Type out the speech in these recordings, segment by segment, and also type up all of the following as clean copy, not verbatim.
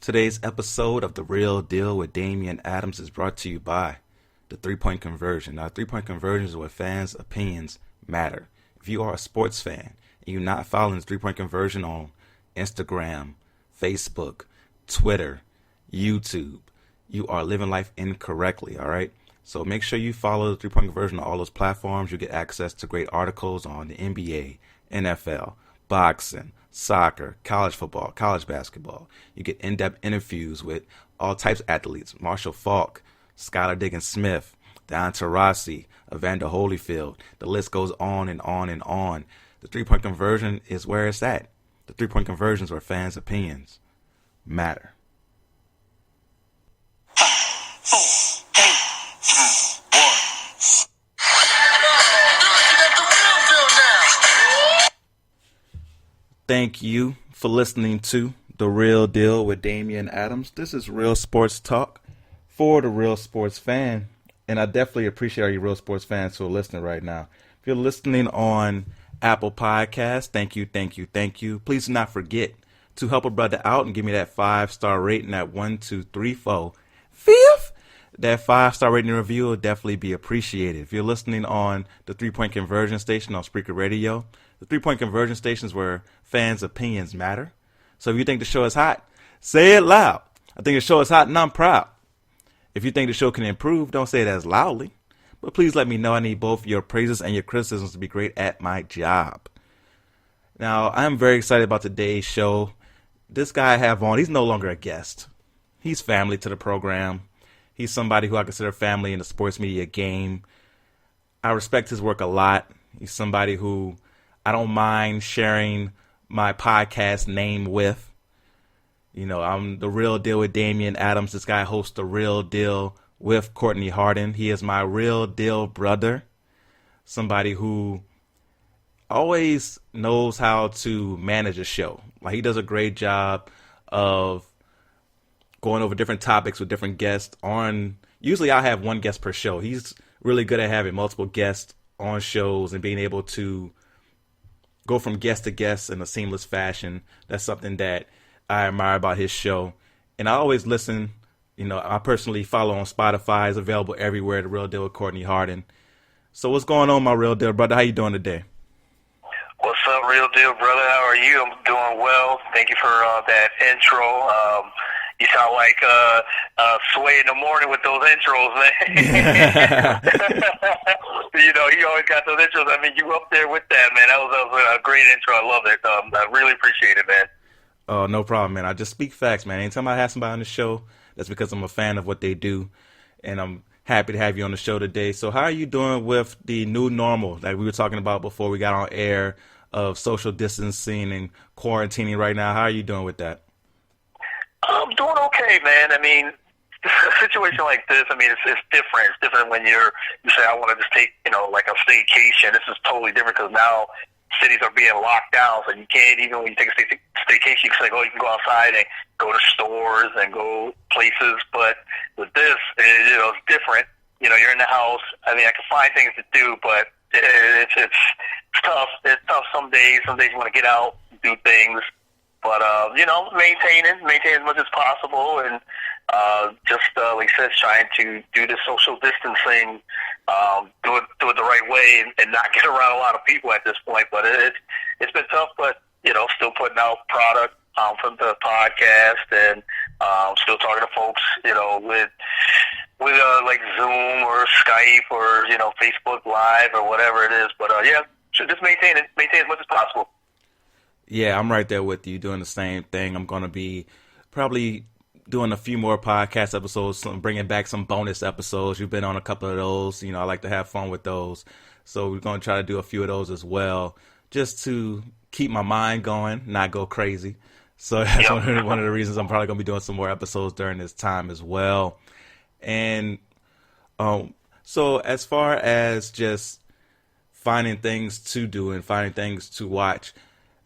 Today's episode of The Real Deal with Damian Adams is brought to you by the three-point conversion. Now, three-point conversion is where fans' opinions matter. If you are a sports fan and you're not following the three-point conversion on Instagram, Facebook, Twitter, YouTube, you are living life incorrectly, all right? So make sure you follow the three-point conversion on all those platforms. You get access to great articles on the NBA, NFL, boxing, soccer, college football, college basketball. You get in-depth interviews with all types of athletes. Marshall Faulk, Skylar Diggins-Smith, Deonta Rossi, Evander Holyfield. The list goes on and on and on. The three-point conversion is where it's at. The three-point conversion is where fans' opinions matter. Thank you for listening to The Real Deal with Damian Adams. This is Real Sports Talk for the Real Sports fan. And I definitely appreciate all you Real Sports fans who are listening right now. If you're listening on Apple Podcasts, thank you, thank you, thank you. Please do not forget to help a brother out and give me that 5-star rating at 1, 2, 3, 4, 5th. That 5-star rating and review will definitely be appreciated. If you're listening on the three-point conversion station on Spreaker Radio, the three-point conversion station is where fans' opinions matter. So if you think the show is hot, say it loud. I think the show is hot and I'm proud. If you think the show can improve, don't say it as loudly. But please let me know. I need both your praises and your criticisms to be great at my job. Now, I'm very excited about today's show. This guy I have on, he's no longer a guest. He's family to the program. He's somebody who I consider family in the sports media game. I respect his work a lot. He's somebody who I don't mind sharing my podcast name with. You know, I'm The Real Deal with Damian Adams. This guy hosts The Real Deal with Courtney Harden. He is my real deal brother. Somebody who always knows how to manage a show. Like, he does a great job of going over different topics with different guests on. Usually I have one guest per show. He's really good at having multiple guests on shows and being able to go from guest to guest in a seamless fashion. That's something that I admire about his show. And I always listen. You know, I personally follow on Spotify. It's available everywhere, The Real Deal with Courtney Harden. So what's going on, my real deal brother? How you doing today? What's up, real deal brother? How are you? I'm doing well. Thank you for that intro. You sound like Sway in the morning with those intros, man. You know, he always got those intros. I mean, you up there with that, man. That was a great intro. I love it. I really appreciate it, man. Oh, no problem, man. I just speak facts, man. Anytime I have somebody on the show, that's because I'm a fan of what they do. And I'm happy to have you on the show today. So how are you doing with the new normal that we were talking about before we got on air of social distancing and quarantining right now? How are you doing with that? I'm doing okay, man. I mean, a situation like this, I mean, it's different. It's different when you say, I want to just take, like a staycation. This is totally different because now cities are being locked down, so you can't, even when you take a staycation, you can say, you can go outside and go to stores and go places. But with this, it's different. You're in the house. I mean, I can find things to do, but it's tough. It's tough some days. Some days you want to get out, do things. But, maintain as much as possible, and just, like I said, trying to do the social distancing, do it the right way and not get around a lot of people at this point. But it's been tough, but, still putting out product from the podcast and still talking to folks, with like Zoom or Skype or, Facebook Live or whatever it is. But, should just maintain as much as possible. Yeah, I'm right there with you doing the same thing. I'm going to be probably doing a few more podcast episodes, bringing back some bonus episodes. You've been on a couple of those. I like to have fun with those. So we're going to try to do a few of those as well, just to keep my mind going, not go crazy. So that's one of the reasons I'm probably going to be doing some more episodes during this time as well. And so as far as just finding things to do and finding things to watch,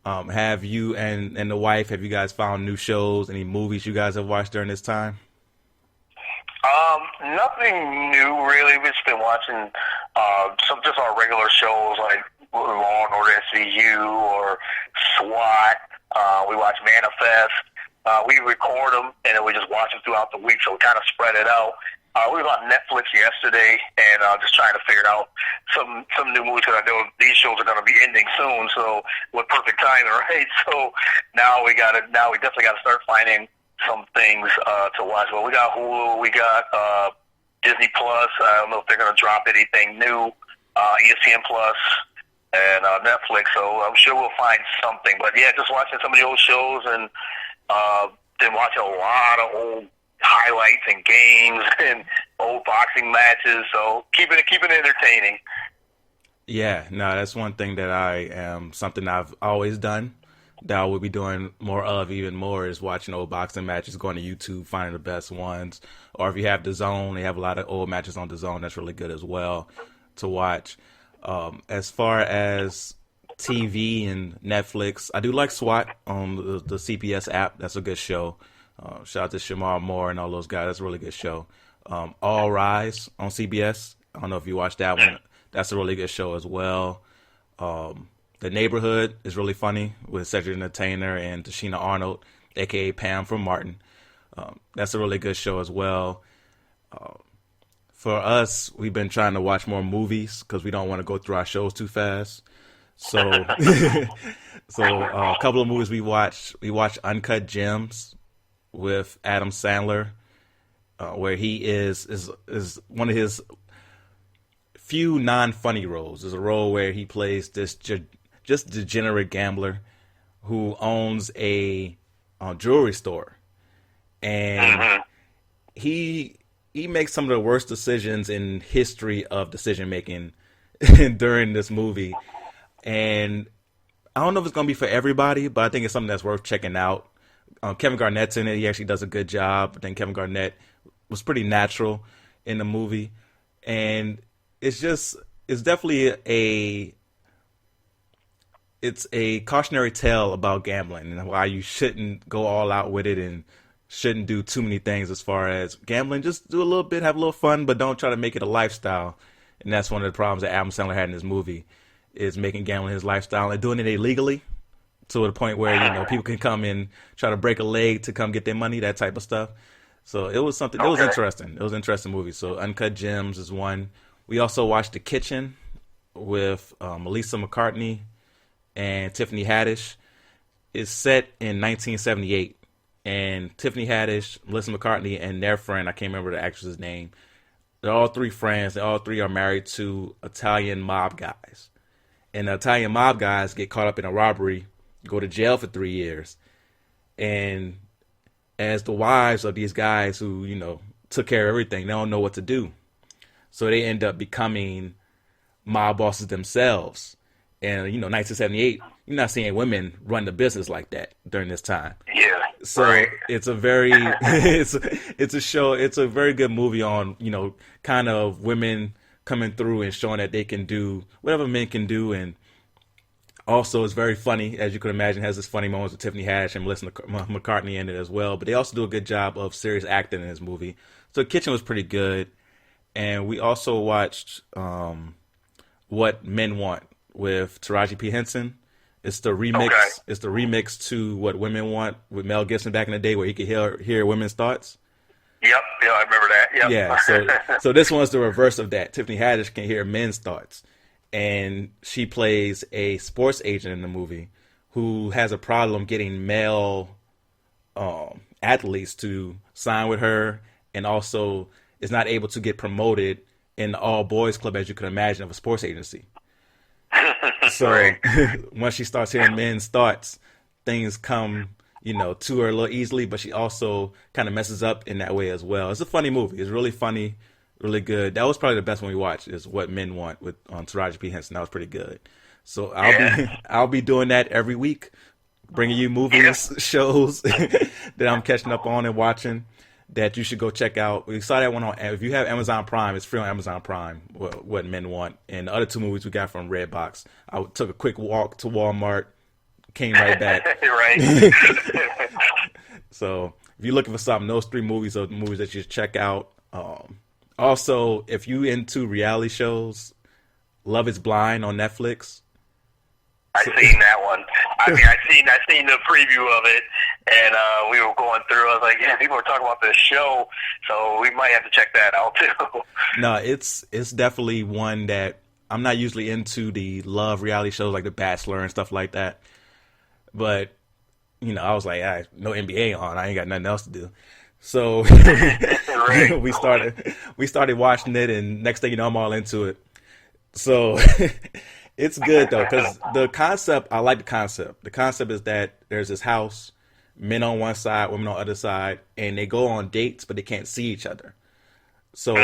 have you and the wife, have you guys found new shows, any movies you guys have watched during this time? Nothing new, really. We've just been watching just our regular shows like Law and Order SVU or SWAT. We watch Manifest. We record them, and then we just watch them throughout the week, so we kind of spread it out. We were on Netflix yesterday, and just trying to figure out some new movies, because I know these shows are going to be ending soon. So, with perfect timing, right? So now we definitely got to start finding some things to watch. Well, we got Hulu, we got Disney Plus. I don't know if they're going to drop anything new. ESPN Plus and Netflix. So I'm sure we'll find something. But yeah, just watching some of the old shows, and then watching a lot of old highlights and games and old boxing matches. So keeping it entertaining. Yeah, no, that's one thing that something I've always done, that I will be doing more of, even more, is watching old boxing matches, going to YouTube, finding the best ones. Or if you have DAZN, they have a lot of old matches on DAZN that's really good as well to watch. As far as TV and Netflix, I do like SWAT on the CPS app. That's a good show. Shout out to Shamar Moore and all those guys. That's a really good show. All Rise on CBS. I don't know if you watched that one. That's a really good show as well. The Neighborhood is really funny with Cedric the Entertainer and Tashina Arnold, a.k.a. Pam from Martin. That's a really good show as well. For us, we've been trying to watch more movies because we don't want to go through our shows too fast. So, a couple of movies we watched. We watched Uncut Gems with Adam Sandler, where he is one of his few non-funny roles. There's a role where he plays this just degenerate gambler who owns a jewelry store, and he makes some of the worst decisions in history of decision making during this movie. And I don't know if it's gonna be for everybody, but I think it's something that's worth checking out. Kevin Garnett's in it. He actually does a good job. I think Kevin Garnett was pretty natural in the movie, and it's definitely a cautionary tale about gambling and why you shouldn't go all out with it and shouldn't do too many things as far as gambling. Just do a little bit, have a little fun, but don't try to make it a lifestyle. And that's one of the problems that Adam Sandler had in this movie, is making gambling his lifestyle and doing it illegally to the point where, people can come and try to break a leg to come get their money, that type of stuff. So it was something, it was interesting. It was an interesting movie. So Uncut Gems is one. We also watched The Kitchen with Melissa McCartney and Tiffany Haddish. It's set in 1978. And Tiffany Haddish, Melissa McCartney, and their friend, I can't remember the actress's name, they're all three friends. They all three are married to Italian mob guys. And the Italian mob guys get caught up in a robbery, go to jail for 3 years. And as the wives of these guys who, took care of everything, they don't know what to do. So they end up becoming mob bosses themselves. And, 1978, you're not seeing women run the business like that during this time. Yeah. So right. It's a very, it's a show, it's a very good movie on, kind of women coming through and showing that they can do whatever men can do. And also it's very funny, as you can imagine, has this funny moments with Tiffany Haddish and Melissa McCartney in it as well. But they also do a good job of serious acting in this movie. So Kitchen was pretty good. And we also watched What Men Want with Taraji P. Henson. It's the remix. Okay. It's the remix to What Women Want with Mel Gibson back in the day, where he could hear women's thoughts. Yep, yeah, I remember that. Yep. Yeah, so this one's the reverse of that. Tiffany Haddish can hear men's thoughts, and she plays a sports agent in the movie who has a problem getting male athletes to sign with her, and also is not able to get promoted in the all boys club, as you can imagine, of a sports agency. So once she starts hearing men's thoughts, things come, to her a little easily, but she also kind of messes up in that way as well. It's a funny movie. It's really funny, really good. That was probably the best one we watched, is What Men Want with Taraji P. Henson. That was pretty good. So I'll be doing that every week, bringing you movies, shows that I'm catching up on and watching that you should go check out. We saw that one on, if you have Amazon Prime, it's free on Amazon Prime, What Men Want. And the other two movies we got from Redbox. I took a quick walk to Walmart, came right back. Right. So if you're looking for something, those three movies are the movies that you should check out. Also, if you into reality shows, Love is Blind on Netflix. I've seen that one. I mean, I seen the preview of it, and we were going through. I was like, yeah, people are talking about this show, so we might have to check that out too. No, it's definitely one that I'm not usually into the love reality shows like The Bachelor and stuff like that. But, I was like, no NBA on. I ain't got nothing else to do. So Right. we started watching it, and next thing you know, I'm all into it. So it's good though, because the concept, I like the concept. The concept is that there's this house, men on one side, women on the other side, and they go on dates, but they can't see each other. So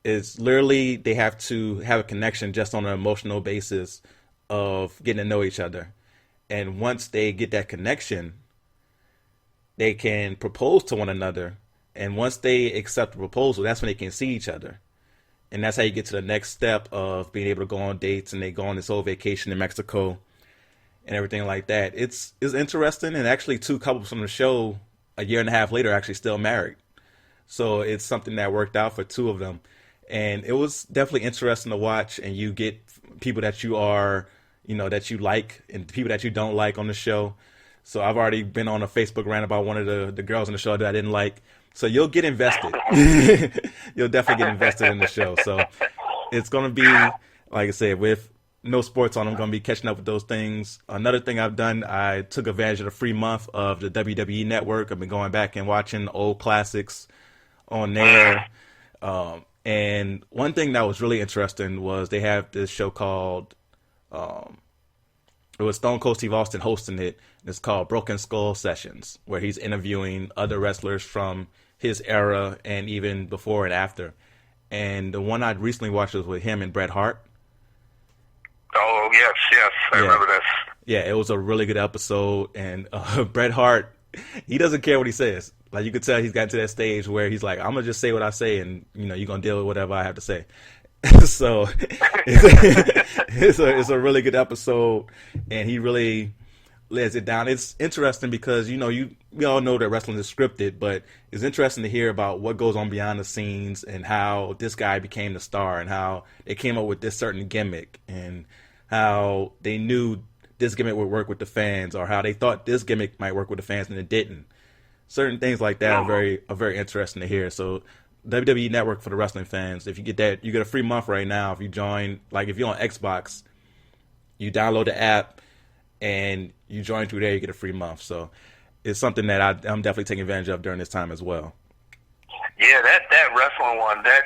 it's literally they have to have a connection just on an emotional basis of getting to know each other. And once they get that connection, they can propose to one another. And once they accept the proposal, that's when they can see each other. And that's how you get to the next step of being able to go on dates, and they go on this whole vacation in Mexico and everything like that. It's interesting, and actually two couples from the show a year and a half later are actually still married. So it's something that worked out for two of them. And it was definitely interesting to watch, and you get people that you are, that you like, and people that you don't like on the show. So I've already been on a Facebook rant about one of the girls on the show that I didn't like. So you'll get invested. You'll definitely get invested in the show. So it's going to be, like I said, with no sports on, I'm going to be catching up with those things. Another thing I've done, I took advantage of the free month of the WWE Network. I've been going back and watching old classics on there. And one thing that was really interesting was they have this show called, it was Stone Cold Steve Austin hosting it. It's called Broken Skull Sessions, where he's interviewing other wrestlers from his era and even before and after. And the one I recently watched was with him and Bret Hart. Oh, yes, I remember this. Yeah, it was a really good episode. And Bret Hart, he doesn't care what he says. Like, you could tell he's gotten to that stage where he's like, I'm going to just say what I say, and, you're going to deal with whatever I have to say. So it's a really good episode, and he really lays it down. It's interesting because, we all know that wrestling is scripted, but it's interesting to hear about what goes on behind the scenes and how this guy became the star and how they came up with this certain gimmick and how they knew this gimmick would work with the fans, or how they thought this gimmick might work with the fans and it didn't. Certain things like that are very interesting to hear. So WWE Network for the wrestling fans, if you get that, you get a free month right now. If you join, like if you're on Xbox, you download the app and you join through there, you get a free month. So it's something that I'm definitely taking advantage of during this time as well. Yeah, that wrestling one, that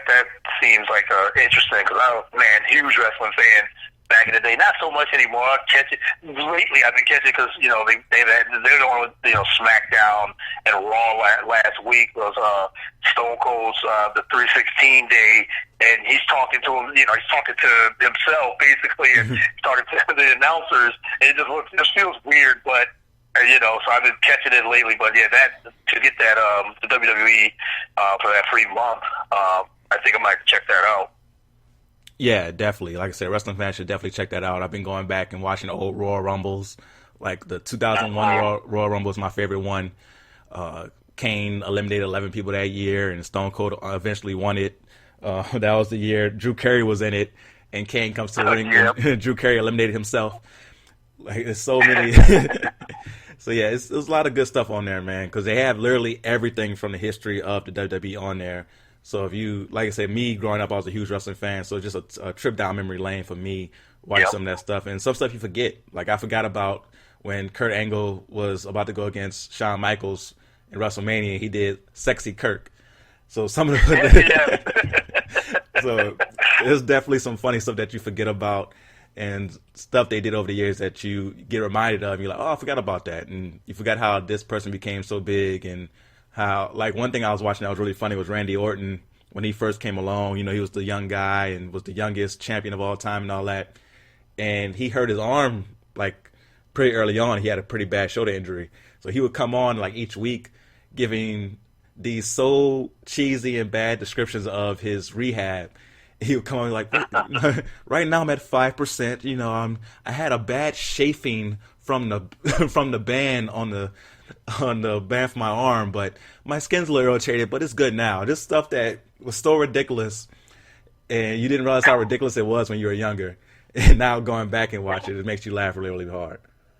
seems like interesting, because huge wrestling fan back in the day. Not so much anymore. I catch it lately. I've been catching it because they're the one with SmackDown and Raw last week was Stone Cold's the 316 day, and he's talking to him. He's talking to himself basically, and he's talking to the announcers. And it just feels weird, but. So I've been catching it lately, but yeah, to get that the WWE for that free month, I think I might check that out. Yeah, definitely. Like I said, wrestling fans should definitely check that out. I've been going back and watching the old Royal Rumbles, like the 2001 Royal Rumble is my favorite one. Kane eliminated 11 people that year, and Stone Cold eventually won it. That was the year Drew Carey was in it, and Kane comes to the ring, and Drew Carey eliminated himself. Like, there's so many. So yeah, there's a lot of good stuff on there, man, because they have literally everything from the history of the WWE on there. So if you, like I said, me growing up, I was a huge wrestling fan, so it's just a trip down memory lane for me, watching some of that stuff. And some stuff you forget. Like, I forgot about when Kurt Angle was about to go against Shawn Michaels in WrestleMania, he did Sexy Kirk. So some of the so there's definitely some funny stuff that you forget about, and stuff they did over the years that you get reminded of. You're like, oh, I forgot about that. And you forgot how this person became so big, and how, like, one thing I was watching that was really funny was Randy Orton. When he first came along, he was the young guy and was the youngest champion of all time and all that. And he hurt his arm, like, pretty early on. He had a pretty bad shoulder injury. So he would come on, like, each week giving these so cheesy and bad descriptions of his rehab. He would come on like, right now I'm at 5%. I had a bad chafing from the band on the band for my arm, but my skin's a little irritated, but it's good now. This stuff that was so ridiculous, and you didn't realize how ridiculous it was when you were younger. And now going back and watching it makes you laugh really, really hard.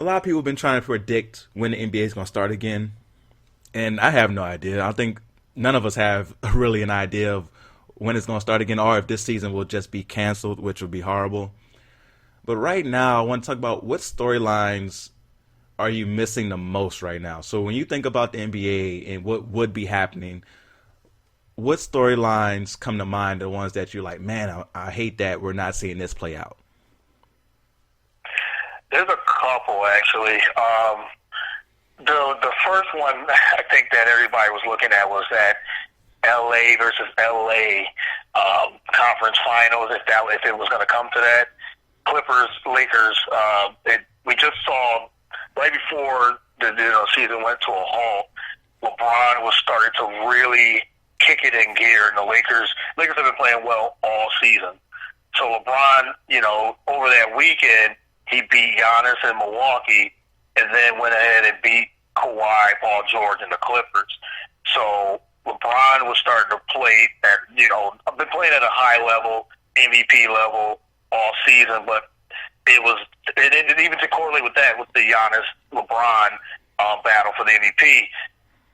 a lot of people have been trying to predict when the NBA is going to start again, and I have no idea. I think none of us have really an idea of when it's going to start again, or if this season will just be canceled, which would be horrible. But right now, I want to talk about what storylines are you missing the most right now. So when you think about the NBA and what would be happening, what storylines come to mind, the ones that you're like, man, I hate that we're not seeing this play out? There's a couple, actually. The first one I think that everybody was looking at was that LA versus LA conference finals, if it was going to come to that. Clippers, Lakers, we just saw right before the season went to a halt, LeBron was starting to really kick it in gear, and the Lakers have been playing well all season. So LeBron, over that weekend, he beat Giannis in Milwaukee, and then went ahead and beat Kawhi, Paul George, and the Clippers. So LeBron was starting to play at, I've been playing at a high level, MVP level all season, but and even to correlate with that, with the Giannis-LeBron battle for the MVP,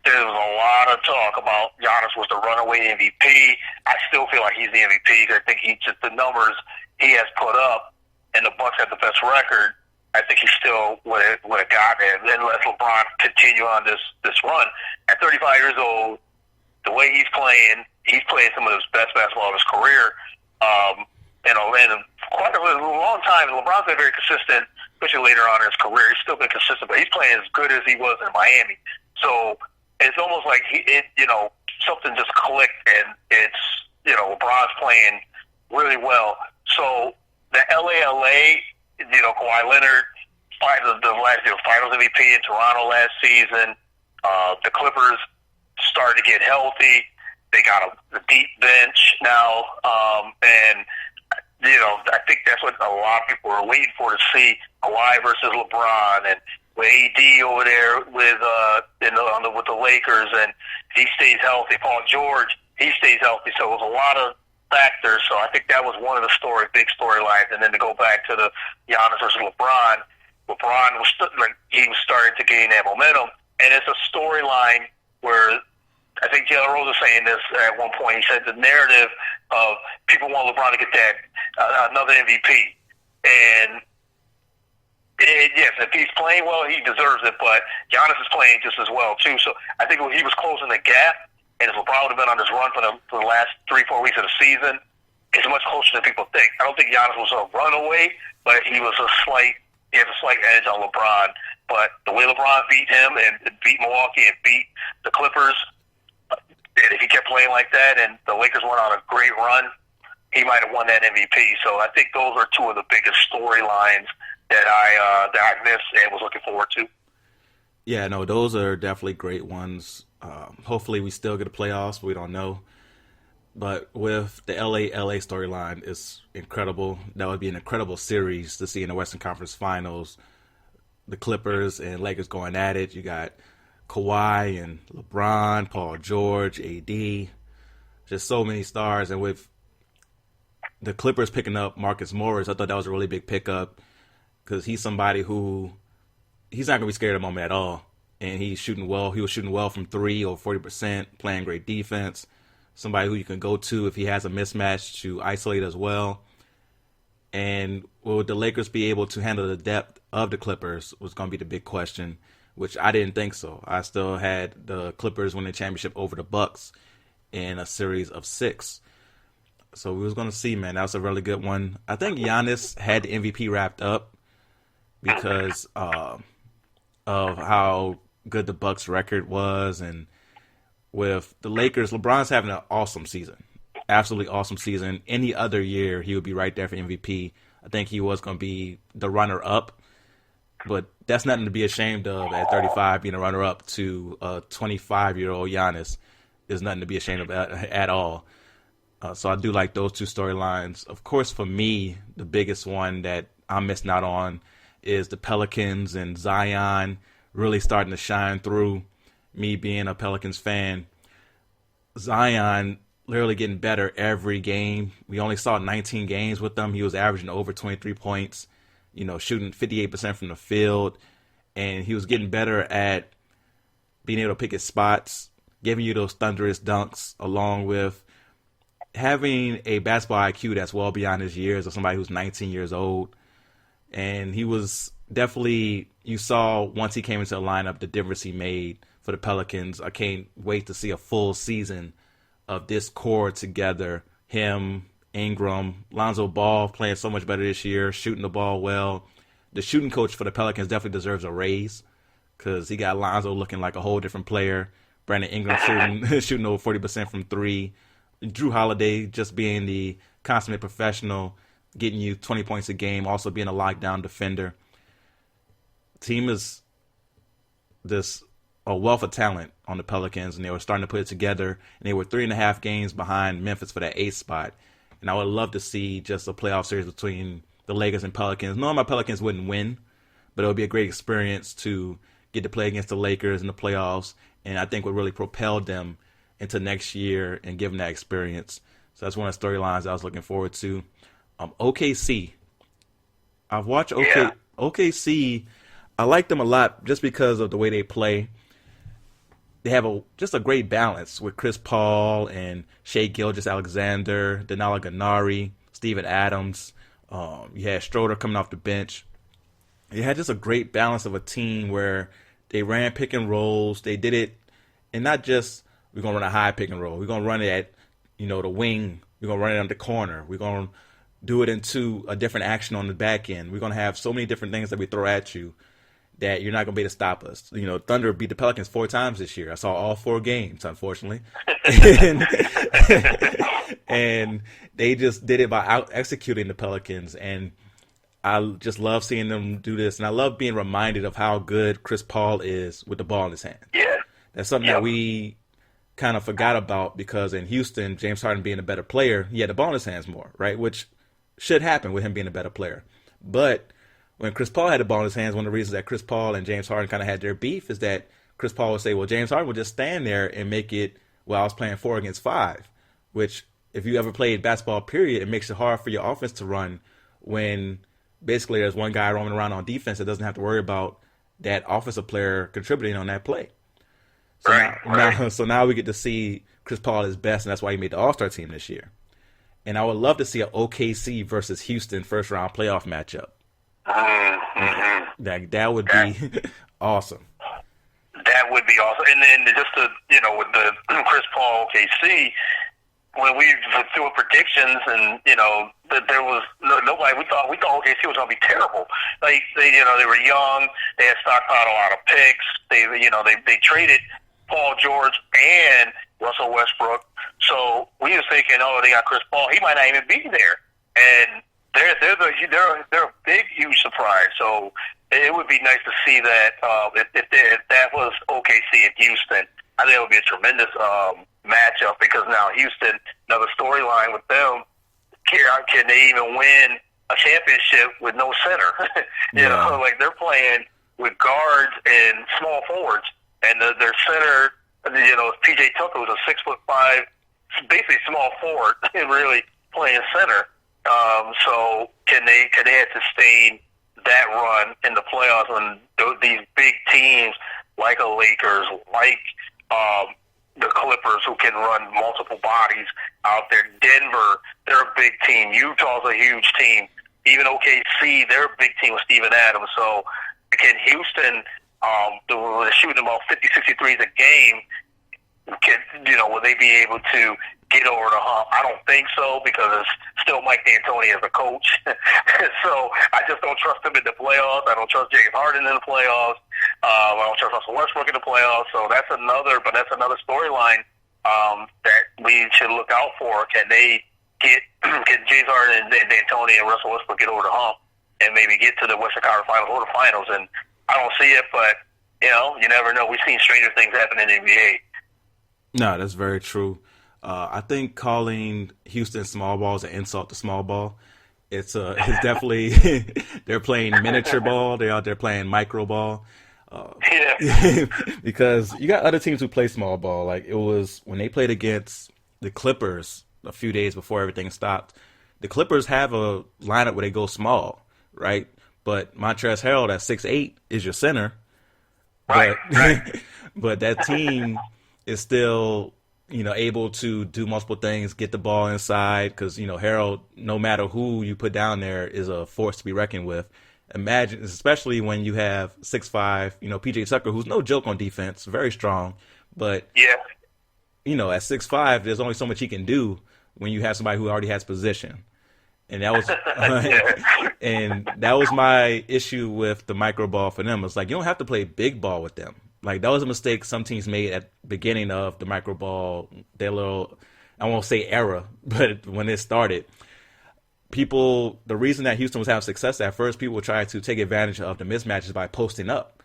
there was a lot of talk about Giannis was the runaway MVP. I still feel like he's the MVP. I think the numbers he has put up, and the Bucks have the best record. I think he still would have gotten it. Then let LeBron continue on this run. At 35 years old, the way he's playing some of his best basketball of his career. And quite a long time, LeBron's been very consistent, especially later on in his career. He's still been consistent, but he's playing as good as he was in Miami. So it's almost like something just clicked, and it's LeBron's playing really well. So the LA, Kawhi Leonard, the last Finals MVP in Toronto last season. The Clippers started to get healthy. They got a deep bench now, and I think that's what a lot of people are waiting for, to see Kawhi versus LeBron, and with AD over there with the Lakers, and he stays healthy. Paul George, he stays healthy. So it was a lot of factors. So I think that was one of the big storylines. And then to go back to the Giannis versus LeBron was he was starting to gain that momentum, and it's a storyline where I think Jalen Rose was saying this at one point. He said the narrative of people want LeBron to get that another MVP, and yes, if he's playing well, he deserves it. But Giannis is playing just as well too. So I think he was closing the gap, and if LeBron would have been on this run for the last 3-4 weeks of the season, it's much closer than people think. I don't think Giannis was a runaway, but he has a slight edge on LeBron. But the way LeBron beat him and beat Milwaukee and beat the Clippers, and if he kept playing like that and the Lakers went on a great run, he might have won that MVP. So I think those are two of the biggest storylines that I missed and was looking forward to. Yeah, no, those are definitely great ones. Hopefully we still get a playoffs, but we don't know. But with the LA storyline, it's incredible. That would be an incredible series to see in the Western Conference Finals. The Clippers and Lakers going at it. You got Kawhi and LeBron, Paul George, AD, just so many stars. And with the Clippers picking up Marcus Morris, I thought that was a really big pickup, because he's somebody who he's not going to be scared of the moment at all. And he's shooting well. He was shooting well from three, over 40%, playing great defense. Somebody who you can go to if he has a mismatch to isolate as well. And will the Lakers be able to handle the depth of the Clippers was going to be the big question, which I didn't think so. I still had the Clippers win the championship over the Bucks in a series of 6. So we was going to see, man. That was a really good one. I think Giannis had the MVP wrapped up because of how good the Bucks record was. And with the Lakers, LeBron's having an awesome season. Absolutely awesome season. Any other year, he would be right there for MVP. I think he was going to be the runner-up. But that's nothing to be ashamed of at 35, being a runner-up to a 25-year-old Giannis is nothing to be ashamed of at all. So I do like those two storylines. Of course, for me, the biggest one that I'm missing out on is the Pelicans and Zion really starting to shine through. Me being a Pelicans fan, Zion literally getting better every game. We only saw 19 games with him. He was averaging over 23 points, shooting 58% from the field. and he was getting better at being able to pick his spots, giving you those thunderous dunks, along with having a basketball IQ that's well beyond his years of somebody who's 19 years old. And he was definitely, you saw once he came into the lineup, the difference he made for the Pelicans. I can't wait to see a full season of this core together. Him, Ingram, Lonzo Ball playing so much better this year, shooting the ball well. The shooting coach for the Pelicans definitely deserves a raise because he got Lonzo looking like a whole different player. Brandon Ingram shooting over 40% from three. Drew Holiday just being the consummate professional, getting you 20 points a game, also being a lockdown defender. Team is this a wealth of talent on the Pelicans, and they were starting to put it together. And they were 3.5 games behind Memphis for that 8th spot. And I would love to see just a playoff series between the Lakers and Pelicans. Knowing my Pelicans wouldn't win, but it would be a great experience to get to play against the Lakers in the playoffs, and I think would really propel them into next year and give them that experience. So that's one of the storylines I was looking forward to. OKC. I've watched OKC. I like them a lot just because of the way they play. They have just a great balance with Chris Paul and Shai Gilgeous-Alexander, Danilo Gallinari, Steven Adams. You had Schroeder coming off the bench. You had just a great balance of a team where they ran pick and rolls. They did it, and not just we're going to run a high pick and roll. We're going to run it at, the wing. We're going to run it on the corner. We're going to do it into a different action on the back end. We're going to have so many different things that we throw at you that you're not going to be able to stop us. Thunder beat the Pelicans 4 times this year. I saw all 4 games, unfortunately. and they just did it by out-executing the Pelicans. And I just love seeing them do this. And I love being reminded of how good Chris Paul is with the ball in his hand. Yeah. That's something that we kind of forgot about because in Houston, James Harden being a better player, he had the ball in his hands more, right? Which should happen with him being a better player. But when Chris Paul had the ball in his hands, one of the reasons that Chris Paul and James Harden kind of had their beef is that Chris Paul would say, well, James Harden would just stand there and make it, I was playing 4 against 5, which if you ever played basketball, period, it makes it hard for your offense to run when basically there's one guy roaming around on defense that doesn't have to worry about that offensive player contributing on that play. So, so now we get to see Chris Paul at his best, and that's why he made the All-Star team this year. And I would love to see an OKC versus Houston first-round playoff matchup. Mm-hmm. That would be awesome. That would be awesome. And then just to, with the Chris Paul OKC, when we threw predictions and, that there was nobody, we thought OKC was going to be terrible. Like, they were young. They had stockpiled a lot of picks. They traded Paul George and Russell Westbrook. So we were thinking, they got Chris Paul. He might not even be there. And they're a big, huge surprise. So it would be nice to see that if that was OKC in Houston. I think it would be a tremendous matchup because now Houston, another storyline with them, can they even win a championship with no center? Like they're playing with guards and small forwards, and their center, PJ Tucker was a 6'5", basically small forward, really playing center. So can they sustain that run in the playoffs when these big teams like a Lakers, like the Clippers, who can run multiple bodies out there? Denver, they're a big team. Utah's a huge team. Even OKC, they're a big team with Steven Adams. So can Houston, they're shooting about 50, 63s a game. Will they be able to get over the hump? I don't think so because it's still Mike D'Antoni as a coach. So I just don't trust him in the playoffs. I don't trust James Harden in the playoffs. I don't trust Russell Westbrook in the playoffs. So that's another storyline that we should look out for. Can James Harden and D'Antoni and Russell Westbrook get over the hump and maybe get to the Western Conference Finals or the Finals? And I don't see it, but you never know. We've seen stranger things happen in the NBA. No, that's very true. I think calling Houston small ball is an insult to small ball. It's definitely they're playing miniature ball. They're out there playing micro ball. Because you got other teams who play small ball. Like it was when they played against the Clippers a few days before everything stopped. The Clippers have a lineup where they go small, right? But Montrezl Harrell at 6'8" is your center, Right. but that team is still, able to do multiple things, get the ball inside, because, Harold, no matter who you put down there, is a force to be reckoned with. Imagine, especially when you have 6'5", PJ Tucker, who's no joke on defense, very strong, but Yeah. At 6'5", there's only so much he can do when you have somebody who already has position. And that was and that was my issue with the micro ball for them. It's like, you don't have to play big ball with them. Like, that was a mistake some teams made at the beginning of the micro ball, their little, I won't say era, but when it started. The reason that Houston was having success at first, people would try to take advantage of the mismatches by posting up.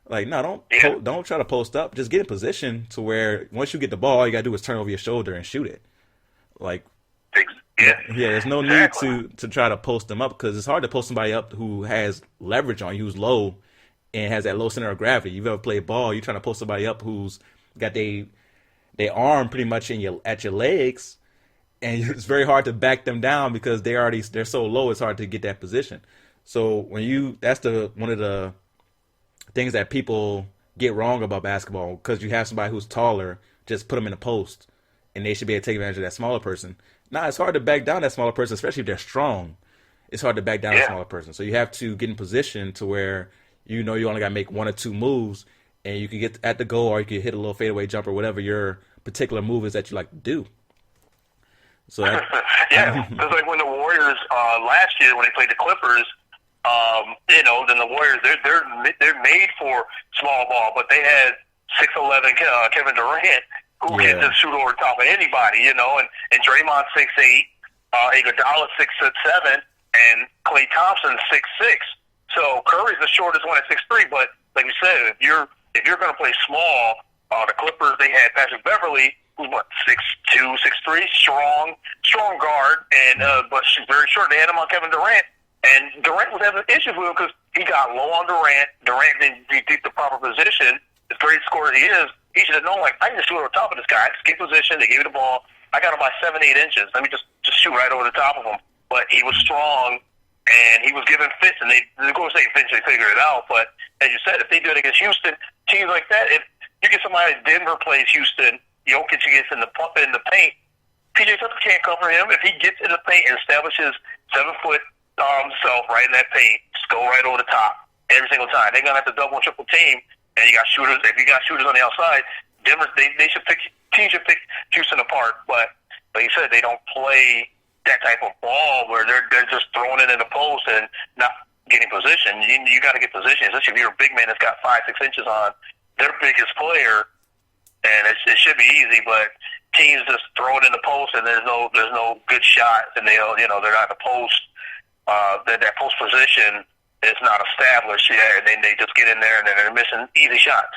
Like, no, don't try to post up. Just get in position to where once you get the ball, all you got to do is turn over your shoulder and shoot it. Like, there's no need to try to post them up, because it's hard to post somebody up who has leverage on you, who's low and has that low center of gravity. You've ever played ball, you're trying to post somebody up who's got their arm pretty much at your legs, and it's very hard to back them down because they're so low. It's hard to get that position. So that's one of the things that people get wrong about basketball, because you have somebody who's taller, just put them in a post, and they should be able to take advantage of that smaller person. Nah, it's hard to back down that smaller person, especially if they're strong. It's hard to back down a smaller person. So you have to get in position to where you only got to make one or two moves, and you can get at the goal, or you can hit a little fadeaway jump, or whatever your particular move is that you like to do. So because like when the Warriors last year, when they played the Clippers, then the Warriors they're made for small ball, but they had 6'11" Kevin Durant, who can just shoot over top of anybody, and Draymond 6'8", Iguodala 6'7", and Klay Thompson 6'6". So Curry's the shortest one at 6'3". But like you said, if you're going to play small, the Clippers, they had Patrick Beverly, who's 6'2", 6'3", strong guard, and but very short. They had him on Kevin Durant, and Durant was having issues with him because he got low on Durant. Durant didn't get the proper position. As great scorer he is, he should have known, like, I can just shoot over the top of this guy. I just get position. They gave me the ball. I got him by 7-8 inches. Let me just shoot right over the top of him. But he was strong, and he was given fits, and the Golden State eventually figured it out. But as you said, if they do it against Houston, teams like that, if you get somebody, Denver plays Houston, Jokic gets in the paint, PJ Tucker can't cover him. If he gets in the paint and establishes 7-foot self right in that paint, just go right over the top every single time. They're going to have to double and triple team. And you got shooters. If you got shooters on the outside, Denver, teams should pick Houston apart. But like you said, they don't play that type of ball where they're just throwing it in the post and not getting position. You got to get position, especially if you're a big man that's got 5-6 inches on their biggest player. And it should be easy, but teams just throw it in the post, and there's no good shots, and they're not in the post. That post position is not established, and then they just get in there and then they're missing easy shots.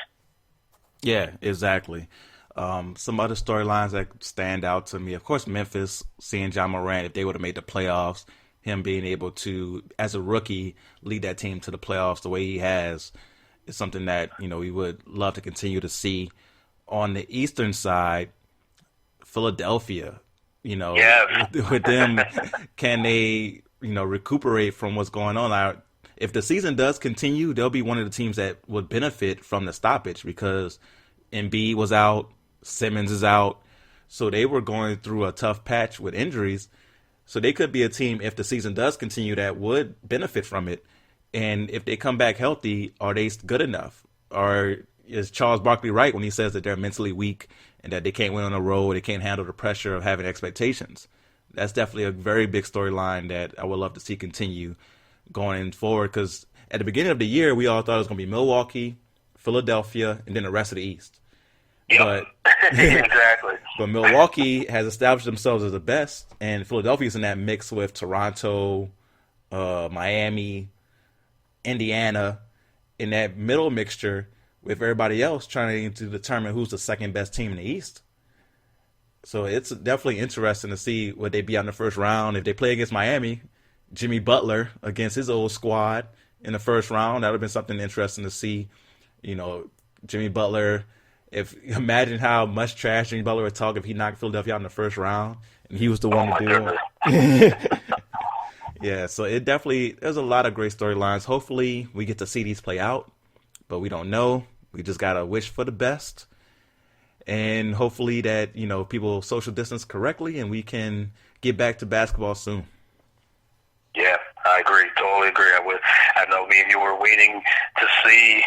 Yeah, exactly. Some other storylines that stand out to me, of course, Memphis, seeing Ja Morant, if they would have made the playoffs, him being able to, as a rookie, lead that team to the playoffs the way he has, is something that, we would love to continue to see. On the Eastern side, Philadelphia, with them, can they, recuperate from what's going on? If the season does continue, they'll be one of the teams that would benefit from the stoppage, because Embiid was out, Simmons is out, so they were going through a tough patch with injuries. So they could be a team, if the season does continue, that would benefit from it. And if they come back healthy, are they good enough? Or is Charles Barkley right when he says that they're mentally weak and that they can't win on the road, they can't handle the pressure of having expectations? That's definitely a very big storyline that I would love to see continue going forward, because at the beginning of the year, we all thought it was going to be Milwaukee, Philadelphia, and then the rest of the East. Yep. Exactly. But Milwaukee has established themselves as the best, and Philadelphia's in that mix with Toronto, Miami, Indiana, in that middle mixture with everybody else trying to determine who's the second best team in the East. So it's definitely interesting to see what they be out in the first round. If they play against Miami, Jimmy Butler against his old squad in the first round, that would have been something interesting to see. Jimmy Butler, imagine how much trash Jimmy Butler would talk if he knocked Philadelphia out in the first round and he was the one to do it. Yeah, so there's a lot of great storylines. Hopefully we get to see these play out, but we don't know. We just got to wish for the best. And hopefully that, people social distance correctly and we can get back to basketball soon. Yeah, I agree. Totally agree. I know me and you were waiting to see.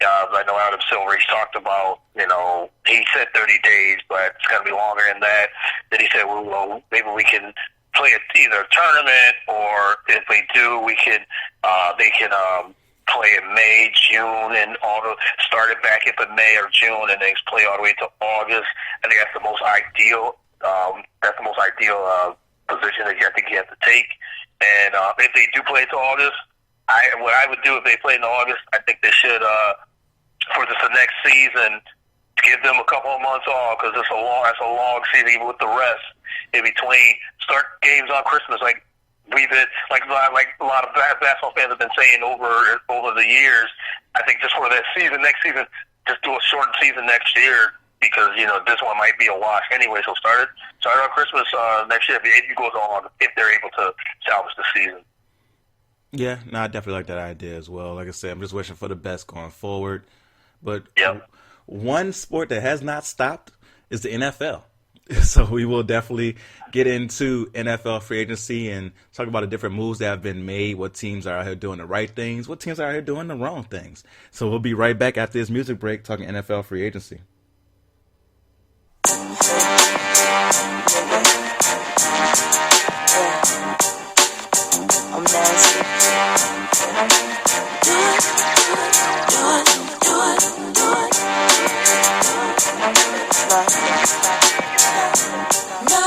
I know Adam Silver, he's talked about, he said 30 days, but it's going to be longer than that. Then he said, well, maybe we can play either a tournament, or if we do, they can play in May, June, and start it back up in May or June, and then play all the way to August. I think that's the most ideal. Position that I think you have to take. And if they do play to August, what I would do if they play in August, I think they should for the next season give them a couple of months off, because that's a long season even with the rest in between. Start games on Christmas like we've been like a lot of basketball fans have been saying over the years. I think just for that season, next season, just do a shortened season next year, because this one might be a wash anyway. So start on Christmas next year if it goes on, if they're able to salvage the season. Yeah, no, I definitely like that idea as well. Like I said, I'm just wishing for the best going forward. But one sport that has not stopped is the NFL. So we will definitely get into NFL free agency and talk about the different moves that have been made, what teams are out here doing the right things, what teams are out here doing the wrong things. So we'll be right back after this music break talking NFL free agency. I'm nasty. Do it. No.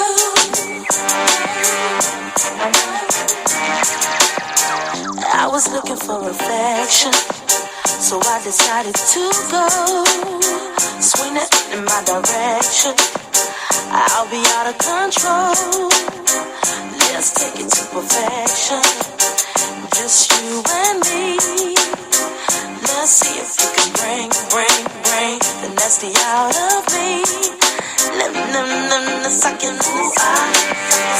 I was looking for affection, so I decided to go. Swing it in my direction. I'll be out of control. Let's take it to perfection. Just you and me. Let's see if you can bring the nasty out of me. Suck it,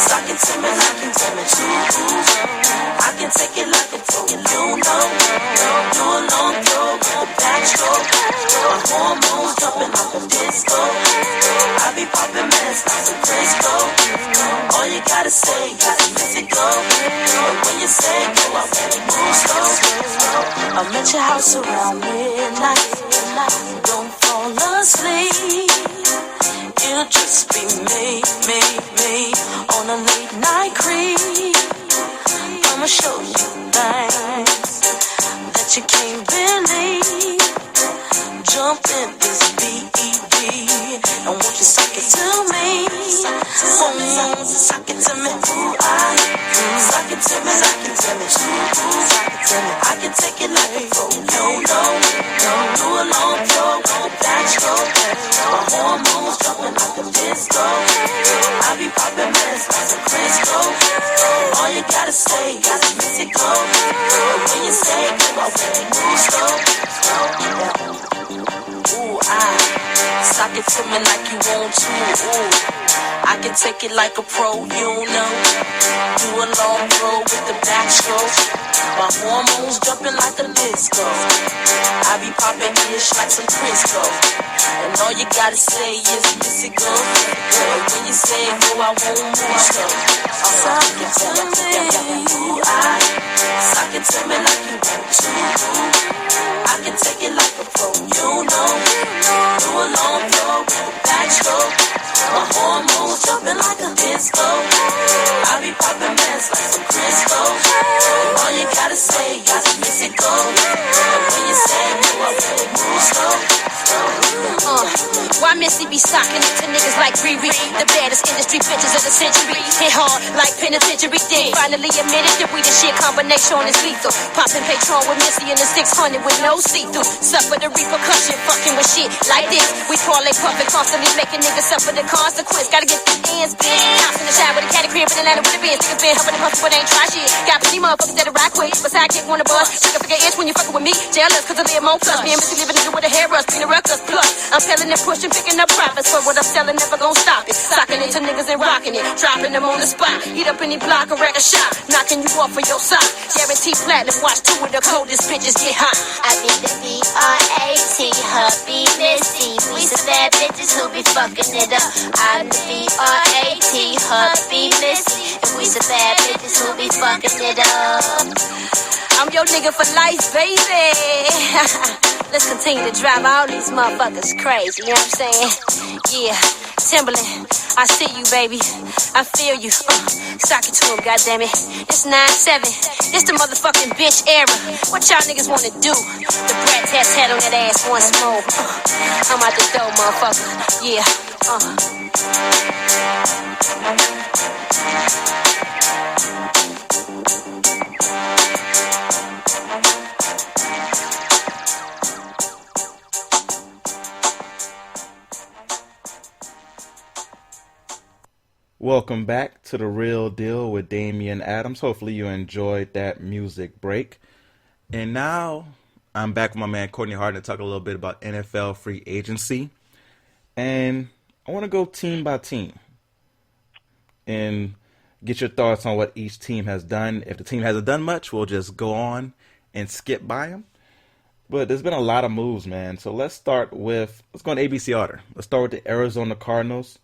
suck it to me like you tell me to. I can take it like a pro, do a long throw with a backstroke. My hormones jumping like a disco. I be popping mess like some Crisco. All you gotta say is Missy go. And when you say go, I really move slow. I'm at your house around midnight. Don't fall asleep. It'll just be me on a late night creep. I'ma show you things that you can't believe. Jump in this BED and won't you suck it to me? Suck it to me. Suck it to me. I can take it like a pro. Do a long throw with a backstroke. My hormones jumping like a disco. I be popping mess like some Crisco. All you gotta say is Missy go. And when you say go, I really move slow. Ooh, suck it to me like you want to. Ooh, I can take it like a pro, you know. Do a long throw with the backstroke. My hormones jumping like a disco. I be popping ish like some Crisco. And all you gotta say is Missy go. And when you say go, I won't move slow. Suck it to me. Ooh, suck it to me like you want to. I can take it like a pro, you know. Do a long throw with a backstroke. My hormones jumping like a disco. I be popping mess like some Crisco. And all you gotta say is Missy go. And when you say go, I really move slow. Why Missy be socking it to niggas like Riri? The baddest industry bitches of the century. Hit hard like penitentiary. Then finally admitted that we the shit combination is lethal. Popping Patron with Missy in the 600 with no see-through. Suffer the repercussion, fucking with shit like this. We parlay puffin', constantly making niggas suffer the consequence. Gotta get the ends big. House in the shower with a caddy crib in Atlanta with a Benz. Niggas been helping the puffin' but ain't try shit. Got plenty motherfuckers that'll rock with. But sidekick wanna bust. Trigger figure inch when you fucking with me. Jealous cause I live more plus. Me and Missy live a nigga with a hair brush. Being a ruckus plus. I'm selling and pushing, picking up profits for what I'm selling, never gon' stop it. Socking into niggas and rocking it, dropping them on the spot. Heat up any block or wreck a shot, knocking you off of your sock. Guaranteed platinum, watch two of the coldest bitches get hot. I be the B-R-A-T, hubby Missy. We some bad bitches who be fucking it up. I'm the B-R-A-T, hubby Missy. And we some bad bitches who be fucking it up. I'm your nigga for life, baby. Let's continue to drive all these motherfuckers crazy, you know what I'm saying? Yeah, Timberland, I see you, baby. I feel you. Sock it to him, goddammit. It's 9-7. It's the motherfucking bitch era. What y'all niggas wanna do? The Brat test head on that ass once more. I'm out the door, motherfucker. Yeah. Welcome back to The Real Deal with Damian Adams. Hopefully you enjoyed that music break. And now I'm back with my man Courtney Harden to talk a little bit about NFL free agency. And I want to go team by team and get your thoughts on what each team has done. If the team hasn't done much, we'll just go on and skip by them. But there's been a lot of moves, man. So let's go in ABC order. Let's start with the Arizona Cardinals,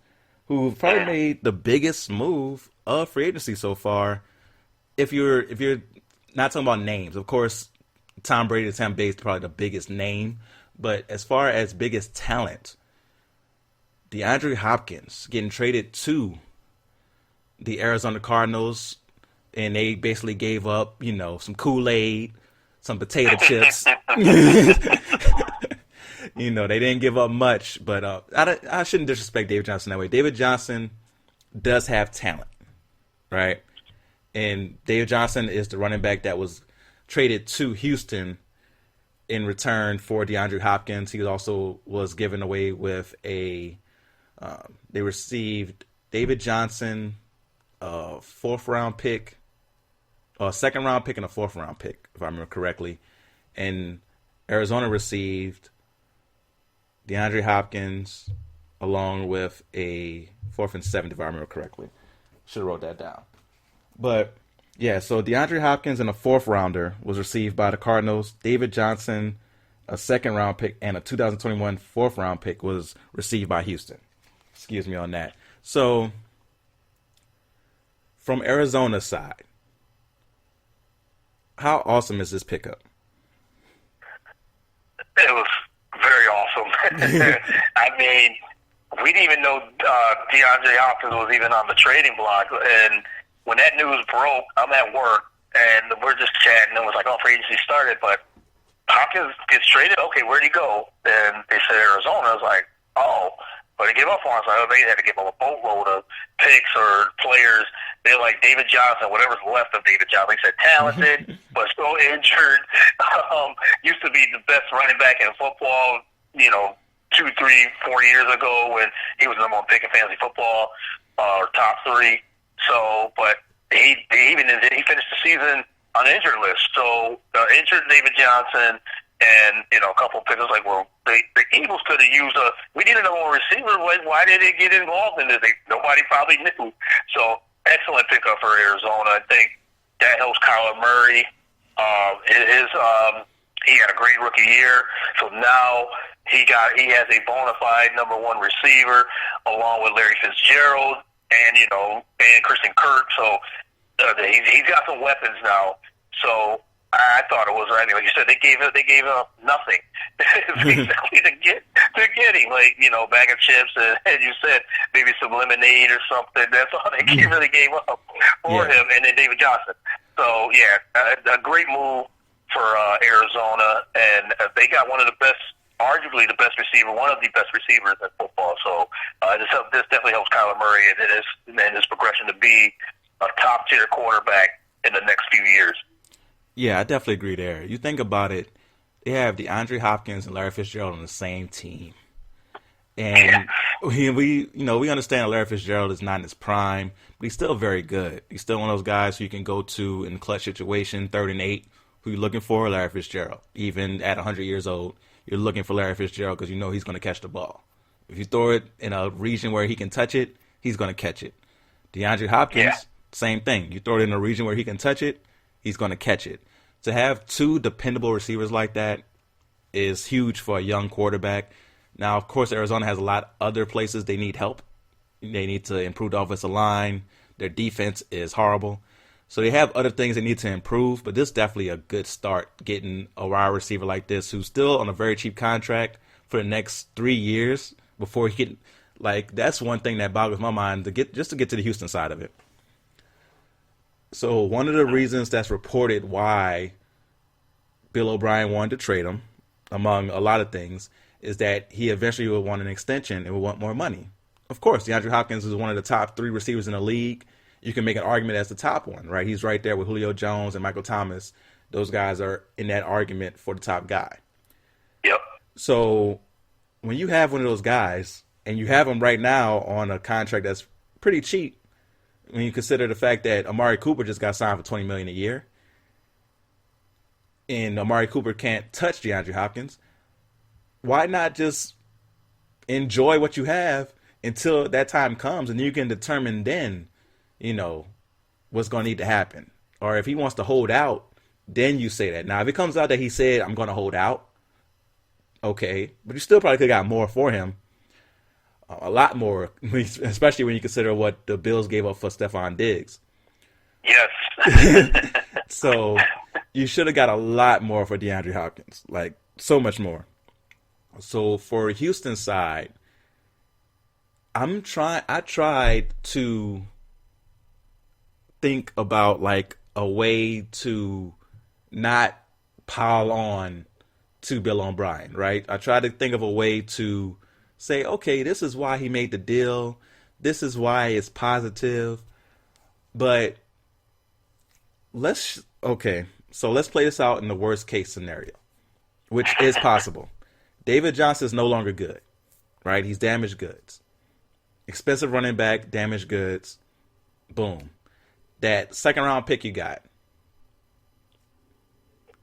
who probably made the biggest move of free agency so far. If you're not talking about names, of course, Tom Brady and Tampa Bay is probably the biggest name. But as far as biggest talent, DeAndre Hopkins getting traded to the Arizona Cardinals, and they basically gave up, some Kool-Aid, some potato chips. They didn't give up much, but I shouldn't disrespect David Johnson that way. David Johnson does have talent, right? And David Johnson is the running back that was traded to Houston in return for DeAndre Hopkins. He also was given away with they received David Johnson, a second-round pick, and a fourth-round pick, if I remember correctly. And Arizona received DeAndre Hopkins, along with a 4th and 7th, if I remember correctly. Should have wrote that down. But, yeah, so DeAndre Hopkins and a 4th rounder was received by the Cardinals. David Johnson, a 2nd-round pick, and a 2021 4th-round pick was received by Houston. Excuse me on that. So, from Arizona's side, how awesome is this pickup? It was very awesome. I mean, we didn't even know DeAndre Hopkins was even on the trading block. And when that news broke, I'm at work, and we're just chatting, and it was like, free agency started, but Hopkins gets traded? Okay, where'd he go? And they said Arizona. I was like, but they gave up on us. I they had to give up a boatload of picks or players. They're like David Johnson, whatever's left of David Johnson. They said talented, but still injured. Used to be the best running back in football, 2, 3, 4 years ago when he was the number one pick in fantasy football, or top 3. So, but he finished the season on the injured list. So, injured David Johnson and, a couple of picks. Like, well, the Eagles could have used we needed a more receiver. Why did they get involved in this? Nobody probably knew. So, excellent pickup for Arizona. I think that helps Kyler Murray. He had a great rookie year. So now he has a bona fide number 1 receiver along with Larry Fitzgerald and Christian Kirk. So he's got some weapons now. So I thought it was, like you said, they gave up nothing basically to get him, bag of chips and, as you said, maybe some lemonade or something. That's all they really gave up for him, and then David Johnson. So a great move for Arizona, and they got one of the best, arguably the best receiver, one of the best receivers in football. So this definitely helps Kyler Murray in his progression to be a top tier quarterback in the next few years. Yeah, I definitely agree there. You think about it, they have DeAndre Hopkins and Larry Fitzgerald on the same team. And we understand Larry Fitzgerald is not in his prime, but he's still very good. He's still one of those guys who you can go to in a clutch situation, 3rd and 8, who you're looking for, Larry Fitzgerald. Even at 100 years old, you're looking for Larry Fitzgerald because you know he's going to catch the ball. If you throw it in a region where he can touch it, he's going to catch it. DeAndre Hopkins, same thing. You throw it in a region where he can touch it, he's going to catch it. To have two dependable receivers like that is huge for a young quarterback. Now, of course, Arizona has a lot of other places they need help. They need to improve the offensive line. Their defense is horrible. So they have other things they need to improve, but this is definitely a good start, getting a wide receiver like this who's still on a very cheap contract for the next 3 years before he can, like, that's one thing that boggles my mind to get to the Houston side of it. So one of the reasons that's reported why Bill O'Brien wanted to trade him, among a lot of things, is that he eventually would want an extension and would want more money. Of course, DeAndre Hopkins is one of the top 3 receivers in the league. You can make an argument as the top one, right? He's right there with Julio Jones and Michael Thomas. Those guys are in that argument for the top guy. Yep. So when you have one of those guys, and you have him right now on a contract that's pretty cheap, when you consider the fact that Amari Cooper just got signed for $20 million a year, and Amari Cooper can't touch DeAndre Hopkins, why not just enjoy what you have until that time comes, and you can determine then, what's going to need to happen. Or if he wants to hold out, then you say that. Now, if it comes out that he said, I'm going to hold out, okay, but you still probably could have got more for him. A lot more, especially when you consider what the Bills gave up for Stephon Diggs. Yes. So you should have got a lot more for DeAndre Hopkins, like so much more. So for Houston's side, I tried to think about like a way to not pile on to Bill O'Brien, right? I tried to think of a way to say, okay, this is why he made the deal. This is why it's positive. But let's play this out in the worst case scenario, which is possible. David Johnson is no longer good, right? He's damaged goods. Expensive running back, damaged goods. Boom. That second round pick you got,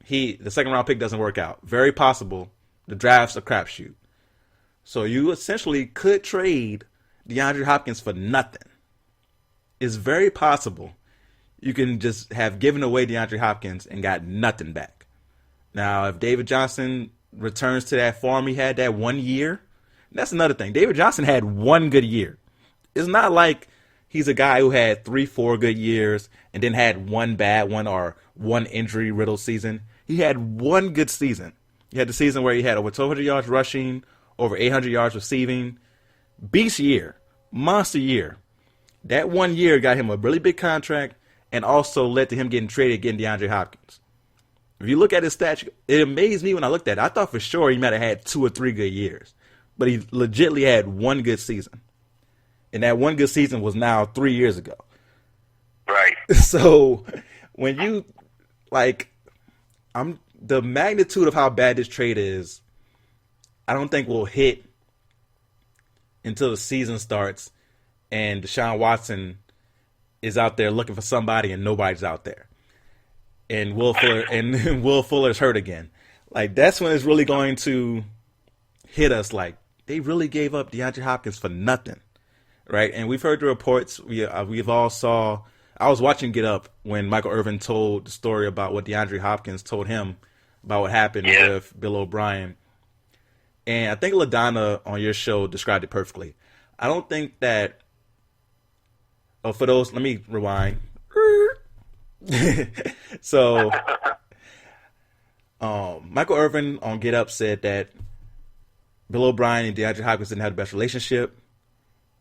the second round pick doesn't work out. Very possible. The draft's a crapshoot. So you essentially could trade DeAndre Hopkins for nothing. It's very possible you can just have given away DeAndre Hopkins and got nothing back. Now, if David Johnson returns to that form he had that 1 year, that's another thing. David Johnson had 1 good year. It's not like he's a guy who had 3-4 good years and then had one bad one or one injury-riddled season. He had 1 good season. He had the season where he had over 1,200 yards rushing, over 800 yards receiving. Beast year. Monster year. That 1 year got him a really big contract and also led to him getting traded, getting DeAndre Hopkins. If you look at his stats, it amazed me when I looked at it. I thought for sure he might have had 2 or 3 good years. But he legitimately had 1 good season. And that 1 good season was now 3 years ago. Right. So when you, the magnitude of how bad this trade is, I don't think will hit until the season starts and Deshaun Watson is out there looking for somebody and nobody's out there. And Will Fuller's hurt again. Like, that's when it's really going to hit us. Like, they really gave up DeAndre Hopkins for nothing, right? And we've heard the reports. We've all saw. I was watching Get Up when Michael Irvin told the story about what DeAndre Hopkins told him about what happened with Bill O'Brien. And I think LaDonna on your show described it perfectly. I don't think that. Oh, for those, let me rewind. So, Michael Irvin on Get Up said that Bill O'Brien and DeAndre Hopkins didn't have the best relationship.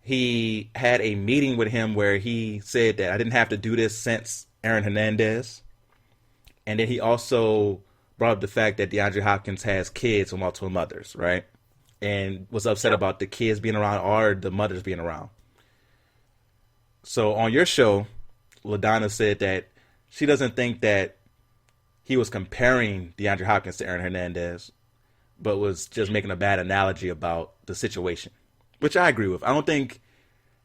He had a meeting with him where he said that I didn't have to do this since Aaron Hernandez. And then he also brought up the fact that DeAndre Hopkins has kids with multiple mothers, right? And was upset about the kids being around or the mothers being around. So on your show, LaDonna said that she doesn't think that he was comparing DeAndre Hopkins to Aaron Hernandez, but was just making a bad analogy about the situation, which I agree with. I don't think,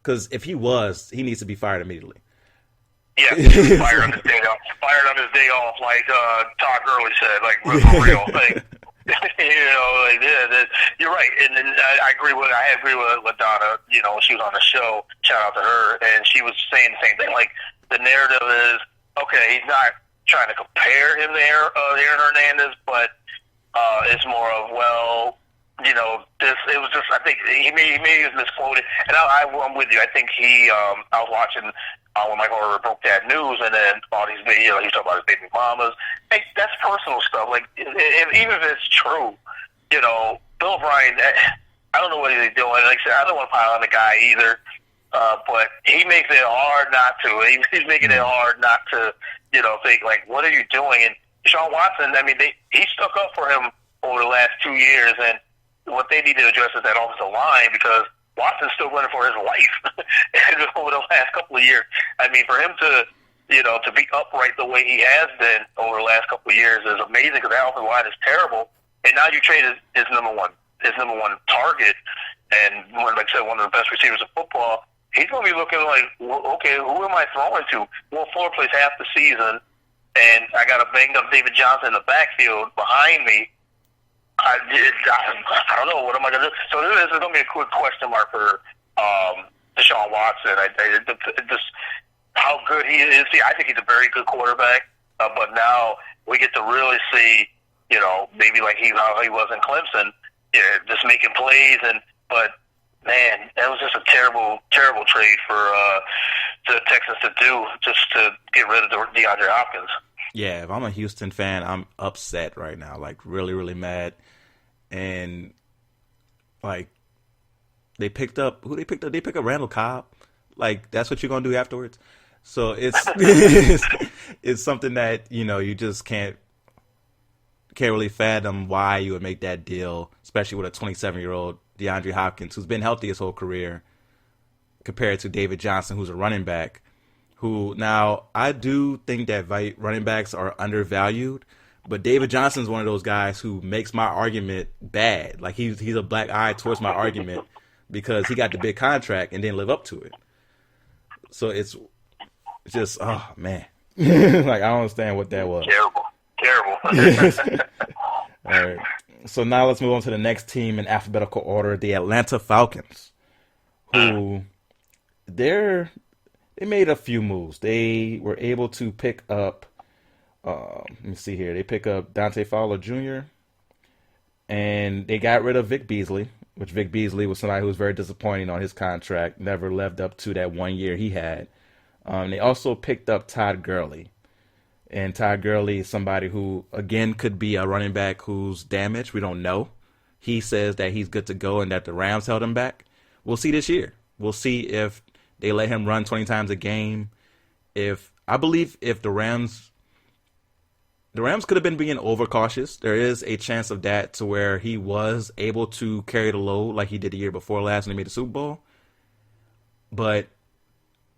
because if he was, he needs to be fired immediately. Yeah, fired on his day off. Fired on his day off, like Todd Gurley said, like for real. Like, You're right, and I agree with Donna. She was on the show. Shout out to her, and she was saying the same thing. Like the narrative is okay. He's not trying to compare him to Aaron Hernandez, but it's more of this. It was just I think he was misquoted, and I'm with you. I think I was watching. When Michael Irvin broke that news, and then all these videos, he's talking about his baby mamas. Hey, that's personal stuff. Like, even if it's true, Bill O'Brien, I don't know what he's doing. Like I said, I don't want to pile on the guy either, but he makes it hard not to. He's making it hard not to, think, like, what are you doing? And Deshaun Watson, I mean, he stuck up for him over the last 2 years, and what they need to address is that offensive line, because Watson's still running for his life over the last couple of years. I mean, for him to be upright the way he has been over the last couple of years is amazing, because that offensive line is terrible. And now you trade his number one target, and like I said, one of the best receivers in football. He's going to be looking like, okay, who am I throwing to? Will Fuller plays half the season, and I got a banged up David Johnson in the backfield behind me. I don't know. What am I going to do? So this is going to be a quick question mark for Deshaun Watson. Just how good he is. I think he's a very good quarterback, but now we get to really see, maybe like how he was in Clemson, just making plays. But man, that was just a terrible, terrible trade for the Texans to do, just to get rid of DeAndre Hopkins. Yeah, if I'm a Houston fan, I'm upset right now, like really, really mad. And like they picked up They picked up Randall Cobb. Like that's what you're gonna do afterwards. So it's it's something that you just can't really fathom why you would make that deal, especially with a 27-year-old DeAndre Hopkins who's been healthy his whole career, compared to David Johnson, who's a running back. Who now I do think that running backs are undervalued, but David Johnson's one of those guys who makes my argument bad. Like he's a black eye towards my argument because he got the big contract and didn't live up to it. So it's just man, like I don't understand what that was. Terrible. All right. So now let's move on to the next team in alphabetical order, the Atlanta Falcons, who they made a few moves. They were able to pick up, let me see here. They pick up Dante Fowler Jr. and they got rid of Vic Beasley, which Vic Beasley was somebody who was very disappointing on his contract, never lived up to that 1 year he had. They also picked up Todd Gurley. And Todd Gurley is somebody who, again, could be a running back who's damaged. We don't know. He says that he's good to go and that the Rams held him back. We'll see this year. We'll see if they let him run 20 times a game. I believe if the Rams could have been being overcautious. There is a chance of that, to where he was able to carry the load like he did the year before last when he made the Super Bowl. But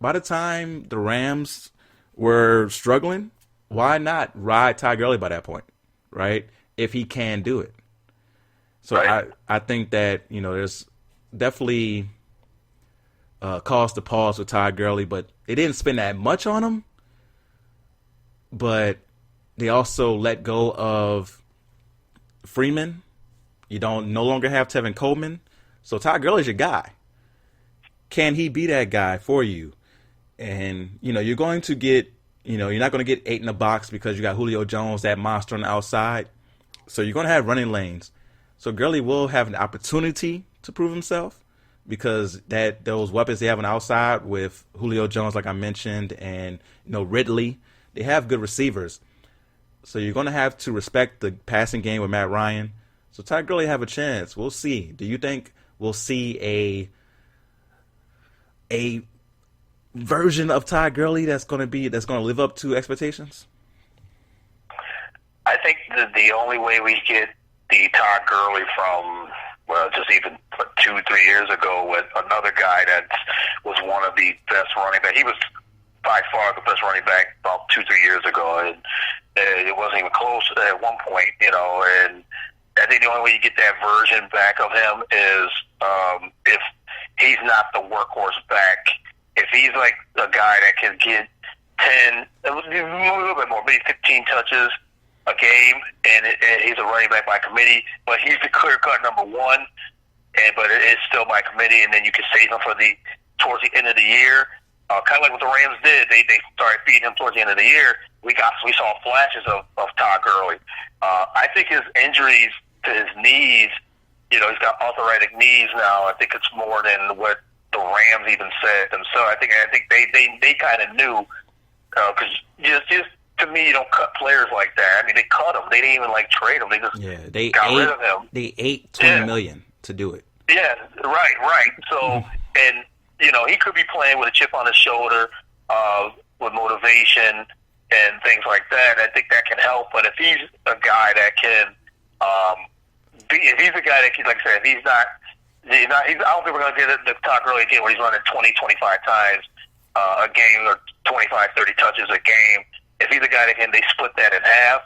by the time the Rams were struggling, why not ride Todd Gurley by that point, right? If he can do it. So right. I think that, there's definitely cause to pause with Todd Gurley, but they didn't spend that much on him. But they also let go of Freeman. You no longer have Tevin Coleman. So Todd Gurley's your guy. Can he be that guy for you? And, you're going to get, you're not going to get 8 in the box because you got Julio Jones, that monster on the outside. So you're going to have running lanes. So Gurley will have an opportunity to prove himself, because those weapons they have on the outside with Julio Jones, like I mentioned, and Ridley, they have good receivers. So you're going to have to respect the passing game with Matt Ryan. So Todd Gurley have a chance. We'll see. Do you think we'll see a version of Todd Gurley that's going to live up to expectations? I think the only way we get the Todd Gurley from, just even 2-3 years ago, with another guy that was one of the best running back. He was by far the best running back about 2-3 years ago, and it wasn't even close at one point, and I think the only way you get that version back of him is if he's not the workhorse back. If he's like a guy that can get 10, a little bit more, maybe 15 touches a game, and he's a running back by committee, but he's the clear-cut number one. But it is still by committee, and then you can save him for towards the end of the year. Kind of like what the Rams did. They started feeding him towards the end of the year. We saw flashes of Todd Gurley. I think his injuries to his knees, he's got arthritic knees now. I think it's more than what the Rams even said themselves. I think they kind of knew, because just to me, you don't cut players like that. I mean, they cut him. They didn't even trade him. They just got rid of him. They ate $20 million to do it. Yeah, right. So, and he could be playing with a chip on his shoulder, with motivation and things like that. I think that can help. But if he's a guy that can, if he's a guy that can, like I said, if he's not, I don't think we're going to get the Todd Gurley again where he's running 20, 25 times a game, or 25, 30 touches a game. If he's a guy that can, they split that in half,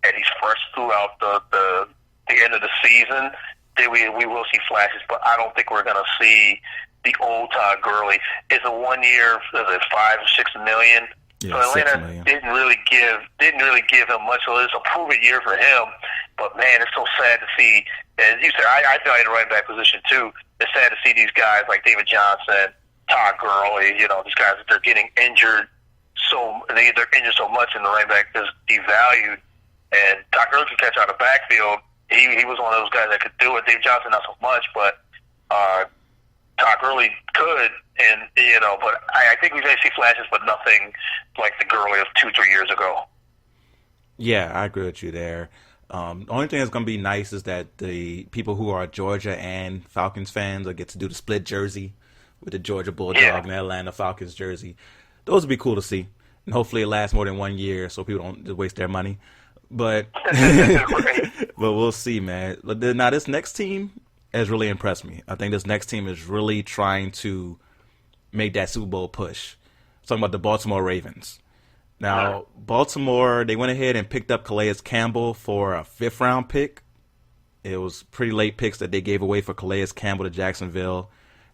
and he's fresh throughout the end of the season, then we will see flashes. But I don't think we're going to see the old Todd Gurley. It's a 1 year, $5 or $6 million. Yeah, so Atlanta $6 million. didn't really give him much. So it's a proven year for him. But man, it's so sad to see. As you said, I value the running back position too. It's sad to see these guys like David Johnson, Todd Gurley. These guys, they're getting injured. They're injured so much, and the running back is devalued. And Todd Gurley can catch out of the backfield. He was one of those guys that could do it. David Johnson not so much, but Todd Gurley could. And but I think we're going to see flashes, but nothing like the Gurley of 2-3 years ago. Yeah, I agree with you there. The only thing that's going to be nice is that the people who are Georgia and Falcons fans will get to do the split jersey with the Georgia Bulldog and the Atlanta Falcons jersey. Those would be cool to see. And hopefully it lasts more than 1 year so people don't just waste their money. But but we'll see, man. Now, this next team has really impressed me. I think this next team is really trying to make that Super Bowl push. I'm talking about the Baltimore Ravens. Now, Baltimore, they went ahead and picked up Calais Campbell for a 5th-round pick. It was pretty late picks that they gave away for Calais Campbell to Jacksonville.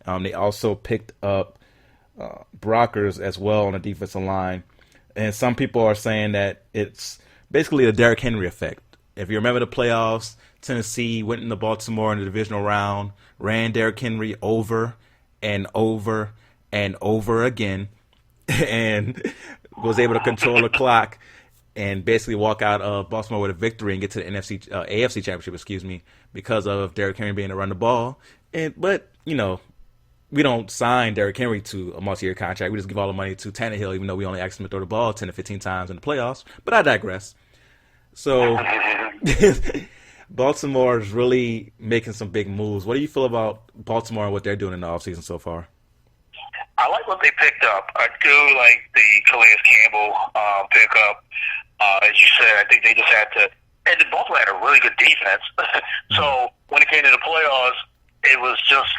They also picked up Brockers as well on the defensive line. And some people are saying that it's basically a Derrick Henry effect. If you remember the playoffs, Tennessee went into Baltimore in the divisional round, ran Derrick Henry over and over and over again, and was able to control the clock and basically walk out of Baltimore with a victory and get to the AFC Championship, because of Derrick Henry being able to run the ball. But we don't sign Derrick Henry to a multi-year contract. We just give all the money to Tannehill, even though we only asked him to throw the ball 10 to 15 times in the playoffs. But I digress. So Baltimore is really making some big moves. What do you feel about Baltimore and what they're doing in the offseason so far? I like what they picked up. I do like the Calais Campbell pickup. As you said, I think they just had to. And Baltimore had a really good defense. So when it came to the playoffs, it was just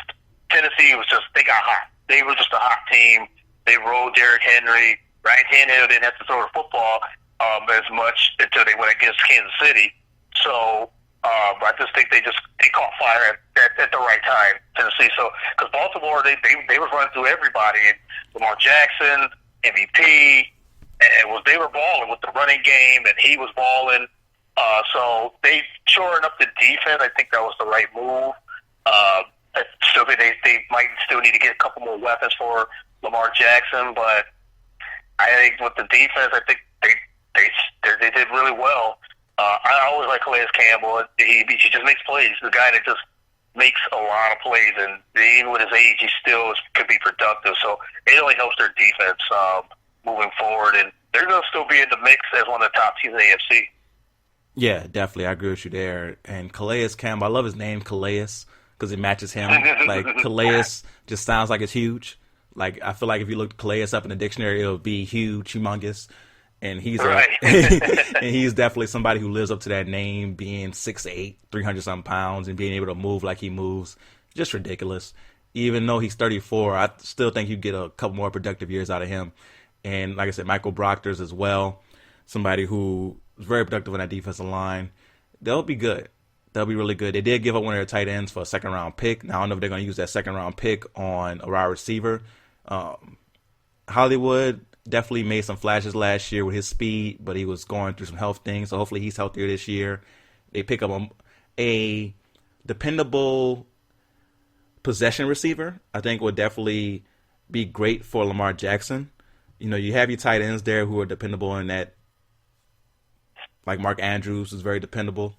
Tennessee they got hot. They were just a hot team. They rode Derrick Henry. Ryan Tannehill didn't have to throw the football as much until they went against Kansas City. So I just think they caught fire at the right time, Tennessee. So because Baltimore, they were running through everybody. Lamar Jackson, MVP, and they were balling with the running game, and he was balling. So they shoring up the defense. I think that was the right move. I still think they might still need to get a couple more weapons for Lamar Jackson, but I think with the defense, I think they did really well. I always like Calais Campbell. He just makes plays. The guy that just makes a lot of plays, and even with his age, he still could be productive. So it only helps their defense moving forward, and they're going to still be in the mix as one of the top teams in the AFC. Yeah, definitely. I agree with you there. And Calais Campbell, I love his name, Calais, because it matches him. Like, Calais just sounds like it's huge. Like, I feel like if you looked Calais up in the dictionary, it'll be huge, humongous. And he's and he's definitely somebody who lives up to that name, being 6'8", 300-something pounds, and being able to move like he moves. Just ridiculous. Even though he's 34, I still think you get a couple more productive years out of him. And like I said, Michael Brockers as well, somebody who was very productive on that defensive line. They'll be good. They'll be really good. They did give up one of their tight ends for a second-round pick. Now, I don't know if they're going to use that second-round pick on a wide receiver. Hollywood, definitely made some flashes last year with his speed, but he was going through some health things. So hopefully he's healthier this year. They pick up a dependable possession receiver. I think would definitely be great for Lamar Jackson. You know, you have your tight ends there who are dependable in that. Like Mark Andrews is very dependable.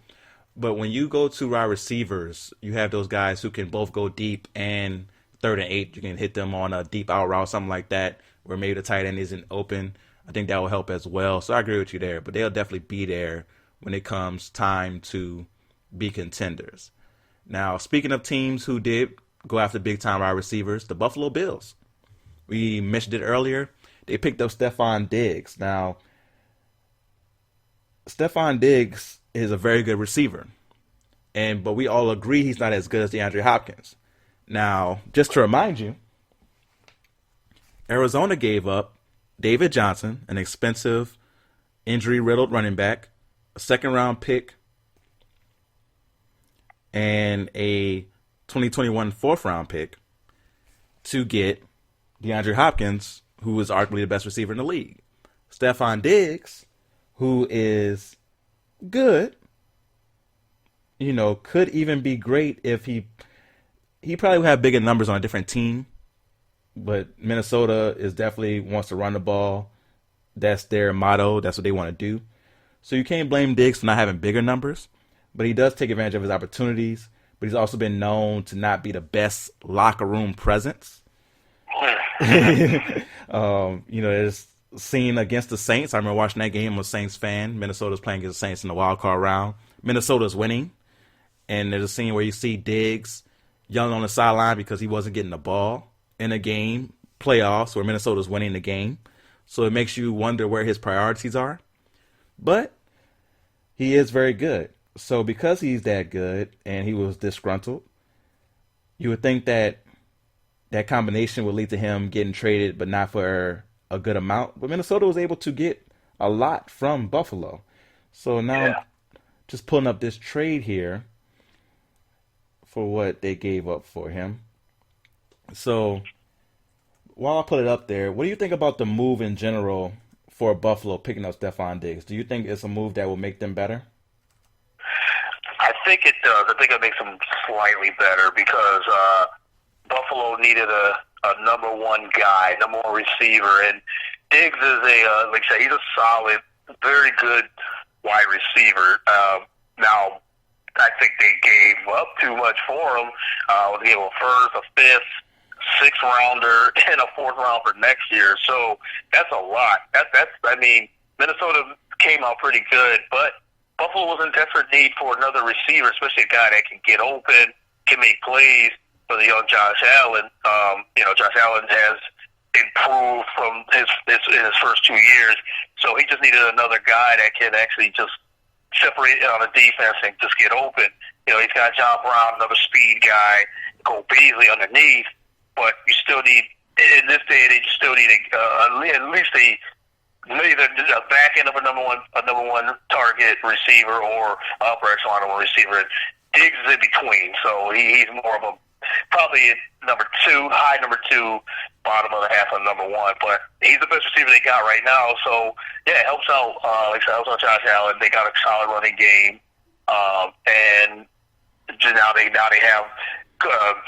But when you go to wide receivers, you have those guys who can both go deep and 3rd and 8. You can hit them on a deep out route, something like that, where maybe the tight end isn't open. I think that will help as well. So I agree with you there. But they'll definitely be there when it comes time to be contenders. Now, speaking of teams who did go after big-time wide receivers, the Buffalo Bills. We mentioned it earlier. They picked up Stephon Diggs. Now, Stephon Diggs is a very good receiver, but we all agree he's not as good as DeAndre Hopkins. Now, just to remind you, Arizona gave up David Johnson, an expensive, injury-riddled running back, a second-round pick, and a 2021 fourth-round pick to get DeAndre Hopkins, who is arguably the best receiver in the league. Stephon Diggs, who is good, you know, could even be great if he probably would have bigger numbers on a different team. But Minnesota is definitely wants to run the ball. That's their motto. That's what they want to do. So you can't blame Diggs for not having bigger numbers. But he does take advantage of his opportunities. But he's also been known to not be the best locker room presence. You know, it's seen against the Saints. I remember watching that game. I'm a Saints fan. Minnesota's playing against the Saints in the wild card round. Minnesota's winning. And there's a scene where you see Diggs yelling on the sideline because he wasn't getting the ball in a game, playoffs, where Minnesota's winning the game. So it makes you wonder where his priorities are. But he is very good. So because he's that good and he was disgruntled, you would think that that combination would lead to him getting traded, but not for a good amount. But Minnesota was able to get a lot from Buffalo. So now I'm just pulling up this trade here for what they gave up for him. So while I put it up there, what do you think about the move in general for Buffalo picking up Stephon Diggs? Do you think it's a move that will make them better? I think it does. I think it makes them slightly better because Buffalo needed a number one guy, number one receiver, and Diggs is like I said, he's a solid, very good wide receiver. Now, I think they gave up too much for him. They gave him a first, a fifth, sixth rounder, and a fourth round for next year. So that's a lot. I mean, Minnesota came out pretty good, but Buffalo was in desperate need for another receiver, especially a guy that can get open, can make plays for the young Josh Allen. Josh Allen has improved from in his first 2 years, so he just needed another guy that can actually just separate on the defense and just get open. You know, he's got John Brown, another speed guy, Cole Beasley underneath, but you still need, in this day and age, you still need at least either a back end of a number one target receiver or upper echelon of a receiver. And Diggs is in between, so he's more of a probably number two, high number two, bottom of the half of number one. But he's the best receiver they got right now. So yeah, it helps out. Like I said, helps out Josh Allen. They got a solid running game, and now they have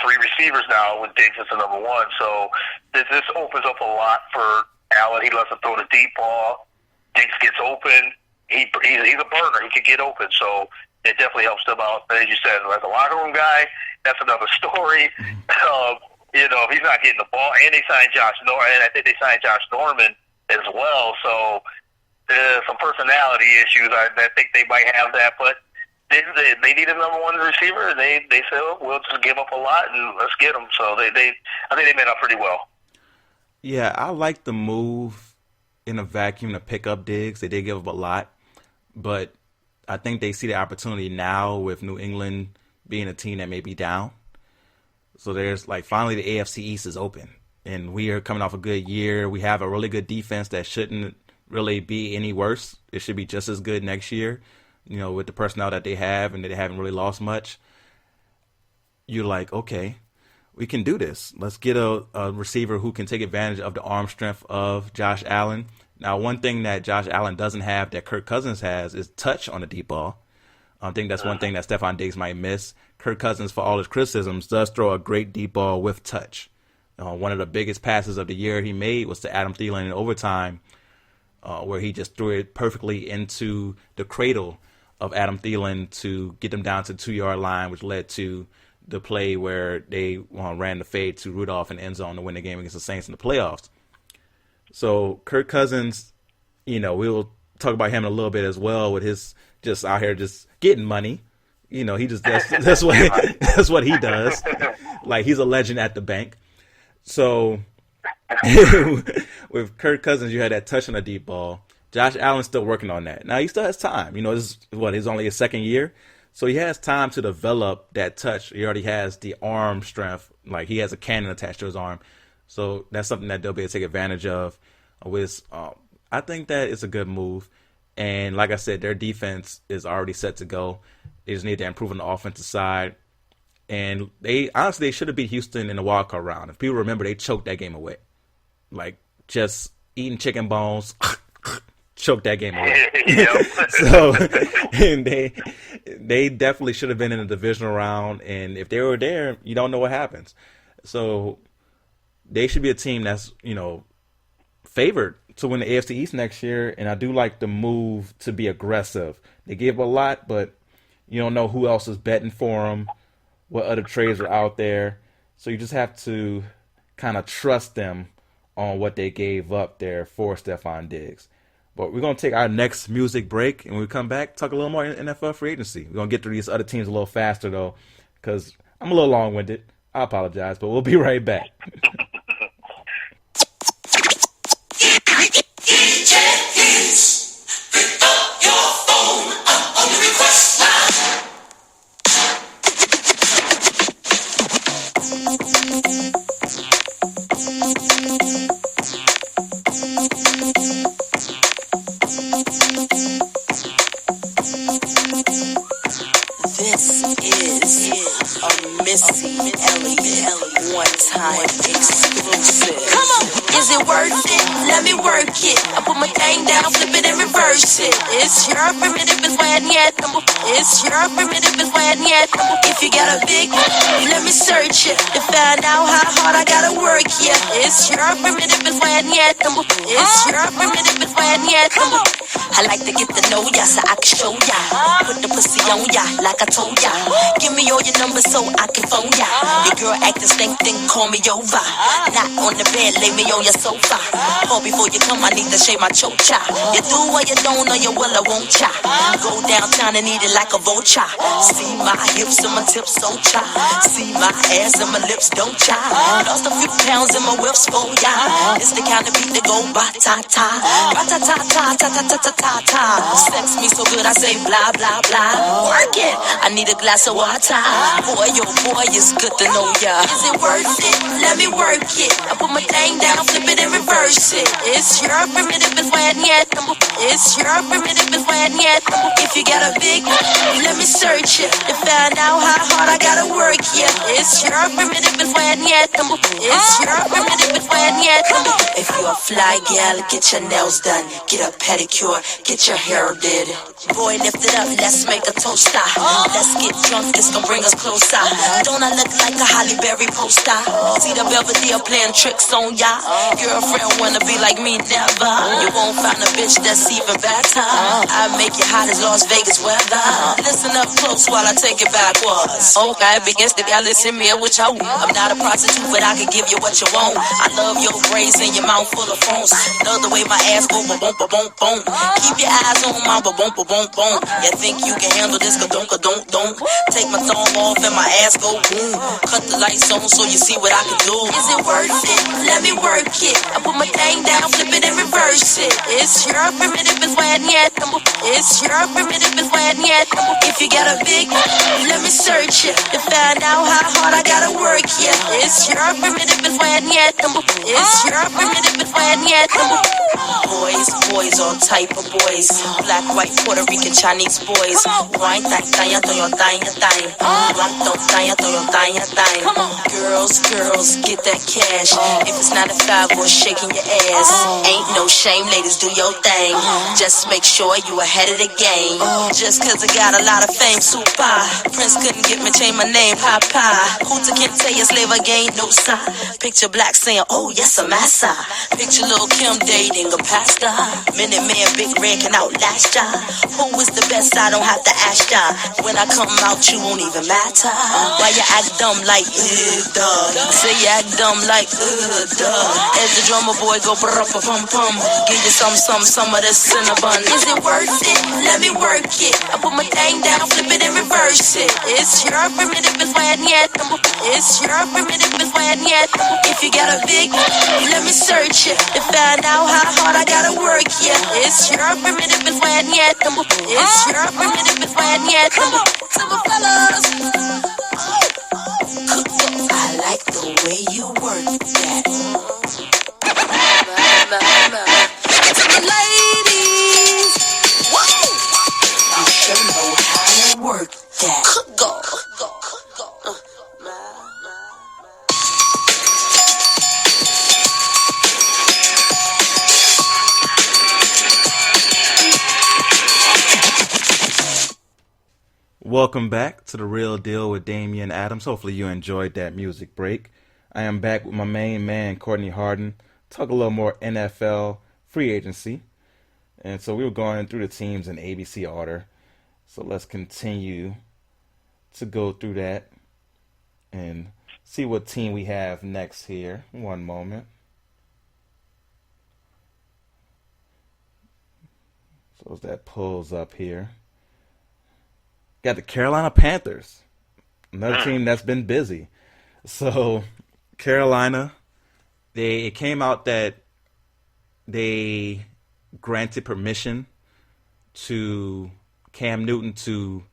three receivers now with Diggs as the number one. So this opens up a lot for Allen. He loves to throw the deep ball. Diggs gets open. He's a burner. He can get open. So it definitely helps them out. As you said, as a locker room guy, that's another story. If he's not getting the ball, and they signed Josh Norman, and I think they signed Josh Norman as well. So there's some personality issues. I think they might have that, but they need a number one receiver, and they said, we'll just give up a lot and let's get him. So I think they made up pretty well. Yeah, I like the move in a vacuum to pick up Diggs. They did give up a lot, but I think they see the opportunity now with New England being a team that may be down. So there's finally the AFC East is open, and we are coming off a good year. We have a really good defense that shouldn't really be any worse. It should be just as good next year, with the personnel that they have, and they haven't really lost much. You're like, okay, we can do this. Let's get a receiver who can take advantage of the arm strength of Josh Allen. Now, one thing that Josh Allen doesn't have that Kirk Cousins has is touch on the deep ball. I think that's one thing that Stephon Diggs might miss. Kirk Cousins, for all his criticisms, does throw a great deep ball with touch. One of the biggest passes of the year he made was to Adam Thielen in overtime, where he just threw it perfectly into the cradle of Adam Thielen to get them down to the 2-yard line, which led to the play where they ran the fade to Rudolph in the end zone to win the game against the Saints in the playoffs. So Kirk Cousins, we'll talk about him in a little bit as well, with his just out here just getting money. He just that's what he does. Like, he's a legend at the bank. So with Kirk Cousins, you had that touch on the deep ball. Josh Allen's still working on that. Now, he still has time. This is he's only his second year. So he has time to develop that touch. He already has the arm strength. Like, he has a cannon attached to his arm. So that's something that they'll be able to take advantage of. I think that it's a good move. And like I said, their defense is already set to go. They just need to improve on the offensive side. And they should have beat Houston in the wild card round. If people remember, they choked that game away. Like, just eating chicken bones, choked that game away. So, and they definitely should have been in the divisional round. And if they were there, you don't know what happens. So they should be a team that's, favored to win the AFC East next year. And I do like the move to be aggressive. They gave a lot, but you don't know who else is betting for them, what other trades are out there. So you just have to kind of trust them on what they gave up there for Stephon Diggs. But we're going to take our next music break, and when we come back, talk a little more NFL free agency. We're going to get through these other teams a little faster, though, because I'm a little long-winded. I apologize, but we'll be right back. This is a Missy, Elliott, one-time exclusive. Come on, is it worth it? Let me work it. I put my thing down, flip it and reverse it. It's your primitive is when yet. It's your primitive is when yet. If you got a big, let me search it to find out how hard I gotta work. Yeah, it's your primitive is when yet. It's your primitive is when yet. I like to get to know ya so I can show ya. Put the pussy on ya like I told ya. Give me all your numbers so I can phone ya. Your girl acting stink, then call me over. Not on the bed, lay me on your sofa. Or before you come, I need to shave my chocha. You do or you don't, or you will or won't cha. Go downtown and eat it like a vulture. See my hips and my tips, so cha. See my ass and my lips, don't cha. Lost a few pounds in my whips, for ya. It's the kind of beat that go ba-ta-ta. Ba-ta-ta-ta-ta-ta-ta-ta-ta. Sex me so good I say blah, blah, blah. Work it, I need a glass of water. Boy, oh boy, it's good to know ya. Is it worth it? Let me work it. I put my thing down, flip it and reverse it. It's your primitive is when yet. It's your primitive is when yet. If you got a big, let me search it to find out how hard I gotta work. Yeah, it's your primitive is when yet. It's your primitive is when yet. If you a fly gal, get your nails done, get a pedicure, get your hair did. Boy, lift it up, let's make a toaster. Let's get drunk, it's gonna bring us closer. Don't I look like a Holly Berry poster? See the Belvedere playing tricks on ya. Girlfriend wanna be like me, never. You won't find a bitch that's even better. I make you hot as Las Vegas weather. Listen up close while I take it backwards. Okay, begins to listen me what you want. I'm not a prostitute, but I can give you what you want. I love your braids and your mouth full of phones. Love the way my ass go ba-boom, ba-boom, boom. Keep your eyes on my ba-boom, ba-boom, boom. You think you can handle this, ka-dunk, ka-dunk, dunk. Take my thumb off and my ass go boom. Cut the lights on so you see what I can do. Is it worth it? Let me work it. I put my thing down, flip it and reverse it. It's your primitive is when yet. It's your primitive is when yet. If you got a big, let me search it to find out how hard I gotta work. Yeah, it's your primitive is when yet. It's your primitive is when yet. Boys, all type of boys. Black, white, Puerto Rican, Chinese boys. Wine, tanya, toyo, tanya, tanya. Blanco, tanya, toyo, tanya, tanya. Girls, get that cash. If it's not a 5 or shaking your ass. Ain't no shame, ladies, do your thing. Just make sure you ahead of the game. Just cause I got a lot of fame, super. Prince couldn't get me, change my name, Papa. Hooter can't tell you slave again, no sign. Picture Black saying, oh yes, I'm massa. Picture Lil' Kim dating a pastor. Minute Man, Big Red can outlast ya. Who is the best? I don't have to ask ya. When I come out, you won't even matter. Why you act dumb like, duh? Say you act dumb like, duh. As the drummer boy go brr-pum-pum. Give you some of this cinnabon. Is it worth it? Let me work it. I put my thing down, flip it and reverse it. It's your primitive is when yet. It's your primitive is when yet. If you got a big, let me search it to find out how hard I gotta work. Yeah, it's your primitive is when yet. It's your primitive is when yet. Some fellas, I like the way you work that. To the ladies, whoa, you sure know how to work that. Go. Welcome back to The Real Deal with Damian Adams. Hopefully you enjoyed that music break. I am back with my main man, Courtney Harden. Talk a little more NFL free agency. And so we were going through the teams in ABC order. So let's continue to go through that and see what team we have next here. One moment. So as that pulls up here. Got the Carolina Panthers, another team that's been busy. So Carolina, it came out that they granted permission to Cam Newton to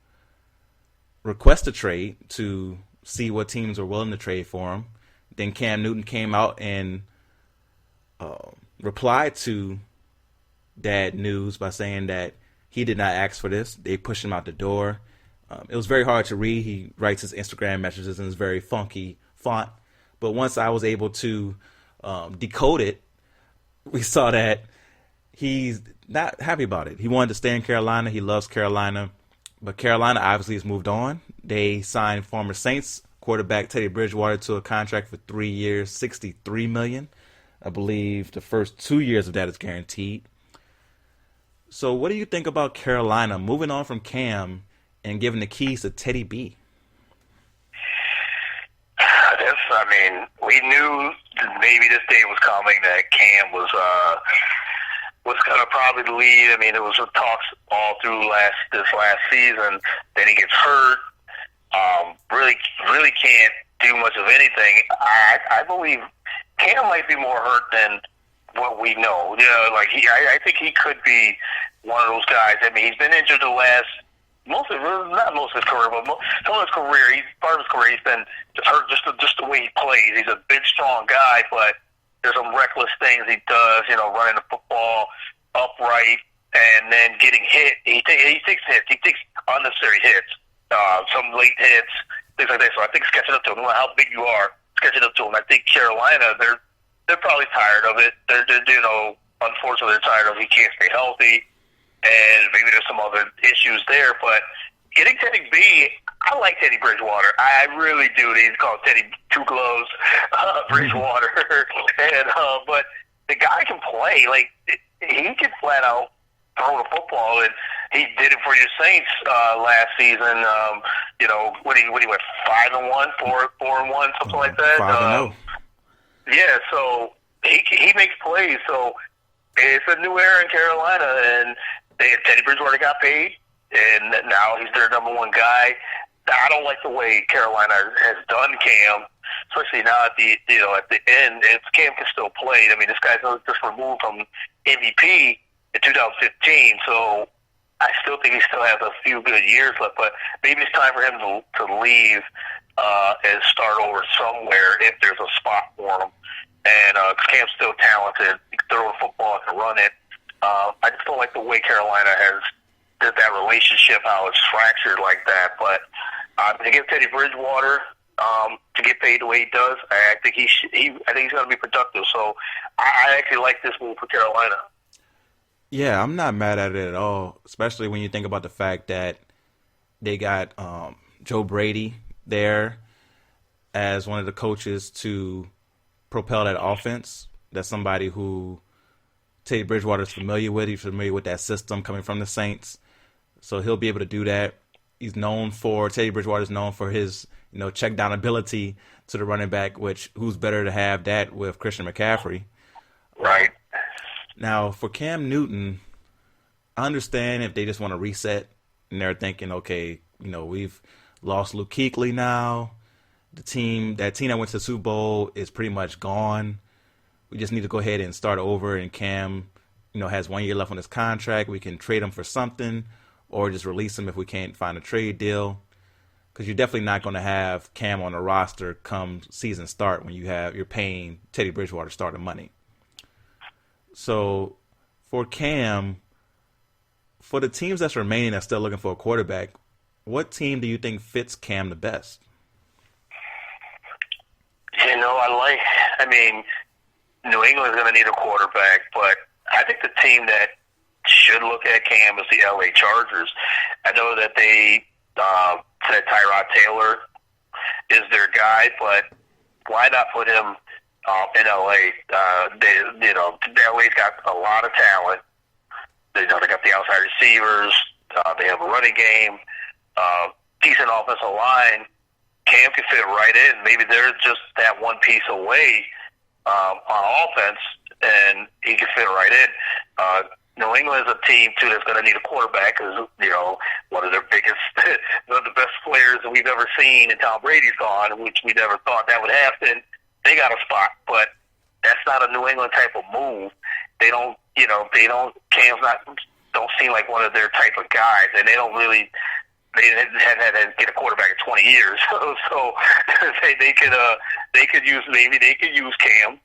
request a trade to see what teams are willing to trade for him. Then Cam Newton came out and replied to that news by saying that he did not ask for this. They pushed him out the door. It was very hard to read. He writes his Instagram messages in this very funky font. But once I was able to decode it, we saw that he's not happy about it. He wanted to stay in Carolina. He loves Carolina. But Carolina obviously has moved on. They signed former Saints quarterback Teddy Bridgewater to a contract for 3 years, $63 million. I believe the first 2 years of that is guaranteed. So what do you think about Carolina moving on from Cam and giving the keys to Teddy B? We knew that maybe this day was coming, that Cam was going to probably leave. There was talks all through this last season. Then he gets hurt. Really can't do much of anything. I believe Cam might be more hurt than what we know. I think he could be one of those guys. He's been injured not most of his career, but some of his career. Part of his career, he's been just hurt just the way he plays. He's a big, strong guy, but there's some reckless things he does. Running the football upright and then getting hit. He takes hits. He takes unnecessary hits. Some late hits, things like that. So I think it's catching up to him. No matter how big you are, it's catching up to him. I think Carolina, they're probably tired of it. They're unfortunately they're tired of he can't stay healthy, and maybe there's some other issues there. But getting Teddy B, I like Teddy Bridgewater. I really do. He's called Teddy Two Gloves Bridgewater, and but the guy can play. He can flat out throw the football, and he did it for your Saints last season. When he went 5-1, 4-1, something like that. 5-0. Yeah, so he makes plays. So it's a new era in Carolina, and Teddy Bridgewater got paid, and now he's their number one guy. I don't like the way Carolina has done Cam. especially now at the end. If Cam can still play, I mean, this guy's just removed from MVP in 2015, so I still think he still has a few good years left. But maybe it's time for him to leave and start over somewhere if there's a spot for him. And cause Cam's still talented, he can throw the football, can run it. I just don't like the way Carolina has did that relationship, how it's fractured like that. But to give Teddy Bridgewater to get paid the way he does, I think I think he's going to be productive. So I actually like this move for Carolina. Yeah, I'm not mad at it at all, especially when you think about the fact that they got Joe Brady there as one of the coaches to propel that offense. That's somebody who Teddy Bridgewater is familiar with. He's familiar with that system coming from the Saints. So he'll be able to do that. Teddy Bridgewater is known for his, check down ability to the running back, which who's better to have that with Christian McCaffrey. Right. Now, for Cam Newton, I understand if they just want to reset and they're thinking, okay, we've lost Luke Kuechly now. That team that went to the Super Bowl is pretty much gone. We just need to go ahead and start over, and Cam, has 1 year left on his contract. We can trade him for something or just release him if we can't find a trade deal. Because you're definitely not going to have Cam on the roster come season start when you're paying Teddy Bridgewater starting money. So for Cam, for the teams that's remaining that's still looking for a quarterback, what team do you think fits Cam the best? New England's going to need a quarterback, but I think the team that should look at Cam is the LA Chargers. I know that they said Tyrod Taylor is their guy, but why not put him in LA? LA's got a lot of talent. They got the outside receivers. They have a running game, decent offensive line. Cam can fit right in. Maybe they're just that one piece away on offense, and he can fit right in. New England is a team too that's going to need a quarterback because one of their biggest, one of the best players that we've ever seen, and Tom Brady's gone, which we never thought that would happen. They got a spot, but that's not a New England type of move. They don't, Cam's don't seem like one of their type of guys, and they don't really. They hadn't had to get a quarterback in 20 years, so they could use Cam.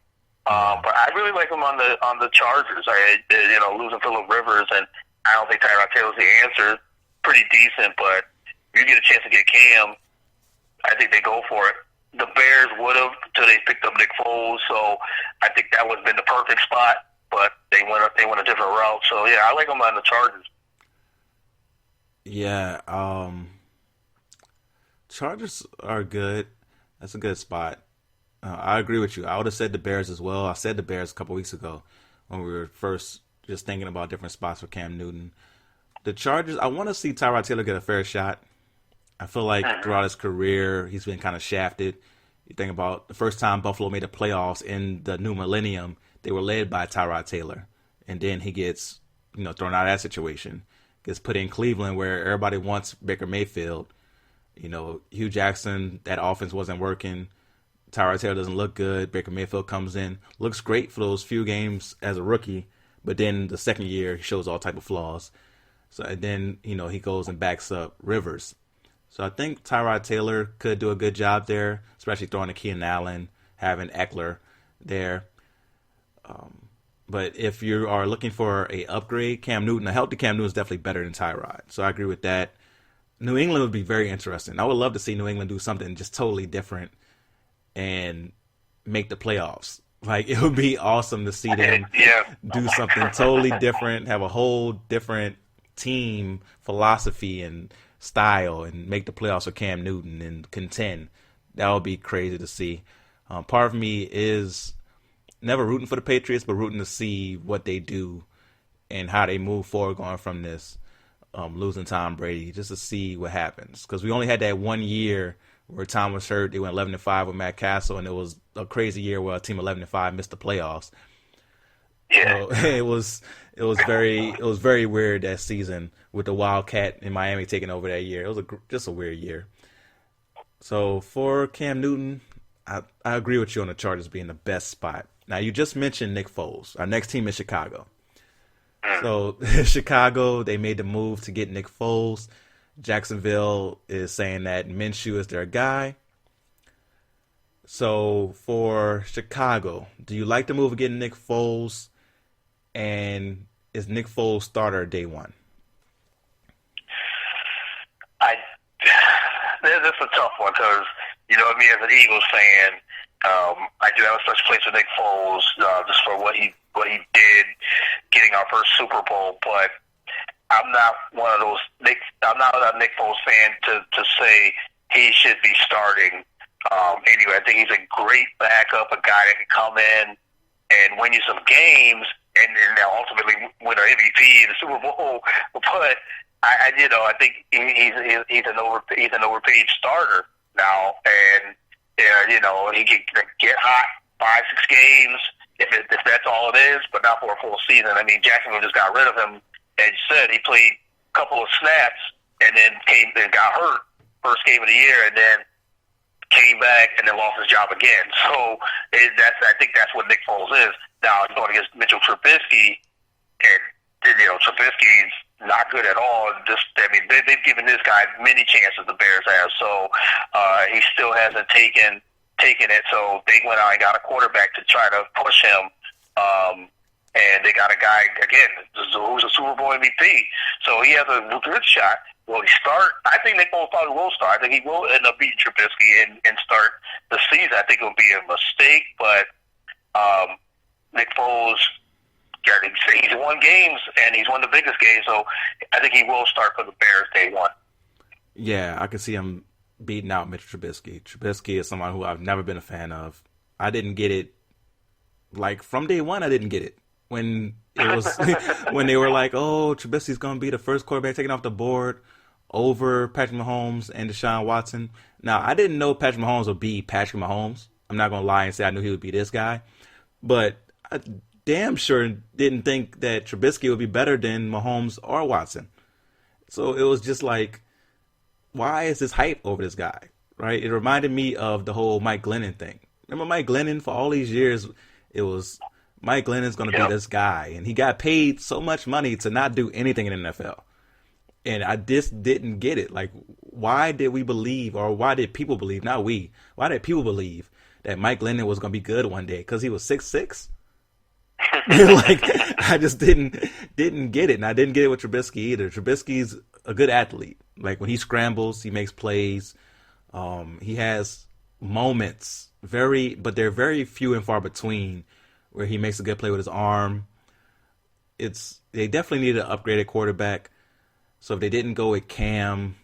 But I really like him on the Chargers. Losing Phillip Rivers, and I don't think Tyrod Taylor's the answer. Pretty decent, but if you get a chance to get Cam, I think they go for it. The Bears would have until they picked up Nick Foles, so I think that would have been the perfect spot. But they went a different route. So yeah, I like him on the Chargers. Yeah, Chargers are good. That's a good spot. I agree with you. I would have said the Bears as well. I said the Bears a couple weeks ago when we were first just thinking about different spots for Cam Newton. The Chargers, I want to see Tyrod Taylor get a fair shot. I feel like throughout his career, he's been kind of shafted. You think about the first time Buffalo made the playoffs in the new millennium, they were led by Tyrod Taylor. And then he gets, thrown out of that situation. Gets put in Cleveland where everybody wants Baker Mayfield. Hugh Jackson, that offense wasn't working. Tyrod Taylor doesn't look good. Baker Mayfield comes in, looks great for those few games as a rookie, but then the second year he shows all type of flaws. So and then he goes and backs up Rivers. So I think Tyrod Taylor could do a good job there, especially throwing to Keenan Allen, having Eckler there. But if you are looking for a upgrade, a healthy Cam Newton is definitely better than Tyrod. So I agree with that. New England would be very interesting. I would love to see New England do something just totally different and make the playoffs. Like, it would be awesome to see them do something totally different, have a whole different team philosophy and style, and make the playoffs with Cam Newton and contend. That would be crazy to see. Part of me is never rooting for the Patriots, but rooting to see what they do and how they move forward going from this losing Tom Brady, just to see what happens. Because we only had that 1 year where Tom was hurt. They went 11-5 with Matt Castle, and it was a crazy year where a team 11-5 missed the playoffs. Yeah. So it was very weird that season with the Wildcat in Miami taking over that year. It was just a weird year. So for Cam Newton, I agree with you on the Chargers being the best spot. Now, you just mentioned Nick Foles. Our next team is Chicago. So, Chicago, they made the move to get Nick Foles. Jacksonville is saying that Minshew is their guy. So, for Chicago, do you like the move of getting Nick Foles? And is Nick Foles starter day one? This is a tough one because, you know, me as an Eagles fan, I do have such place with Nick Foles just for what he did, getting our first Super Bowl. But I'm not one of those I'm not a Nick Foles fan to say he should be starting. Anyway, I think he's a great backup, a guy that can come in and win you some games, and ultimately win an MVP in the Super Bowl. But I think he's an overpaid starter now, and he can get hot 5-6 games if that's all it is, but not for a full season. I mean, Jacksonville just got rid of him, as you said. He played a couple of snaps and then got hurt first game of the year, and then came back and then lost his job again. So I think that's what Nick Foles is. Now he's going against Mitchell Trubisky, and Trubisky's not good at all. They've given this guy many chances, the Bears have. So he still hasn't taken it. So they went out and got a quarterback to try to push him. And they got a guy, again, who's a Super Bowl MVP. So he has a good shot. Will he start? I think Nick Foles probably will start. I think he will end up beating Trubisky and start the season. I think it will be a mistake, but Nick Foles, he's won games, and he's won the biggest games, so I think he will start for the Bears day one. Yeah, I can see him beating out Mitch Trubisky. Trubisky is someone who I've never been a fan of. I didn't get it. Like, from day one, I didn't get it. When it was when they were like, oh, Trubisky's going to be the first quarterback taken off the board over Patrick Mahomes and Deshaun Watson. Now, I didn't know Patrick Mahomes would be Patrick Mahomes. I'm not going to lie and say I knew he would be this guy. But I damn sure didn't think that Trubisky would be better than Mahomes or Watson. So it was just like, why is this hype over this guy, right? It reminded me of the whole Mike Glennon thing. Remember Mike Glennon? For all these years, it was Mike Glennon's going to be this guy. And he got paid so much money to not do anything in the NFL. And I just didn't get it. Like, why did we believe, or why did people believe, not we, why did people believe that Mike Glennon was going to be good one day? Because he was 6'6"? Like, I just didn't get it. And I didn't get it with Trubisky either. Trubisky's a good athlete. Like, when he scrambles, he makes plays. He has moments, but they're very few and far between, where he makes a good play with his arm. They definitely need an upgraded quarterback. So if they didn't go with Cam,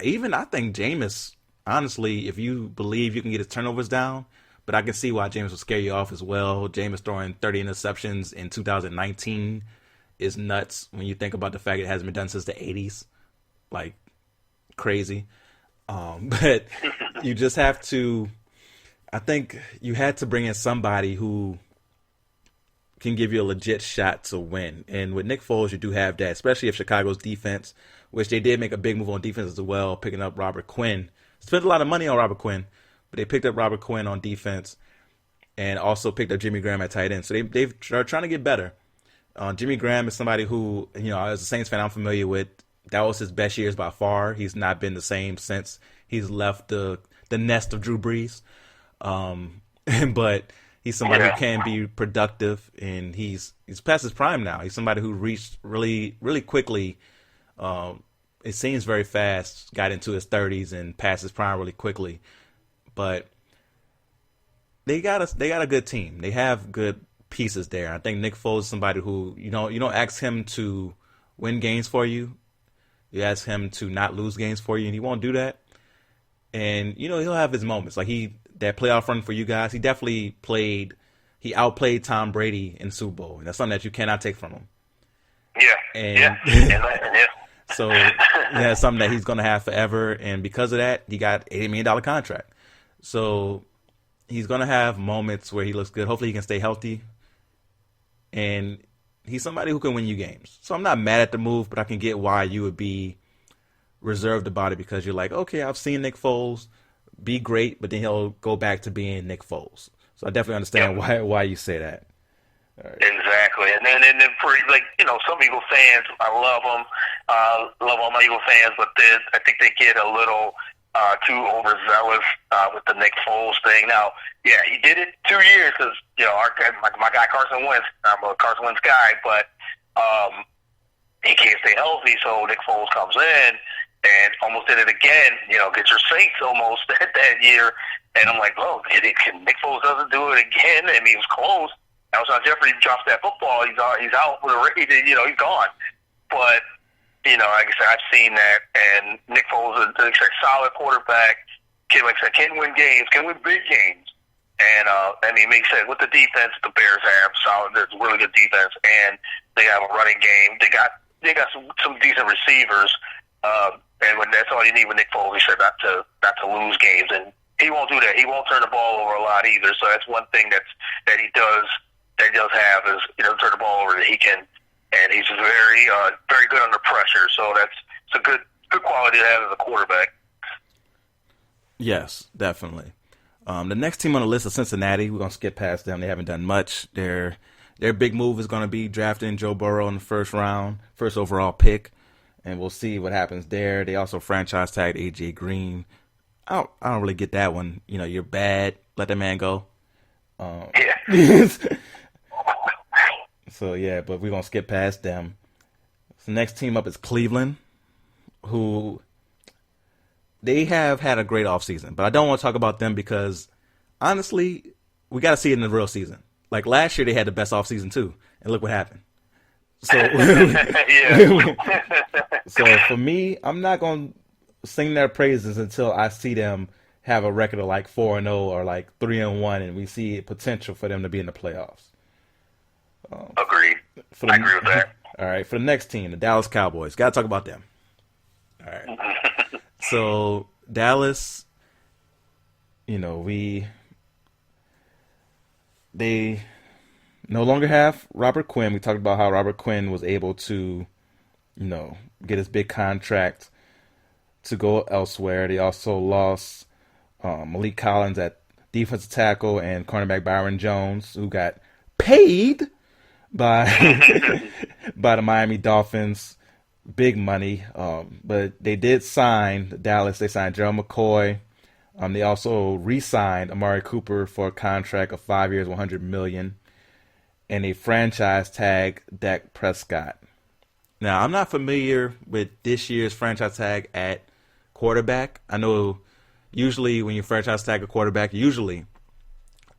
even I think Jameis, honestly, if you believe you can get his turnovers down, but I can see why Jameis will scare you off as well. Jameis throwing 30 interceptions in 2019 is nuts when you think about the fact it hasn't been done since the 80s. Like, crazy. But you just have to, I think you had to bring in somebody who can give you a legit shot to win. And with Nick Foles, you do have that, especially if Chicago's defense, which they did make a big move on defense as well, picking up Robert Quinn. Spent a lot of money on Robert Quinn, but they picked up Robert Quinn on defense and also picked up Jimmy Graham at tight end. So they're trying to get better. Jimmy Graham is somebody who, as a Saints fan, I'm familiar with. That was his best years by far. He's not been the same since he's left the nest of Drew Brees. But he's somebody who can be productive, and he's past his prime now. He's somebody who reached really, really quickly. It seems very fast, got into his 30s and passed his prime really quickly. But they got a good team. They have good pieces there. I think Nick Foles is somebody who, you don't ask him to win games for you. You ask him to not lose games for you, and he won't do that. And, he'll have his moments. Like, that playoff run for you guys, he outplayed Tom Brady in the Super Bowl. And that's something that you cannot take from him. Yeah. So, that's something that he's going to have forever. And because of that, he got $80 million contract. So, he's going to have moments where he looks good. Hopefully, he can stay healthy. And he's somebody who can win you games. So, I'm not mad at the move, but I can get why you would be reserved about it, because you're like, okay, I've seen Nick Foles be great, but then he'll go back to being Nick Foles. So I definitely understand why you say that. All right. Exactly, and then for some Eagle fans, I love them, love all my Eagle fans, but I think they get a little too overzealous with the Nick Foles thing. Now, yeah, he did it 2 years because my guy Carson Wentz. I'm a Carson Wentz guy, but he can't stay healthy, so Nick Foles comes in and almost did it again. Gets your Saints almost that year, and I'm like, well, Nick Foles doesn't do it again. I mean, he was close. Alshon Jeffrey drops that football, he's out with a raid, he's gone. But, like I said, I've seen that, and Nick Foles is a solid quarterback, can win games, can win big games. And, it makes sense. With the defense the Bears have, solid, there's really good defense, and they have a running game. They got some decent receivers, and when that's all you need with Nick Foles, he said not to lose games, and he won't do that. He won't turn the ball over a lot either, so that's one thing that he does have is turn the ball over that he can, and he's very very good under pressure. So it's a good quality to have as a quarterback. Yes, definitely. The next team on the list is Cincinnati. We're gonna skip past them. They haven't done much. Their big move is gonna be drafting Joe Burrow in the first round, first overall pick, and we'll see what happens there. They also franchise tagged AJ Green. I don't really get that one. You're bad. Let that man go. Yeah. So, yeah, but we're going to skip past them. The next team up is Cleveland, who they have had a great offseason. But I don't want to talk about them because, honestly, we got to see it in the real season. Like, last year they had the best offseason, too. And look what happened. So, so for me, I'm not going to sing their praises until I see them have a record of like 4-0 or like 3-1, and we see potential for them to be in the playoffs. Agreed. I agree with that. All right, for the next team, the Dallas Cowboys. Got to talk about them. All right. So Dallas, they no longer have Robert Quinn. We talked about how Robert Quinn was able to, get his big contract to go elsewhere. They also lost Malik Collins at defensive tackle and cornerback Byron Jones, who got paid by the Miami Dolphins, big money. But they did sign Dallas. They signed Gerald McCoy. They also re-signed Amari Cooper for a contract of 5 years, $100 million, and a franchise tag Dak Prescott. Now, I'm not familiar with this year's franchise tag at quarterback. I know usually when you franchise tag a quarterback, usually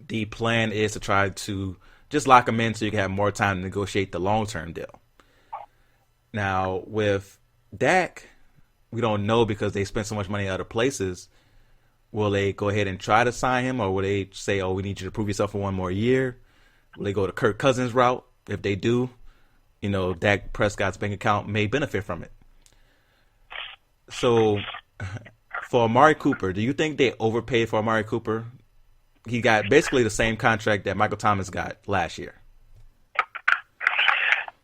the plan is to try to just lock them in so you can have more time to negotiate the long-term deal. Now, with Dak, we don't know because they spent so much money in other places. Will they go ahead and try to sign him, or will they say, we need you to prove yourself for one more year? Will they go the Kirk Cousins route? If they do, Dak Prescott's bank account may benefit from it. So, for Amari Cooper, do you think they overpaid for Amari Cooper? He got basically the same contract that Michael Thomas got last year.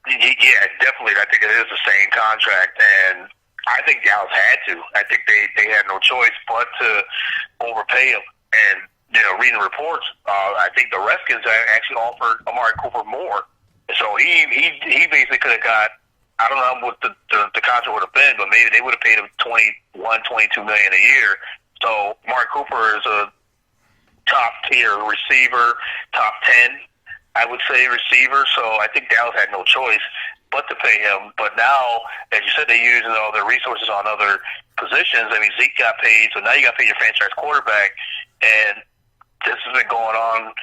Yeah, definitely. I think it is the same contract, and I think Dallas had to. I think they had no choice but to overpay him. And, reading reports, I think the Redskins actually offered Amari Cooper more. So he basically could have got, I don't know what the contract would have been, but maybe they would have paid him $21, $22 million a year. So Amari Cooper is a top-tier receiver, top 10, I would say, receiver. So I think Dallas had no choice but to pay him. But now, as you said, they use all their resources on other positions. I mean, Zeke got paid, so now you got to pay your franchise quarterback. And this has been going on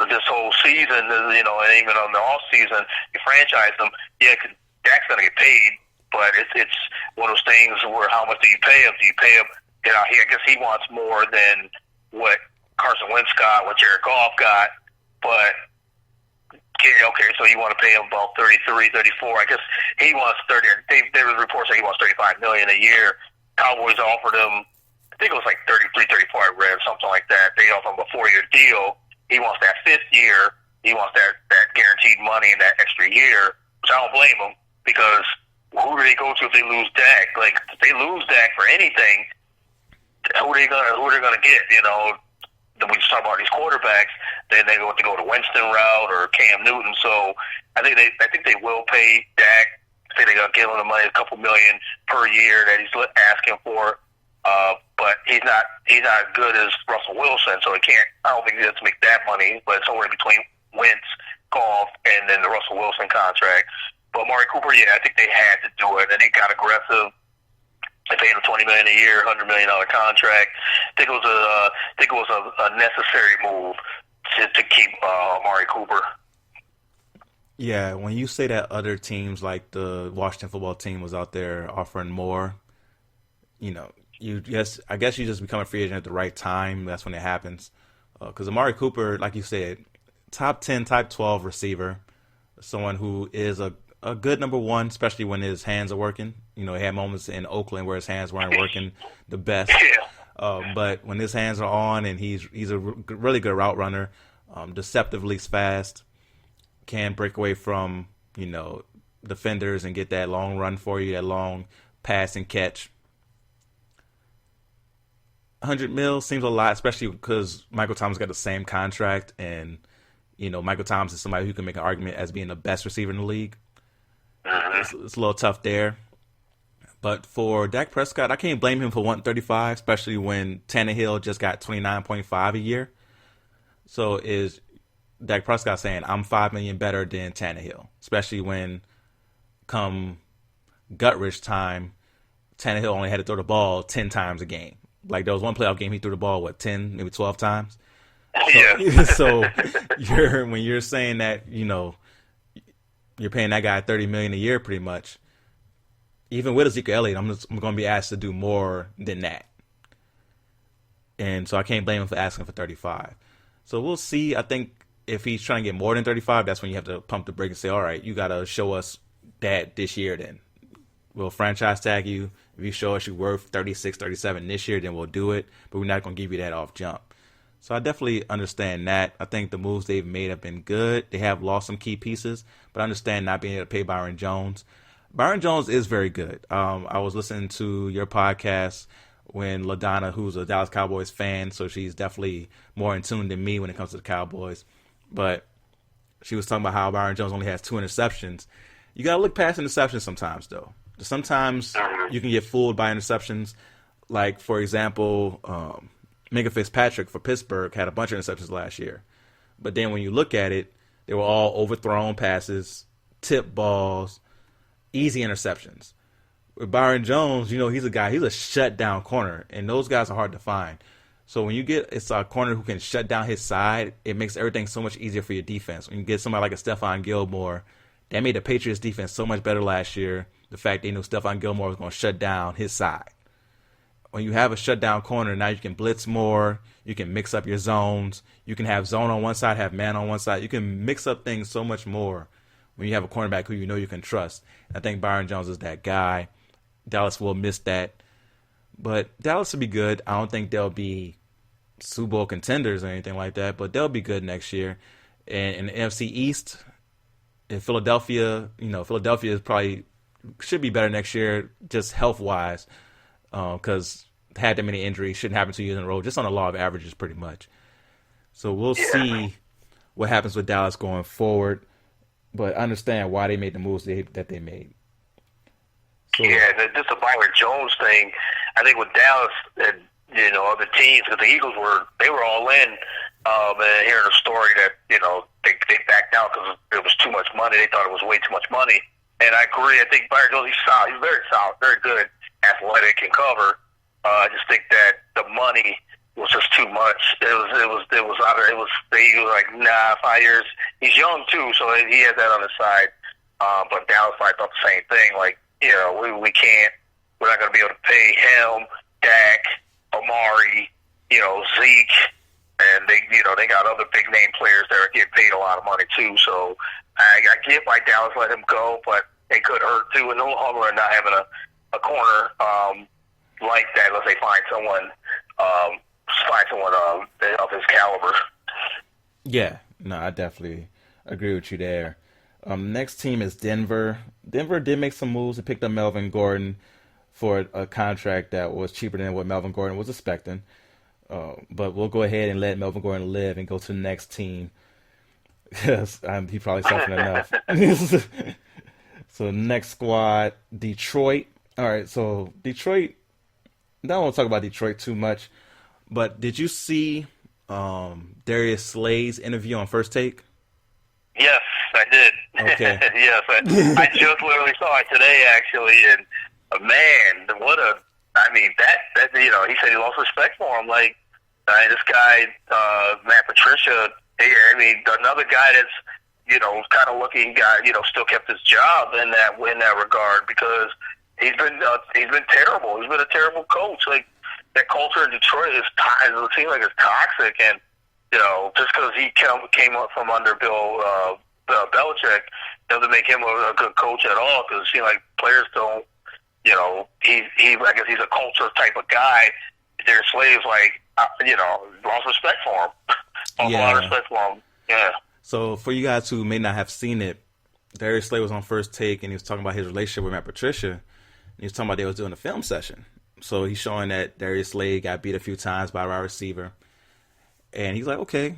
this whole season, and even on the off season, you franchise them. Yeah, Dak's going to get paid, but it's one of those things where how much do you pay him? Do you pay him? I guess he wants more than what Carson Wentz got, what Jared Goff got, but okay, so you want to pay him about 33, 34. I guess he wants 30. There was reports that he wants $35 million a year. Cowboys offered him, I think it was like 33, 34. I read something like that. They offered him a 4-year deal. He wants that 5th year. He wants that guaranteed money and that extra year, which I don't blame him, because who do they go to if they lose Dak? Like, if they lose Dak for anything, who they gonna get? You know, then we just talk about these quarterbacks. Then they go the Winston route or Cam Newton. So I think they will pay Dak. I think they're gonna give him the money, a couple million per year that he's asking for. But he's not as good as Russell Wilson, so he can't. I don't think he has to make that money. But it's somewhere between Wentz, Goff, and then the Russell Wilson contract. But Amari Cooper, yeah, I think they had to do it, and they got aggressive. They paid him $20 million a year, $100 million contract. I think it was a necessary move to keep Amari Cooper. Yeah, when you say that other teams like the Washington football team was out there offering more, you know, I guess you just become a free agent at the right time. That's when it happens. Because Amari Cooper, like you said, top 10, top 12 receiver, someone who is a good number one, especially when his hands are working. You know, he had moments in Oakland where his hands weren't working the best. Yeah. But when his hands are on and he's a really good route runner, deceptively fast, can break away from, you know, defenders and get that long run for you, that long pass and catch. $100 million seems a lot, especially because Michael Thomas got the same contract, and you know Michael Thomas is somebody who can make an argument as being the best receiver in the league. It's a little tough there, but for Dak Prescott, I can't blame him for wanting 35, especially when Tannehill just got 29.5 a year. So is Dak Prescott saying I'm $5 million better than Tannehill, especially when come Gutrich time, Tannehill only had to throw the ball 10 times a game. Like, there was one playoff game he threw the ball, 10, maybe 12 times? Yeah. So when you're saying that, you know, you're paying that guy $30 million a year pretty much, even with Ezekiel Elliott, I'm going to be asked to do more than that. And so I can't blame him for asking for 35. So we'll see. I think if he's trying to get more than 35, that's when you have to pump the brake and say, all right, you got to show us that this year then. We'll franchise tag you. If you show us you're worth 36, 37 this year, then we'll do it. But we're not going to give you that off jump. So I definitely understand that. I think the moves they've made have been good. They have lost some key pieces, but I understand not being able to pay Byron Jones. Byron Jones is very good. I was listening to your podcast when LaDonna, who's a Dallas Cowboys fan, so she's definitely more in tune than me when it comes to the Cowboys. But she was talking about how Byron Jones only has 2 interceptions. You got to look past interceptions sometimes, though. Sometimes you can get fooled by interceptions. Like, for example, Minka Fitzpatrick for Pittsburgh had a bunch of interceptions last year. But then when you look at it, they were all overthrown passes, tip balls, easy interceptions. With Byron Jones, you know, he's a shutdown corner, and those guys are hard to find. So when you get a corner who can shut down his side, it makes everything so much easier for your defense. When you get somebody like a Stephon Gilmore, that made the Patriots defense so much better last year. The fact they knew Stephon Gilmore was going to shut down his side. When you have a shutdown corner, now you can blitz more. You can mix up your zones. You can have zone on one side, have man on one side. You can mix up things so much more when you have a cornerback who you know you can trust. I think Byron Jones is that guy. Dallas will miss that. But Dallas will be good. I don't think they'll be Super Bowl contenders or anything like that, but they'll be good next year. And in the NFC East, in Philadelphia, you know, Philadelphia is probably should be better next year, just health-wise, because had that many injuries, shouldn't happen 2 years in a row, just on the law of averages pretty much. So we'll see what happens with Dallas going forward, but I understand why they made the moves that they made. So, yeah, just the Byron Jones thing, I think with Dallas and, you know, other teams, because the Eagles were all in, and hearing a story that, you know, they backed out because it was too much money. They thought it was way too much money. And I agree. I think Byron Jones, he's solid. He's very solid, very good, athletic, and cover. I just think that the money was just too much. He was like, nah, 5 years. He's young too, so he has that on his side. But Dallas probably thought the same thing. Like, you know, we can't. We're not going to be able to pay him, Dak, Amari, you know, Zeke, and they got other big name players that are getting paid a lot of money too. So I get why Dallas let him go, but it could hurt too in the long run not having a corner like that unless they find someone of his caliber. Yeah, no, I definitely agree with you there. Next team is Denver. Denver did make some moves. They picked up Melvin Gordon for a contract that was cheaper than what Melvin Gordon was expecting. But we'll go ahead and let Melvin Gordon live and go to the next team because he probably suffered enough. So next squad, Detroit. All right, so Detroit. I don't want to talk about Detroit too much, but did you see Darius Slay's interview on First Take? Yes, I did. Okay. Yes, I just literally saw it today, actually, and man, that he said he lost respect for him. Like, this guy, Matt Patricia, another guy that's, kind of looking guy, still kept his job in that regard because he's been terrible. He's been a terrible coach. Like, that culture in Detroit it seems like it's toxic, and just because he came up from under Bill Belichick doesn't make him a good coach at all. Because it seems like players don't, I guess he's a culture type of guy. Their slaves, lost respect for him. Lost a lot of respect for him. Yeah. So for you guys who may not have seen it, Darius Slay was on First Take, and he was talking about his relationship with Matt Patricia. And he was talking about they was doing a film session. So he's showing that Darius Slay got beat a few times by a wide receiver. And he's like, okay,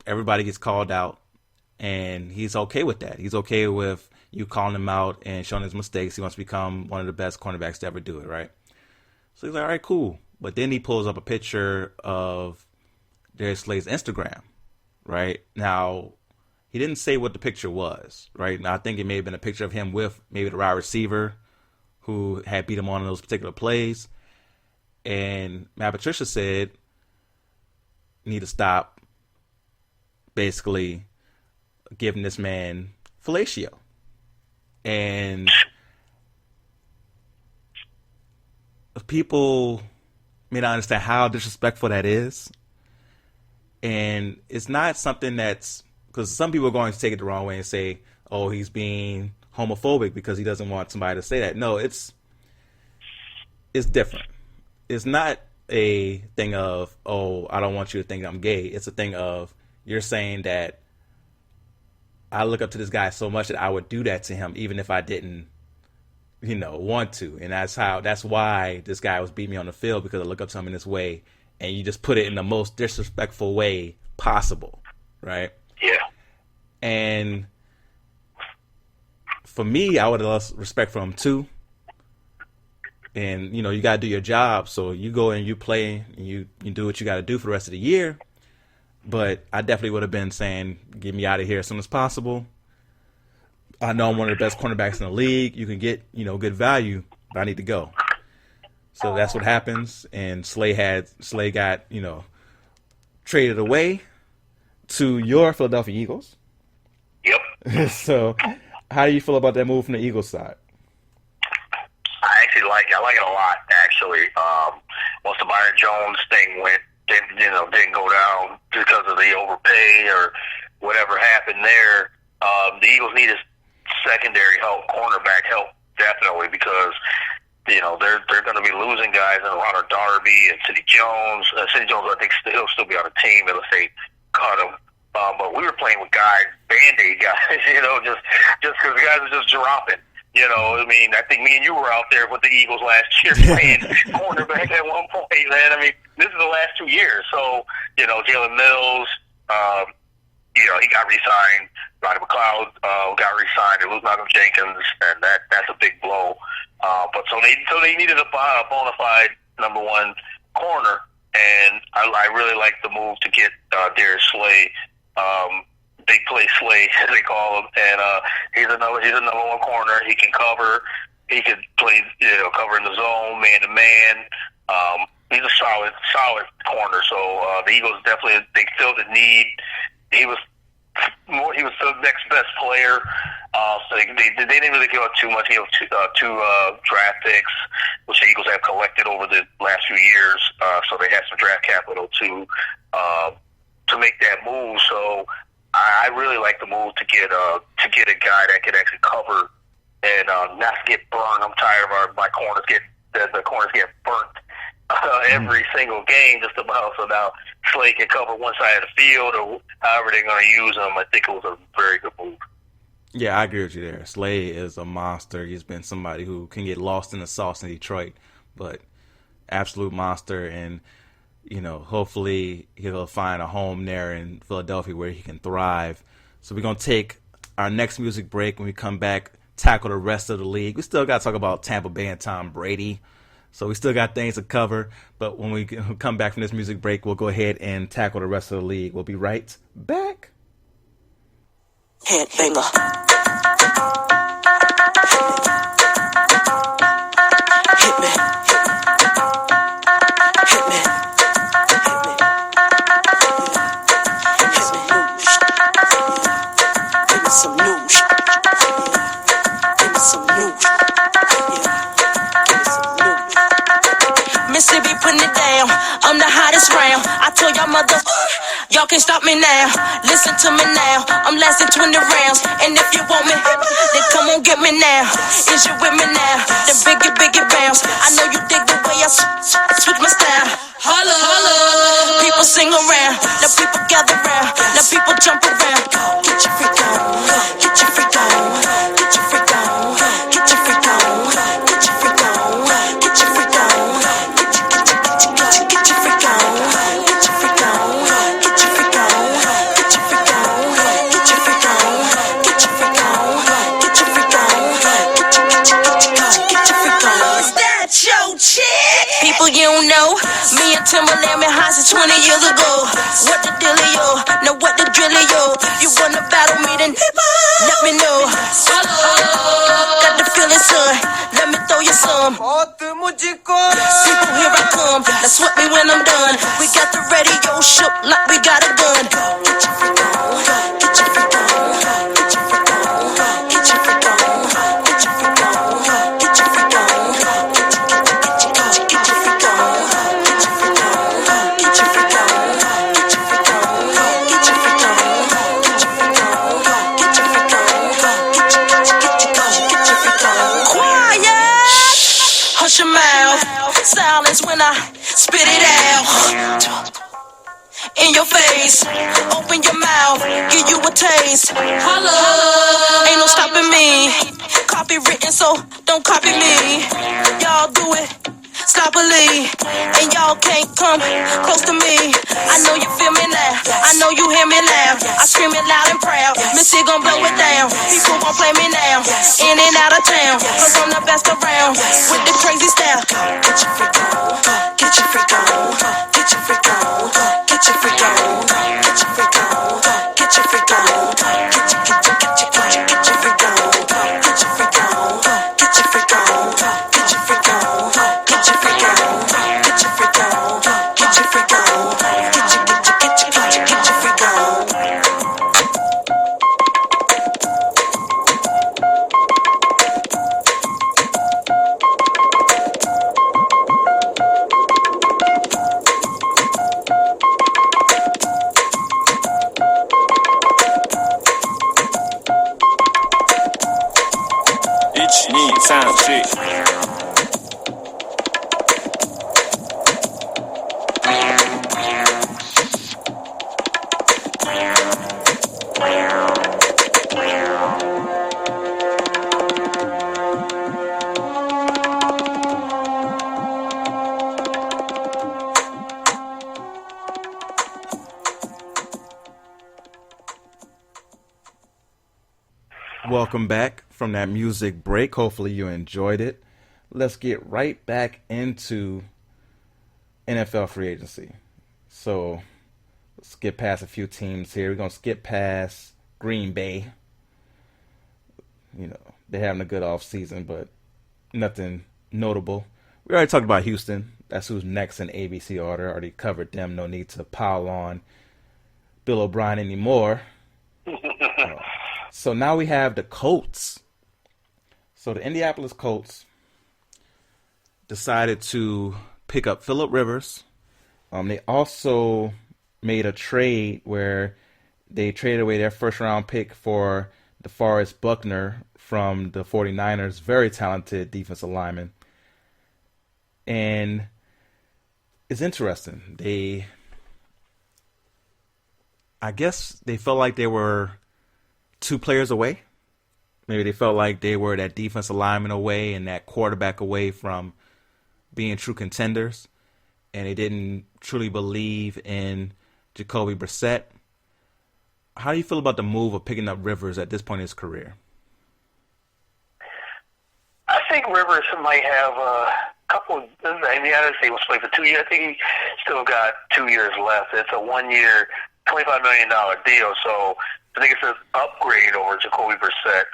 everybody gets called out. And he's okay with that. He's okay with you calling him out and showing his mistakes. He wants to become one of the best cornerbacks to ever do it, right? So he's like, all right, cool. But then he pulls up a picture of Darius Slay's Instagram, right? Now, he didn't say what the picture was, right? Now, I think it may have been a picture of him with maybe the wide receiver who had beat him on those particular plays. And Matt Patricia said, you need to stop basically giving this man fellatio. And people may not understand how disrespectful that is. And it's not something that's, because some people are going to take it the wrong way and say, oh, he's being homophobic because he doesn't want somebody to say that. No, it's different. It's not a thing of, oh, I don't want you to think I'm gay. It's a thing of, you're saying that I look up to this guy so much that I would do that to him even if I didn't, want to. And that's why this guy was beating me on the field, because I look up to him in this way, and you just put it in the most disrespectful way possible, right? Yeah. And for me, I would have lost respect for him too. And, you got to do your job. So you go and you play and you do what you got to do for the rest of the year. But I definitely would have been saying, get me out of here as soon as possible. I know I'm one of the best cornerbacks in the league. You can get, good value, but I need to go. So that's what happens. And Slay got, traded away to your Philadelphia Eagles. Yep. So how do you feel about that move from the Eagles side? I like it a lot, actually. Once the Byron Jones thing didn't go down because of the overpay or whatever happened there, the Eagles needed secondary help, cornerback help, definitely, because they're going to be losing guys in Ronald Darby and Sidney Jones. Sidney Jones, I think, he'll still be on the team unless they cut him. But we were playing with guys, Band-Aid guys, just because the guys were just dropping. I think me and you were out there with the Eagles last year playing cornerback at one point, man. This is the last 2 years. So, Jalen Mills, he got re-signed. Rodney McLeod got re-signed. They lose Malcolm Jenkins, and that's a big blow. But so they needed a bona fide number one corner, and I really like the move to get Darius Slay. Big play Slay, as they call him, and he's a number one corner. He can cover. He could play, cover in the zone, man to man. He's a solid corner. So the Eagles definitely they filled the need. He was the next best player. So they didn't really give up too much. He had two draft picks, which the Eagles have collected over the last few years. So they had some draft capital to make that move. So I really like the move to get a guy that can actually cover and not get burned. I'm tired of the corners get burnt every single game just about. So now Slay can cover one side of the field or however they're going to use him. I think it was a very good move. Yeah, I agree with you there. Slay is a monster. He's been somebody who can get lost in the sauce in Detroit, but absolute monster. And hopefully he'll find a home there in Philadelphia where he can thrive. So we're gonna take our next music break. When we come back, tackle the rest of the league. We still got to talk about Tampa Bay and Tom Brady. So we still got things to cover. But when we come back from this music break, we'll go ahead and tackle the rest of the league. We'll be right back. Headbanger. Hit me. Hit me. Give me some news. Give me some news. Give me some news. Missy be putting it down. I'm the hottest round. I told y'all mother, y'all can't stop me now. Listen to me now. I'm lasting 20 rounds. And if you want me, then come on get me now. Is you with me now? Then biggie bounce. I know you dig the way I switch my style. Holla, holla. People sing around. Now people gather round. Now people jump around. Get your freak on. Get your freak on. Get your freak on. Get your freak on. Get your freak on. Get your freak on. Get your freak on. Get your freak on. Get your freak on. Get your freak on. Get your freak on. Get your freak on. Get your freak on. Get your freak on. Get your freak on. Is that your chick? People you don't know. Me and Timberland been high since 20 years ago. What the dealio? Now what the drillio? If you wanna battle me, then let me know. Got the feeling, son. Let me throw you some. People, here I come. Now sweat me when I'm done. We got the radio shook like we got a gun. Get your freak on. Get your freak on. Get your freak on. Get your freak on. Get your freak on. Get your freak on. Get your freak on. Get your freak on. Get your freak on. Get your freak on. Get your freak on. Get your freak on. Get your freak on. Get your freak on. Quiet. Hush your mouth. Silence when I spit it out. In your face. Open your mouth. Give you a taste. Holla. Ain't no stopping me. Copywritten, so don't copy me. Y'all do it sloppily, and y'all can't come close to me. I know you feel me now. I know you hear me now. I scream it loud and proud. Missy gon' blow it down. People gon' play me now. In and out of town, 'cause I'm the best around with the crazy style. Get your freak on. Get your freak on. Get your freak on. Get your freak on. Get your freak on. Get your freak on. Get your freak on. Get your freak on. Get your freak on. Get your freak on. Get your freak on. Get your freak on. Get your freak on. Get your freak on. Get your freak on. Get your freak on. Welcome back from that music break. Hopefully you enjoyed it. Let's get right back into NFL free agency. So let's get past a few teams here. We're going to skip past Green Bay. They're having a good offseason, but nothing notable. We already talked about Houston. That's who's next in ABC order. Already covered them. No need to pile on Bill O'Brien anymore. So now we have the Colts. So the Indianapolis Colts decided to pick up Phillip Rivers. They also made a trade where they traded away their first-round pick for DeForest Buckner from the 49ers. Very talented defensive lineman. And it's interesting. I guess they felt like they were 2 players away Maybe they felt like they were that defensive lineman away and that quarterback away from being true contenders, and they didn't truly believe in Jacoby Brissett. How do you feel about the move of picking up Rivers at this point in his career? I think Rivers might have a couple. I mean, I say he was playing for 2 years. I think he still got 2 years left. It's a 1 year, $25 million deal. So I think it's an upgrade over Jacoby Brissett.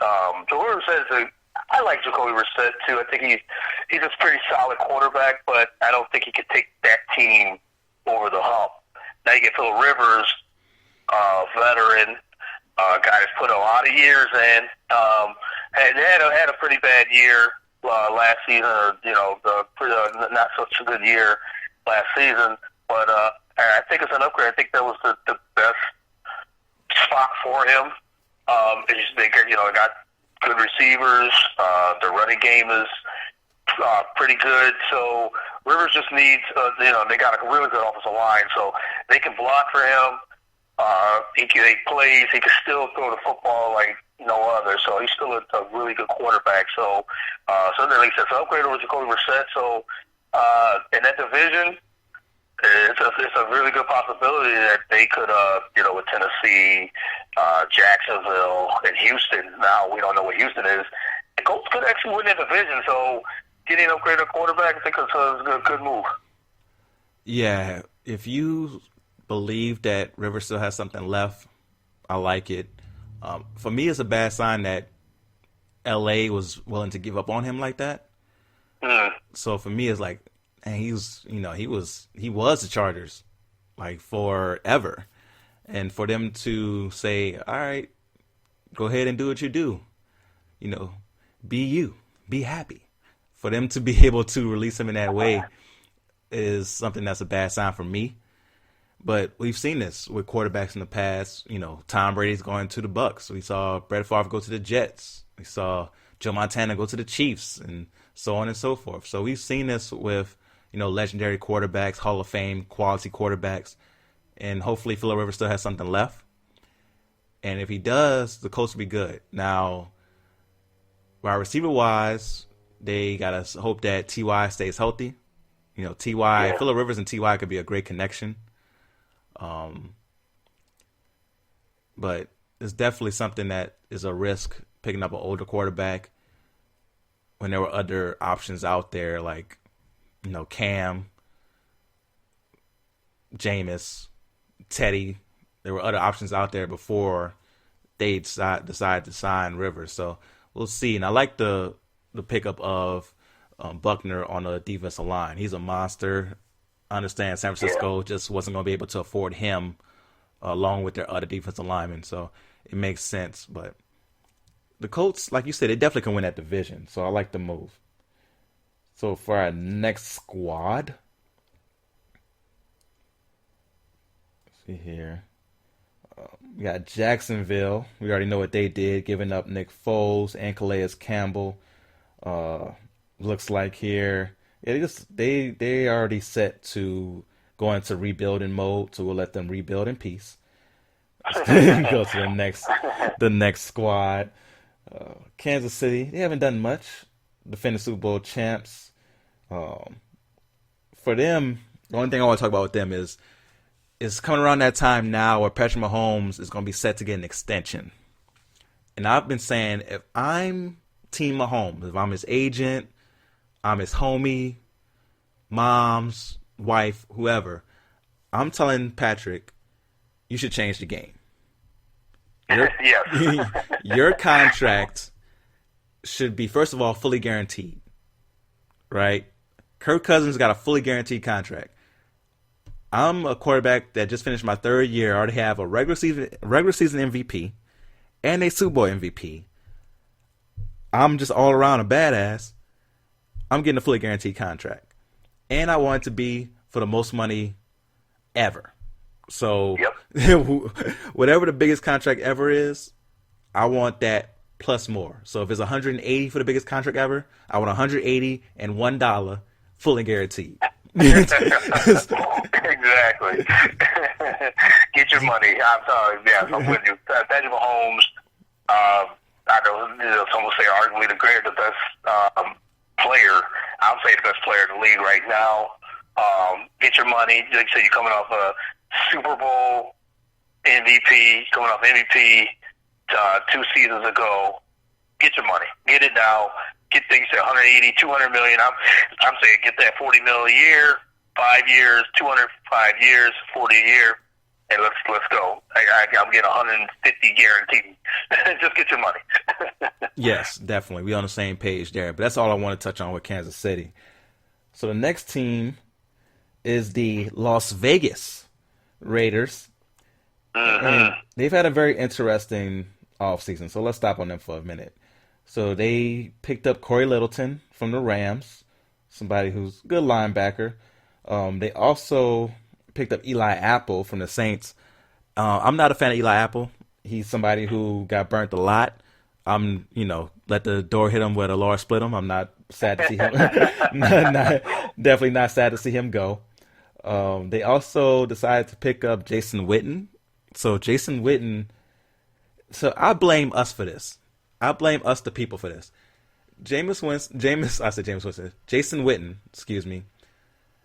Jacoby Brissett I like Jacoby Brissett too. I think he's a pretty solid quarterback, but I don't think he could take that team over the hump. Now you get Phil Rivers, veteran, guy that's put a lot of years in. And had a pretty bad year last season, or not such a good year last season. But I think it's an upgrade. I think that was the best spot for him. They got good receivers. The running game is pretty good. So Rivers just needs, they got a really good offensive line, so they can block for him. He plays. He can still throw the football like no other. So he's still a really good quarterback. So, like I said, it's an upgrade over Jacoby Brissett. So, in that division, it's a really good possibility that they could, with Tennessee, Jacksonville, and Houston. Now we don't know what Houston is. The Colts could actually win that division. So, getting an upgraded quarterback, I think it's a good move. Yeah, if you believe that Rivers still has something left, I like it. For me, it's a bad sign that LA was willing to give up on him like that. So for me, it's like, and he was the Chargers like forever, and for them to say, all right, go ahead and do what you do, be happy. For them to be able to release him in that way is something that's a bad sign for me. But we've seen this with quarterbacks in the past. Tom Brady's going to the Bucs. We saw Brett Favre go to the Jets. We saw Joe Montana go to the Chiefs, and so on and so forth. So we've seen this with, legendary quarterbacks, Hall of Fame quality quarterbacks, and hopefully Phillip Rivers still has something left. And if he does, the Colts will be good. Now, wide receiver-wise, they got to hope that T.Y. stays healthy. Phillip Rivers and T.Y. could be a great connection. But it's definitely something that is a risk, picking up an older quarterback when there were other options out there like, Cam, Jameis, Teddy. There were other options out there before they decided to sign Rivers. So we'll see. And I like the pickup of Buckner on the defensive line. He's a monster. I understand San Francisco just wasn't going to be able to afford him along with their other defensive linemen. So it makes sense. But the Colts, like you said, they definitely can win that division. So I like the move. So for our next squad, let's see here. We got Jacksonville. We already know what they did, giving up Nick Foles and Calais Campbell. Looks like here. They already set to go into rebuilding mode, so we'll let them rebuild in peace. Go to the next squad. Kansas City, they haven't done much. Defending Super Bowl champs. For them, the only thing I want to talk about with them is coming around that time now where Patrick Mahomes is going to be set to get an extension. And I've been saying, if I'm Team Mahomes, if I'm his agent, I'm his homie, mom's wife, whoever, I'm telling Patrick, you should change the game. Your contract should be, first of all, fully guaranteed, right? Kirk Cousins got a fully guaranteed contract. I'm a quarterback that just finished my third year. I already have a regular season MVP and a Super Bowl MVP. I'm just all around a badass. I'm getting a fully guaranteed contract. And I want it to be for the most money ever. So whatever the biggest contract ever is, I want that plus more. So if it's $180 for the biggest contract ever, I want $180 and $1 fully guaranteed. Exactly. Get your money. I'm sorry. Yeah, I'm with you. Patrick Mahomes, I know some will say arguably the best player. I'll say the best player in the league right now. Get your money. Like you said, you're coming off a Super Bowl MVP, coming off MVP 2 seasons ago. Get your money. Get it now. Get things at 180, 200 million. I'm saying get that 40 mil a year, 5 years, 205 years, 40 a year, and let's go. I'm getting 150 guaranteed. Just get your money. Yes, definitely. We're on the same page there. But that's all I want to touch on with Kansas City. So the next team is the Las Vegas Raiders. Mm-hmm. And they've had a very interesting offseason. So let's stop on them for a minute. So they picked up Corey Littleton from the Rams, somebody who's a good linebacker. They also picked up Eli Apple from the Saints. I'm not a fan of Eli Apple. He's somebody who got burnt a lot. Let the door hit him where the Lord split him. I'm not sad to see him. Definitely not sad to see him go. They also decided to pick up Jason Witten. So Jason Witten. So I blame us for this. I blame us, the people, for this. Jason Witten,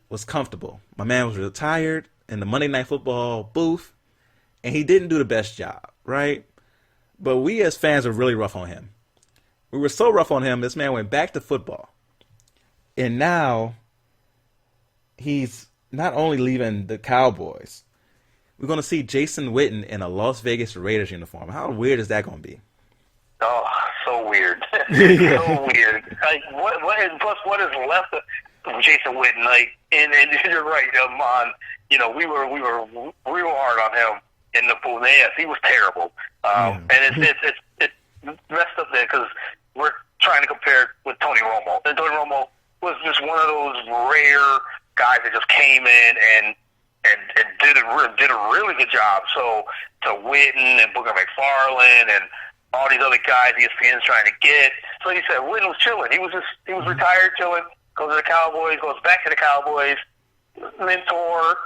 was comfortable. My man was retired in the Monday Night Football booth, and he didn't do the best job, right? But we as fans were really rough on him. We were so rough on him, this man went back to football. And now he's not only leaving the Cowboys, we're going to see Jason Witten in a Las Vegas Raiders uniform. How weird is that going to be? Oh, so weird. So weird. Like, what is left of Jason Witten? Like, and you're right, we were real hard on him in the booth. Yes, he was terrible. And it's messed up there because we're trying to compare with Tony Romo. And Tony Romo was just one of those rare guys that just came in and did a really good job. So to Witten and Booker McFarland and all these other guys ESPN's trying to get. So he said Witten was chilling. He was retired, chilling. Goes to the Cowboys. Goes back to the Cowboys. Mentor,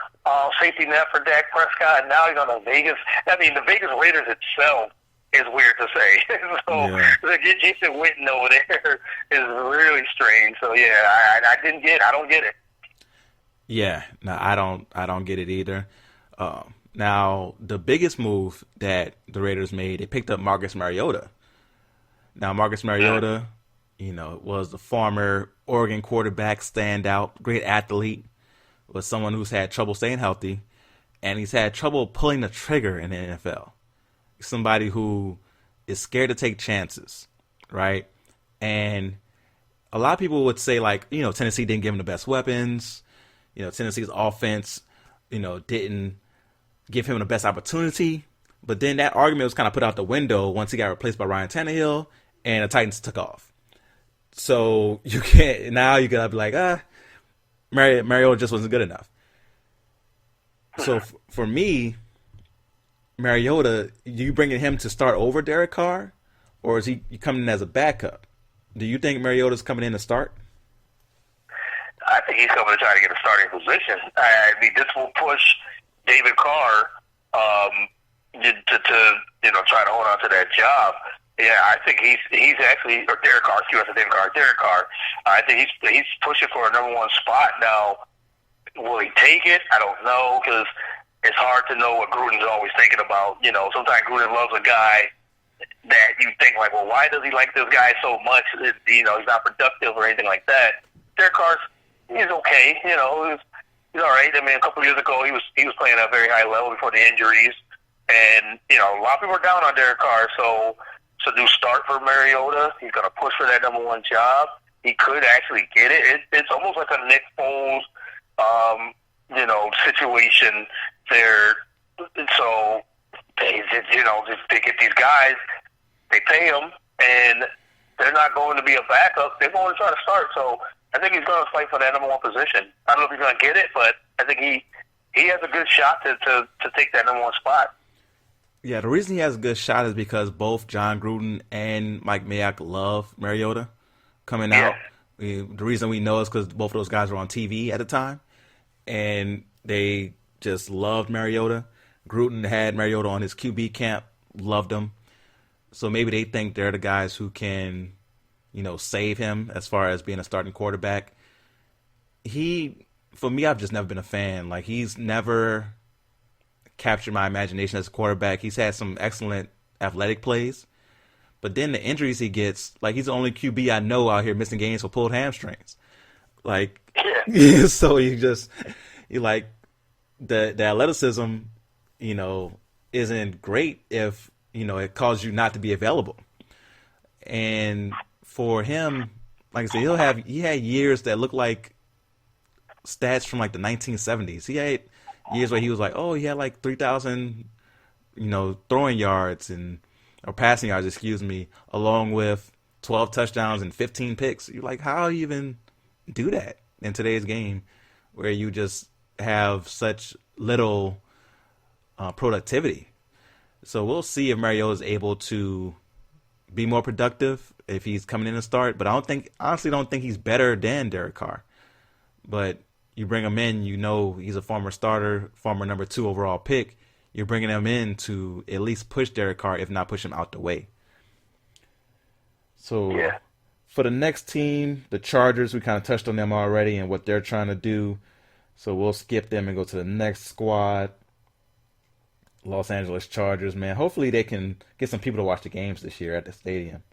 safety net for Dak Prescott. And now he's on the Vegas. I mean, the Vegas Raiders itself is weird to say. So get Jason Witten over there is really strange. So yeah, I don't get it. Yeah, no, I don't get it either. Now, the biggest move that the Raiders made, they picked up Marcus Mariota. Now, Marcus Mariota, was the former Oregon quarterback, standout, great athlete, was someone who's had trouble staying healthy, and he's had trouble pulling the trigger in the NFL. Somebody who is scared to take chances, right? And a lot of people would say, Tennessee didn't give him the best weapons. Tennessee's offense, didn't give him the best opportunity. But then that argument was kind of put out the window once he got replaced by Ryan Tannehill and the Titans took off. So you gotta be like, Mariota just wasn't good enough. So for me, Mariota, you bringing him to start over Derek Carr, or is he coming in as a backup? Do you think Mariota's coming in to start? I think he's coming to try to get a starting position. I mean, this will push David Carr to try to hold on to that job. Yeah, I think he's actually, or Derek Carr, Derek Carr. I think he's pushing for a number one spot now. Will he take it? I don't know, because it's hard to know what Gruden's always thinking about. Sometimes Gruden loves a guy that you think like, well, why does he like this guy so much? He's not productive or anything like that. Derek Carr's, he's okay. He's all right. I mean, a couple of years ago, he was playing at a very high level before the injuries, and a lot of people are down on Derek Carr. So do start for Mariota. He's going to push for that number one job. He could actually get it. It's almost like a Nick Foles, situation there. So they get these guys, they pay them, and they're not going to be a backup. They're going to try to start. So I think he's going to fight for that number one position. I don't know if he's going to get it, but I think he has a good shot to take that number one spot. Yeah, the reason he has a good shot is because both John Gruden and Mike Mayock love Mariota coming out. The reason we know is because both of those guys were on TV at the time, and they just loved Mariota. Gruden had Mariota on his QB camp, loved him. So maybe they think they're the guys who can, save him as far as being a starting quarterback. For me, I've just never been a fan. Like, he's never captured my imagination as a quarterback. He's had some excellent athletic plays, but then the injuries he gets, like, he's the only QB I know out here missing games for pulled hamstrings. Like, so you like the athleticism, isn't great if, it causes you not to be available. And for him, like I said, he had years that look like stats from like the 1970s. He had years where he was like, he had like 3,000, throwing yards or passing yards, excuse me, along with 12 touchdowns and 15 picks. You're like, how do you even do that in today's game where you just have such little productivity? So we'll see if Mariota is able to be more productive if he's coming in to start. But I honestly don't think he's better than Derek Carr. But you bring him in, he's a former starter, former number 2 overall pick. You're bringing him in to at least push Derek Carr, if not push him out the way. So for the next team, the Chargers, we kind of touched on them already and what they're trying to do. So we'll skip them and go to the next squad. Los Angeles Chargers, man. Hopefully they can get some people to watch the games this year at the stadium.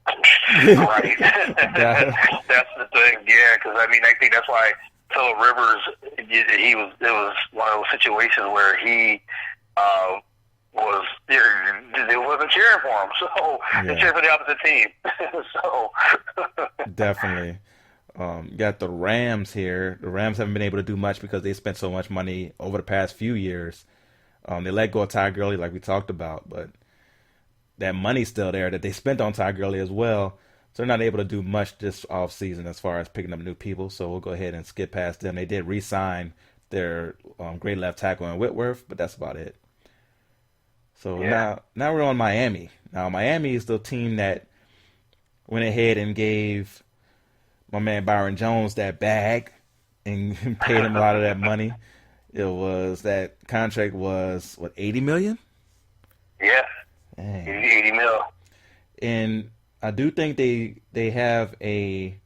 Right. That's the thing, yeah, because, I think that's why Phillip Rivers, it was one of those situations where he was there. They wasn't cheering for him, so they cheered for the opposite team. So definitely. You got the Rams here. The Rams haven't been able to do much because they spent so much money over the past few years. They let go of Ty Gurley like we talked about, but that money's still there that they spent on Ty Gurley as well. So they're not able to do much this offseason as far as picking up new people. So we'll go ahead and skip past them. They did re-sign their great left tackle in Whitworth, but that's about it. So now we're on Miami. Now Miami is the team that went ahead and gave my man Byron Jones that bag and paid him a lot of that money. That contract was, $80 million? Yeah. Dang. 80 mil. And I do think they have it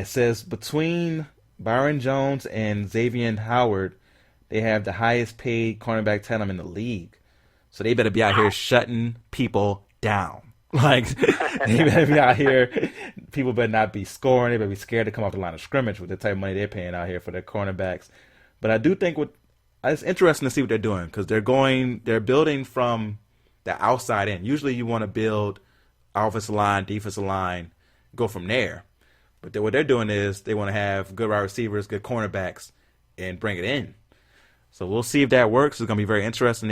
says between Byron Jones and Xavier Howard, they have the highest paid cornerback tandem in the league. So they better be out here shutting people down. Like, they better be out here. People better not be scoring. They better be scared to come off the line of scrimmage with the type of money they're paying out here for their cornerbacks. But I do think it's interesting to see what they're doing because they're building from the outside in. Usually you want to build offensive line, defensive line, go from there. But what they're doing is they want to have good wide receivers, good cornerbacks, and bring it in. So we'll see if that works. It's going to be very interesting.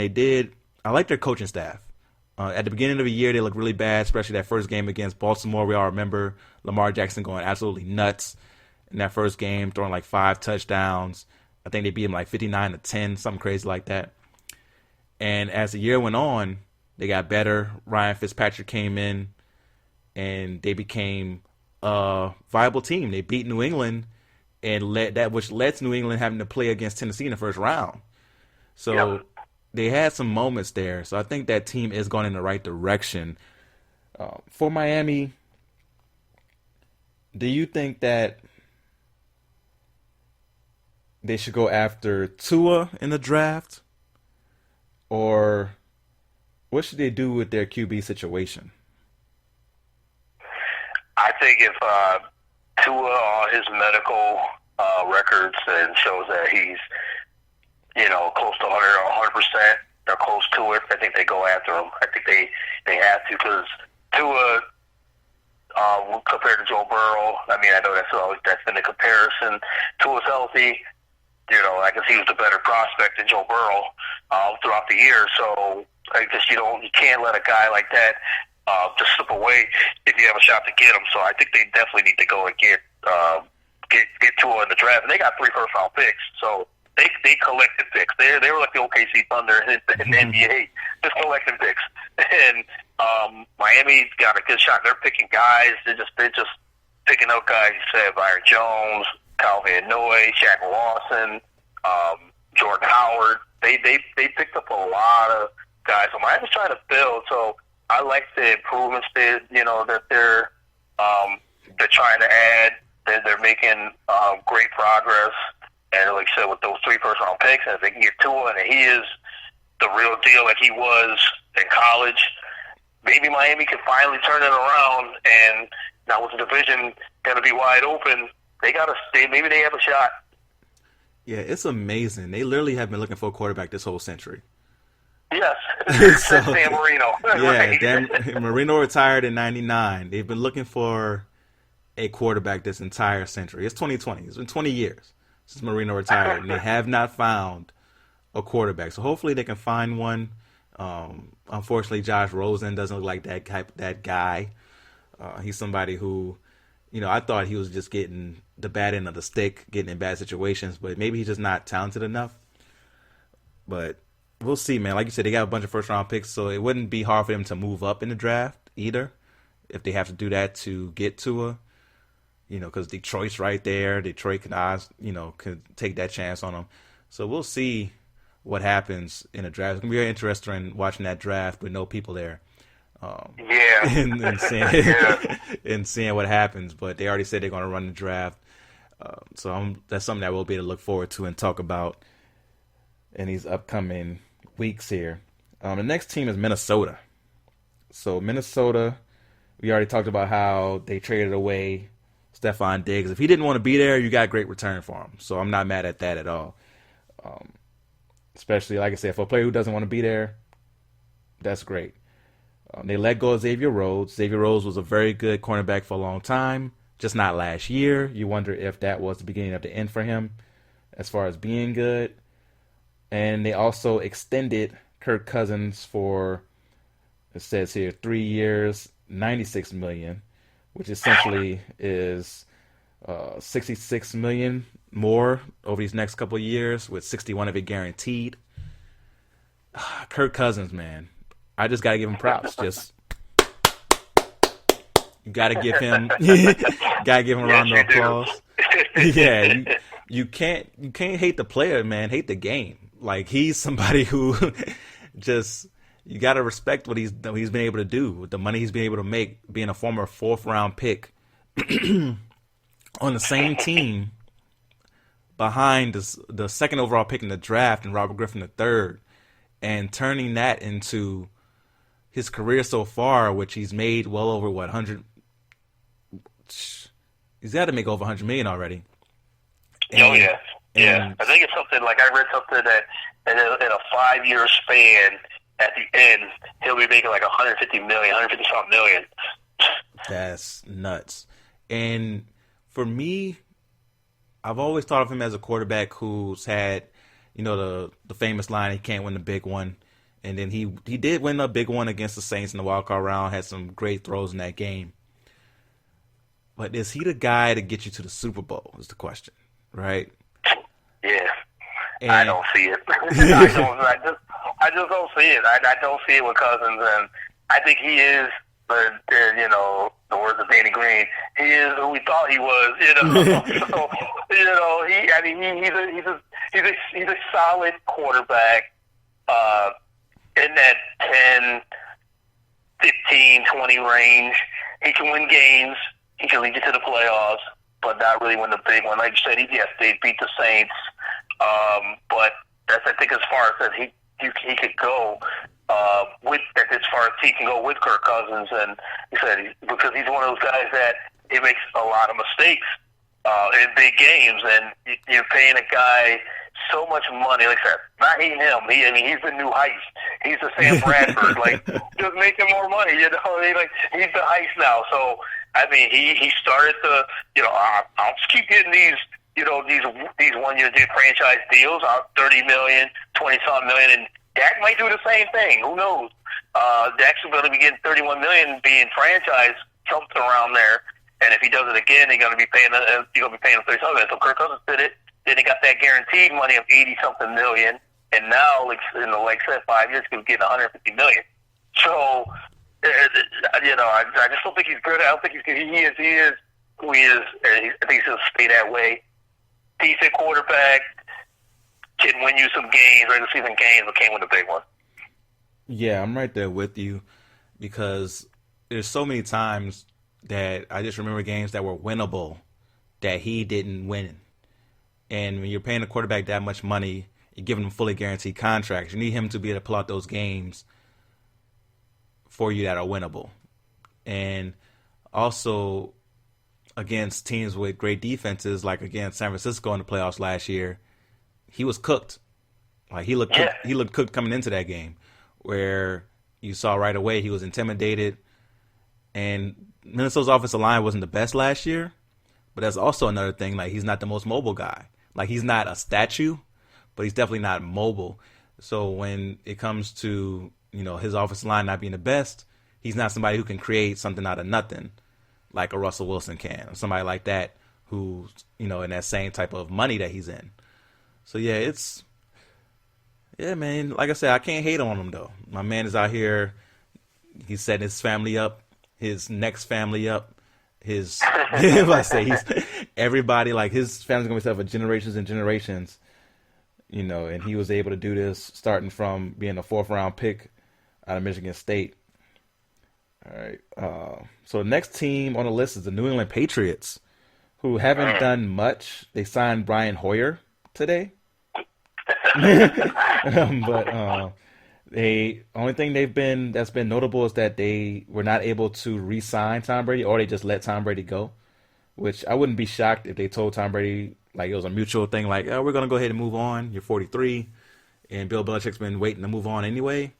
I like their coaching staff. At the beginning of the year, they looked really bad, especially that first game against Baltimore. We all remember Lamar Jackson going absolutely nuts in that first game, throwing like 5 touchdowns. I think they beat him like 59-10, something crazy like that. And as the year went on, they got better. Ryan Fitzpatrick came in, and they became a viable team. They beat New England, which led to New England having to play against Tennessee in the first round. So they had some moments there. So I think that team is going in the right direction. For Miami, do you think that they should go after Tua in the draft? Or what should they do with their QB situation? I think if Tua on his medical records and shows that he's, close to 100% or close to it, I think they go after him. I think they have to because Tua, compared to Joe Burrow, I know that's been a comparison. Tua's healthy. I guess he was the better prospect than Joe Burrow throughout the year. So I guess you can't let a guy like that just slip away if you have a shot to get him. So I think they definitely need to go and get Tua in the draft. And they got 3 first-round picks, so they collected picks. They were like the OKC Thunder in the NBA, just collecting picks. And Miami's got a good shot. They're picking guys. They're just picking up guys. You said Byron Jones, Calvin Noy, Shaq Lawson, Jordan Howard. They picked up a lot of guys. So Miami's trying to build. So I like the improvements that they're trying to add. They're making great progress, and like I said, with those 3 first-round picks, and if they can get Tua, and he is the real deal like he was in college, maybe Miami can finally turn it around. And now with the division going to be wide open, maybe they have a shot. Yeah, it's amazing. They literally have been looking for a quarterback this whole century. Yes, So, Dan Marino. Yeah, Dan Marino retired in '99. They've been looking for a quarterback this entire century. It's 2020. It's been 20 years since Marino retired, and they have not found a quarterback. So hopefully they can find one. Unfortunately, Josh Rosen doesn't look like that guy. He's somebody who, I thought he was just getting the bad end of the stick, getting in bad situations, but maybe he's just not talented enough. But we'll see, man. Like you said, they got a bunch of first-round picks, so it wouldn't be hard for them to move up in the draft either if they have to do that to get Tua. Because Detroit's right there. Detroit could take that chance on them. So we'll see what happens in the draft. It's going to be very interesting watching that draft with no people there. And seeing what happens. But they already said they're going to run the draft. So that's something that we'll be able to look forward to and talk about in these upcoming weeks here. The next team is Minnesota. So Minnesota, we already talked about how they traded away Stephon Diggs. If he didn't want to be there, you got great return for him. So I'm not mad at that at all. Especially, like I said, for a player who doesn't want to be there, that's great. They let go of Xavier Rhodes. Xavier Rhodes was a very good cornerback for a long time, just not last year. You wonder if that was the beginning of the end for him as far as being good. And they also extended Kirk Cousins for, it says here, 3 years, $96 million, which essentially is $66 million more over these next couple of years, with 61 of it guaranteed. Kirk Cousins, man, I just gotta give him props. Just you gotta give him, a round of applause. Yeah, you can't hate the player, man. Hate the game. Like, he's somebody who just, you got to respect what he's been able to do with the money he's been able to make, being a former 4th-round pick on the same team behind the 2nd overall pick in the draft and Robert Griffin III, and turning that into his career so far, which he's made well over, 100? He's got to make over $100 million already. Yeah, I think it's something like, I read something that in a 5-year span, at the end, he'll be making like $150 million. That's nuts. And for me, I've always thought of him as a quarterback who's had, the famous line, he can't win the big one. And then he did win a big one against the Saints in the wildcard round, had some great throws in that game. But is he the guy to get you to the Super Bowl is the question, right? Yeah, and I don't see it. I just don't see it. I don't see it with Cousins, and I think he is, the words of Danny Green, he is who we thought he was. So, he's a solid quarterback in that 10, 15, 20 range. He can win games. He can lead you to the playoffs, but not really win the big one. Like you said, they beat the Saints, but that's, I think, as far as that he could go as far as he can go with Kirk Cousins. And he said because he's one of those guys that he makes a lot of mistakes in big games, and you're paying a guy so much money. Like I said, not hating him. He's the new Heist. He's the Sam Bradford. Just making more money. He's the Heist now. So he started to. I'll just keep getting these. These 1-year franchise deals, $30 million, 20-something million, and Dak might do the same thing. Who knows? Dak's going to be getting $31 million being franchised, something around there. And if he does it again, you're going to be paying him $30 million. So Kirk Cousins did it. Then he got that guaranteed money of $80-something million, and now, like I said, 5 years, he's getting $150 million. So, I just don't think he's good. I don't think he's good. He is who he is. And I think he's going to stay that way. Decent quarterback, can win you some games, regular season games, but can't win the big one. Yeah, I'm right there with you. because there's so many times that I just remember games that were winnable that he didn't win. And when you're paying a quarterback that much money, you're giving him fully guaranteed contracts. You need him to be able to pull out those games for you that are winnable. And also against teams with great defenses, like against San Francisco in the playoffs last year, he was cooked. Like he looked cooked coming into that game, where you saw right away he was intimidated. And Minnesota's offensive line wasn't the best last year, but that's also another thing. Like, he's not the most mobile guy. Like, he's not a statue, but he's definitely not mobile. So when it comes to, his offensive line not being the best, he's not somebody who can create something out of nothing like a Russell Wilson can, or somebody like that who's, in that same type of money that he's in. So, yeah, man, like I said, I can't hate on him, though. My man is out here. He's setting his family up, his next family up. He's everybody, like, his family's going to be set up for generations and generations, and he was able to do this starting from being a 4th-round pick out of Michigan State. All right. So the next team on the list is the New England Patriots, who haven't done much. They signed Brian Hoyer today. But the only thing that's been notable is that they were not able to re-sign Tom Brady, or they just let Tom Brady go, which I wouldn't be shocked if they told Tom Brady, like, it was a mutual thing, like, oh, we're going to go ahead and move on. You're 43, and Bill Belichick's been waiting to move on anyway.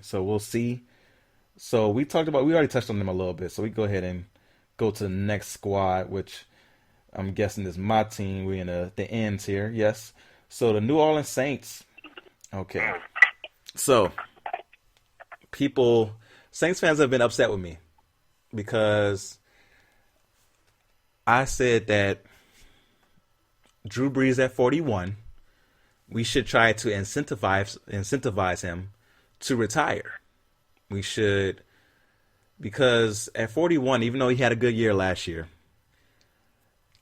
So we'll see. So we already touched on them a little bit, so we go ahead and go to the next squad, which I'm guessing is my team. We're in the ends here, yes. So the New Orleans Saints. Okay. So Saints fans have been upset with me because I said that Drew Brees at 41, we should try to incentivize him to retire. We should, because at 41, even though he had a good year last year,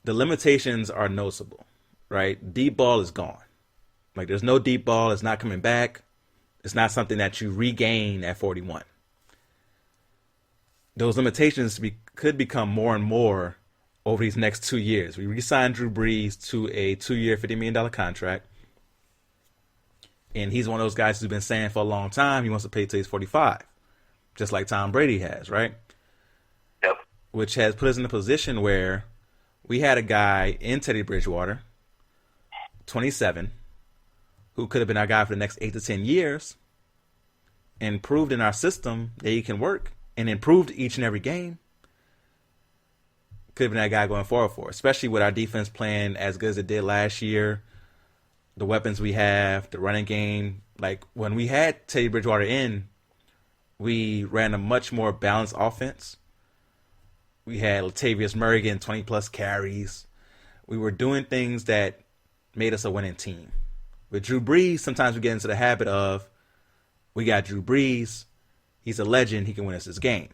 the limitations are noticeable, right? Deep ball is gone. Like, there's no deep ball. It's not coming back. It's not something that you regain at 41. Those limitations could become more and more over these next 2 years. We re-signed Drew Brees to a 2-year, $50 million contract. And he's one of those guys who's been saying for a long time he wants to play till he's 45. Just like Tom Brady has, right? Yep. Which has put us in a position where we had a guy in Teddy Bridgewater, 27, who could have been our guy for the next 8 to 10 years, and proved in our system that he can work, and improved each and every game. Could have been that guy going forward for us, especially with our defense playing as good as it did last year. The weapons we have, the running game. Like, when we had Teddy Bridgewater in, we ran a much more balanced offense. We had Latavius Murray getting 20-plus carries. We were doing things that made us a winning team. With Drew Brees, sometimes we get into the habit of, we got Drew Brees, he's a legend, he can win us this game.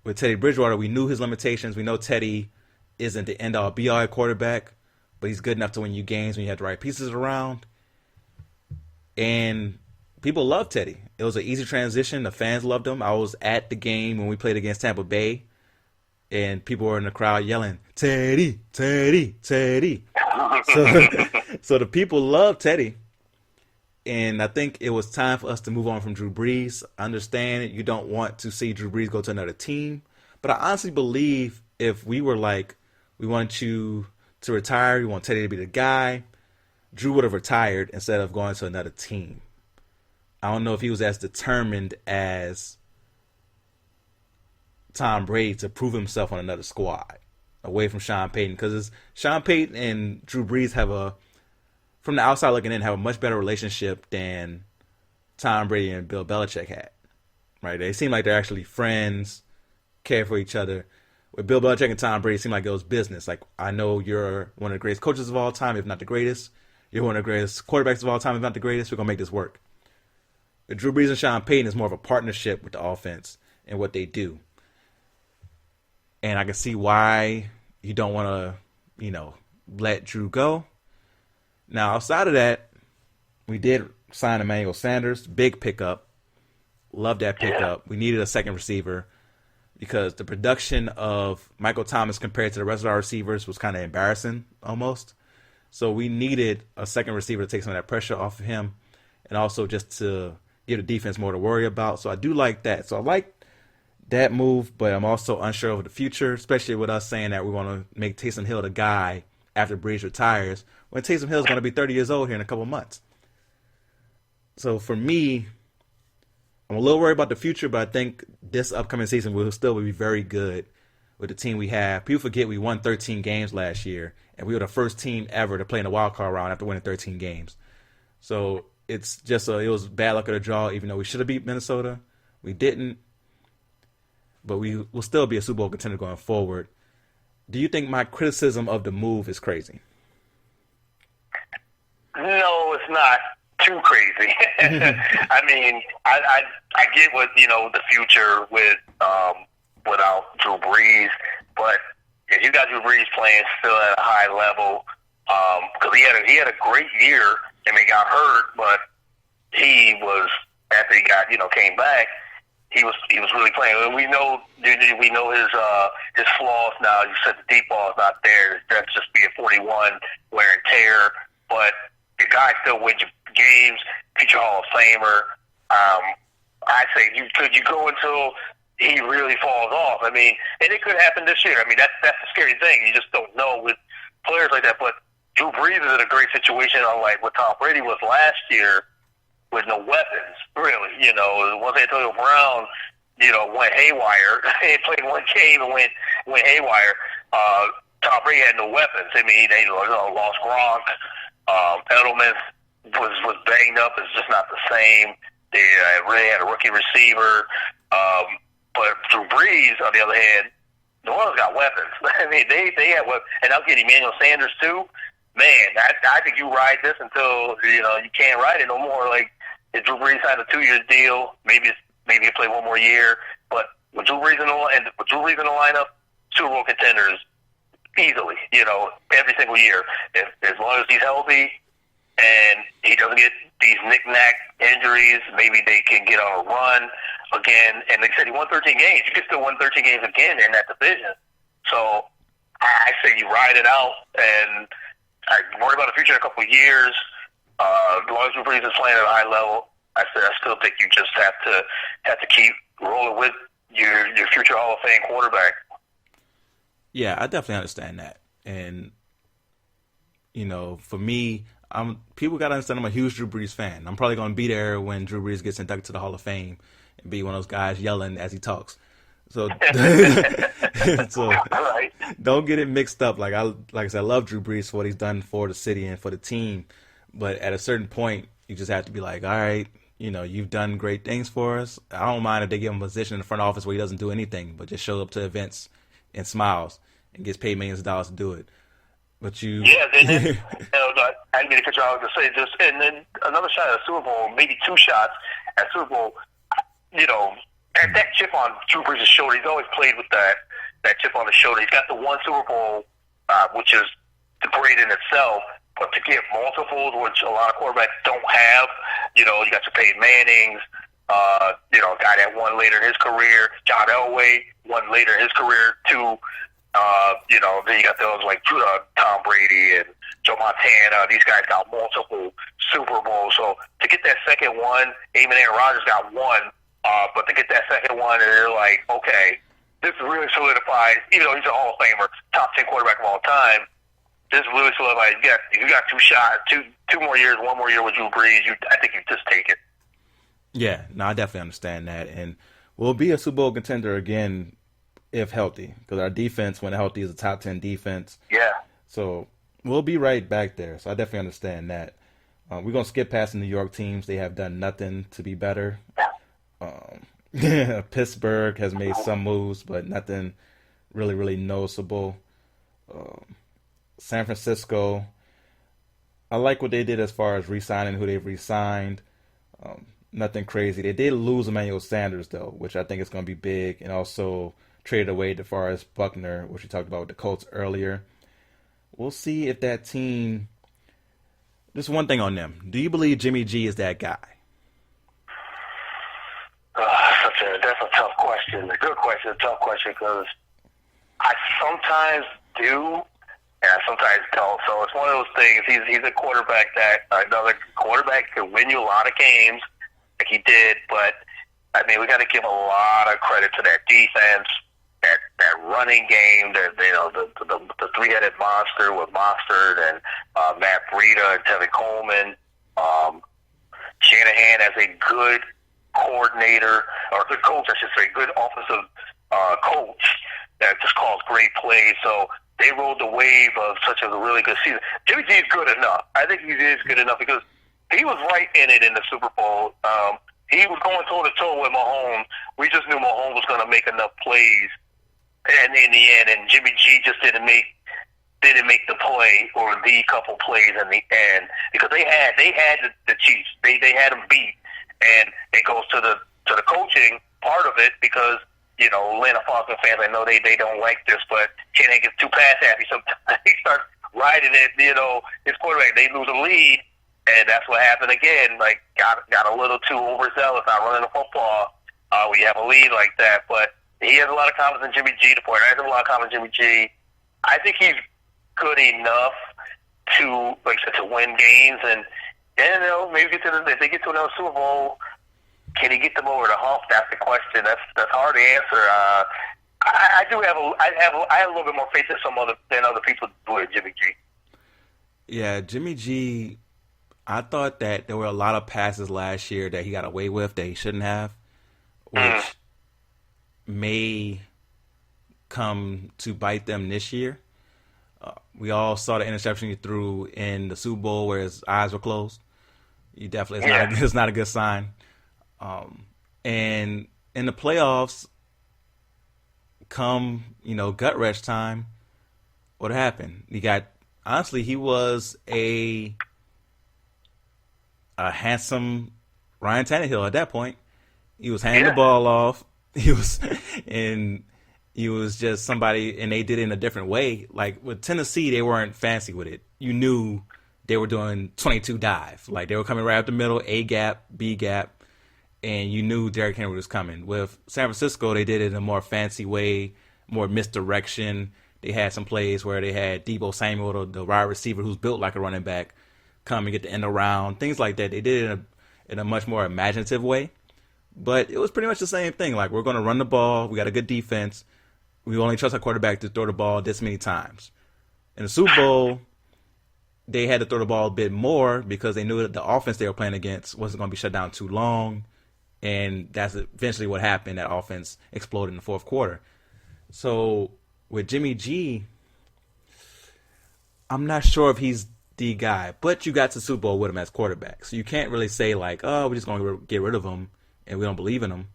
With Teddy Bridgewater, we knew his limitations. We know Teddy isn't the end-all, be-all quarterback, but he's good enough to win you games when you have the right pieces around. And people love Teddy. It was an easy transition. The fans loved him. I was at the game when we played against Tampa Bay, and people were in the crowd yelling, Teddy, Teddy, Teddy. So the people love Teddy. And I think it was time for us to move on from Drew Brees. I understand you don't want to see Drew Brees go to another team. But I honestly believe if we were like, we want you to retire, we want Teddy to be the guy, Drew would have retired instead of going to another team. I don't know if he was as determined as Tom Brady to prove himself on another squad away from Sean Payton. Because Sean Payton and Drew Brees from the outside looking in, have a much better relationship than Tom Brady and Bill Belichick had. Right? They seem like they're actually friends, care for each other. With Bill Belichick and Tom Brady, it seemed like it was business. Like, I know you're one of the greatest coaches of all time, if not the greatest. You're one of the greatest quarterbacks of all time, if not the greatest. We're going to make this work. With Drew Brees and Sean Payton, it's more of a partnership with the offense and what they do. And I can see why you don't want to, let Drew go. Now, outside of that, we did sign Emmanuel Sanders, big pickup. Love that pickup. We needed a second receiver because the production of Michael Thomas compared to the rest of our receivers was kind of embarrassing almost. So we needed a second receiver to take some of that pressure off of him and also just to give the defense more to worry about. So I do like that. So I like that move, but I'm also unsure of the future, especially with us saying that we want to make Taysom Hill the guy after Breeze retires, when Taysom Hill is going to be 30 years old here in a couple months. So for me, I'm a little worried about the future, but I think this upcoming season will still be very good with the team we have. People forget we won 13 games last year, and we were the first team ever to play in the wild card round after winning 13 games. So it's just it was bad luck of the draw, even though we should have beat Minnesota. We didn't. But we will still be a Super Bowl contender going forward. Do you think my criticism of the move is crazy? No, it's not too crazy. I mean, I get what, the future with without Drew Brees, but if you got Drew Brees playing still at a high level, because he had a great year and he got hurt, but he was, after he got came back, he was really playing. And we know his flaws now. You said the deep ball is not there. That's just being 41, wear and tear. But the guy still wins games. Future Hall of Famer. I say you go until he really falls off. I mean, and it could happen this year. I mean, that's the scary thing. You just don't know with players like that. But Drew Brees is in a great situation, unlike what Tom Brady was last year, with no weapons, really. Once Antonio Brown, went haywire, he played one game and went haywire. Tom Brady had no weapons. I mean, they lost Gronk. Edelman was banged up. It's just not the same. They really had a rookie receiver. But Drew Brees, on the other hand, New Orleans got weapons. I mean, they have weapons. And I'll get Emmanuel Sanders, too. Man, I think you ride this until, you can't ride it no more. Like, if Drew Brees signed a 2-year deal, maybe you play one more year. But with Drew Brees in the lineup, Super Bowl contenders easily. Every single year, as long as he's healthy and he doesn't get these knick-knack injuries, maybe they can get on a run again. And like I said, he won 13 games. You can still win 13 games again in that division. So I say you ride it out, and I worry about the future in a couple of years. As long as Drew Brees is playing at a high level, I still think you just have to keep rolling with your future Hall of Fame quarterback. Yeah, I definitely understand that. And, for me, people got to understand I'm a huge Drew Brees fan. I'm probably going to be there when Drew Brees gets inducted to the Hall of Fame and be one of those guys yelling as he talks. So, Right. Don't get it mixed up. Like I said, I love Drew Brees for what he's done for the city and for the team. But at a certain point, you just have to be like, all right, you've done great things for us. I don't mind if they give him a position in the front office where he doesn't do anything, but just shows up to events and smiles and gets paid millions of dollars to do it. But you... Yeah, I didn't mean to cut you off to say this. And then another shot at Super Bowl, maybe two shots at Super Bowl, at that chip on Drew Brees' shoulder, he's always played with that chip on his shoulder. He's got the one Super Bowl, which is great in itself, but to get multiples, which a lot of quarterbacks don't have, you got your Peyton Mannings, a guy that won later in his career, John Elway won later in his career too. Then you got those like Tom Brady and Joe Montana. These guys got multiple Super Bowls. So to get that second one, even Aaron Rodgers got one. But to get that second one, and they're like, okay, this really solidifies, even though he's a Hall of Famer, top 10 quarterback of all time, this really solidifies, you got two shots, two more years, one more year with Drew Brees, I think you just take it. Yeah, no, I definitely understand that. And we'll be a Super Bowl contender again if healthy, because our defense, when healthy, is a top 10 defense. Yeah. So we'll be right back there. So I definitely understand that. We're going to skip past the New York teams. They have done nothing to be better. Pittsburgh has made some moves, but nothing really, really noticeable. San Francisco, I like what they did as far as re-signing who they've re-signed. Nothing crazy. They did lose Emmanuel Sanders, though, which I think is going to be big, and also traded away DeForest Buckner, which we talked about with the Colts earlier. We'll see if that team... Just one thing on them. Do you believe Jimmy G is that guy? that's a tough question. A good question, a tough question, because I sometimes do, and I sometimes don't. So it's one of those things. He's a quarterback that another quarterback could win you a lot of games, like he did. But I mean, we got to give a lot of credit to that defense, that running game, the three-headed monster with Mostert and Matt Breida and Tevin Coleman. Shanahan as a good coordinator, or a good coach, I should say, good offensive coach that just calls great plays. So they rode the wave of such a really good season. Jimmy G is good enough. I think he is good enough because he was right in it in the Super Bowl. He was going toe-to-toe with Mahomes. We just knew Mahomes was going to make enough plays, and in the end, and Jimmy G just didn't make the play or the couple plays in the end because they had the Chiefs. They had them beat, and it goes to the coaching part of it because Atlanta Falcons fans, I know they don't like this, but Shanahan gets too pass happy. Sometimes he starts riding it. His quarterback, they lose a lead, and that's what happened again. Like got a little too overzealous, not running the football. We have a lead like that, but he has a lot of confidence in Jimmy G. The point, I have a lot of confidence in Jimmy G. I think he's good enough to, like I said, to win games, and maybe if they get to another Super Bowl, can he get them over the hump? That's the question. That's hard to answer. I have a little bit more faith than other people do with Jimmy G. Yeah, Jimmy G. I thought that there were a lot of passes last year that he got away with that he shouldn't have, which may come to bite them this year. We all saw the interception he threw in the Super Bowl where his eyes were closed. It's not a good sign. And in the playoffs, come gut wrench time, what happened? He was a handsome Ryan Tannehill at that point. He was handing the ball off. He was just somebody, and they did it in a different way. Like with Tennessee, they weren't fancy with it. You knew they were doing 22 dive. Like they were coming right up the middle, A gap, B gap, and you knew Derrick Henry was coming. With San Francisco, they did it in a more fancy way, more misdirection. They had some plays where they had Deebo Samuel, the wide receiver who's built like a running back, come and get the end around, things like that. They did it in a much more imaginative way. But it was pretty much the same thing. Like, we're going to run the ball. We got a good defense. We only trust our quarterback to throw the ball this many times. In the Super Bowl, they had to throw the ball a bit more because they knew that the offense they were playing against wasn't going to be shut down too long. And that's eventually what happened. That offense exploded in the fourth quarter. So with Jimmy G, I'm not sure if he's the guy. But you got to the Super Bowl with him as quarterback. So you can't really say, like, oh, we're just going to get rid of him and we don't believe in him,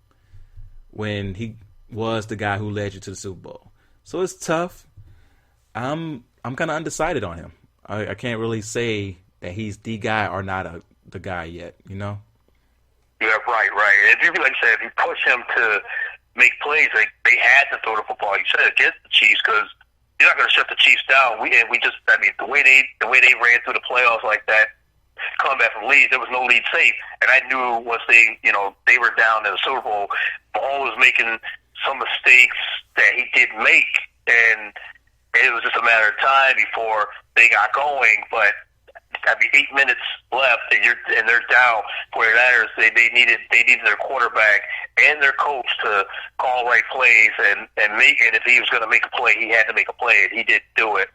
when he was the guy who led you to the Super Bowl. So it's tough. I'm kind of undecided on him. I can't really say that he's the guy or not the guy yet, Yeah, right. If you, like I said, if you push him to make plays, they had to throw the football, you said, against the Chiefs, because you're not going to shut the Chiefs down. The way they ran through the playoffs like that, coming back from leads, there was no lead safe. And I knew once they were down in the Super Bowl, Mahomes was making some mistakes that he didn't make. And it was just a matter of time before they got going. But 8 minutes left, and they're down. 49ers, they needed their quarterback and their coach to call right plays and make it. If he was going to make a play, he had to make a play, and he didn't do it.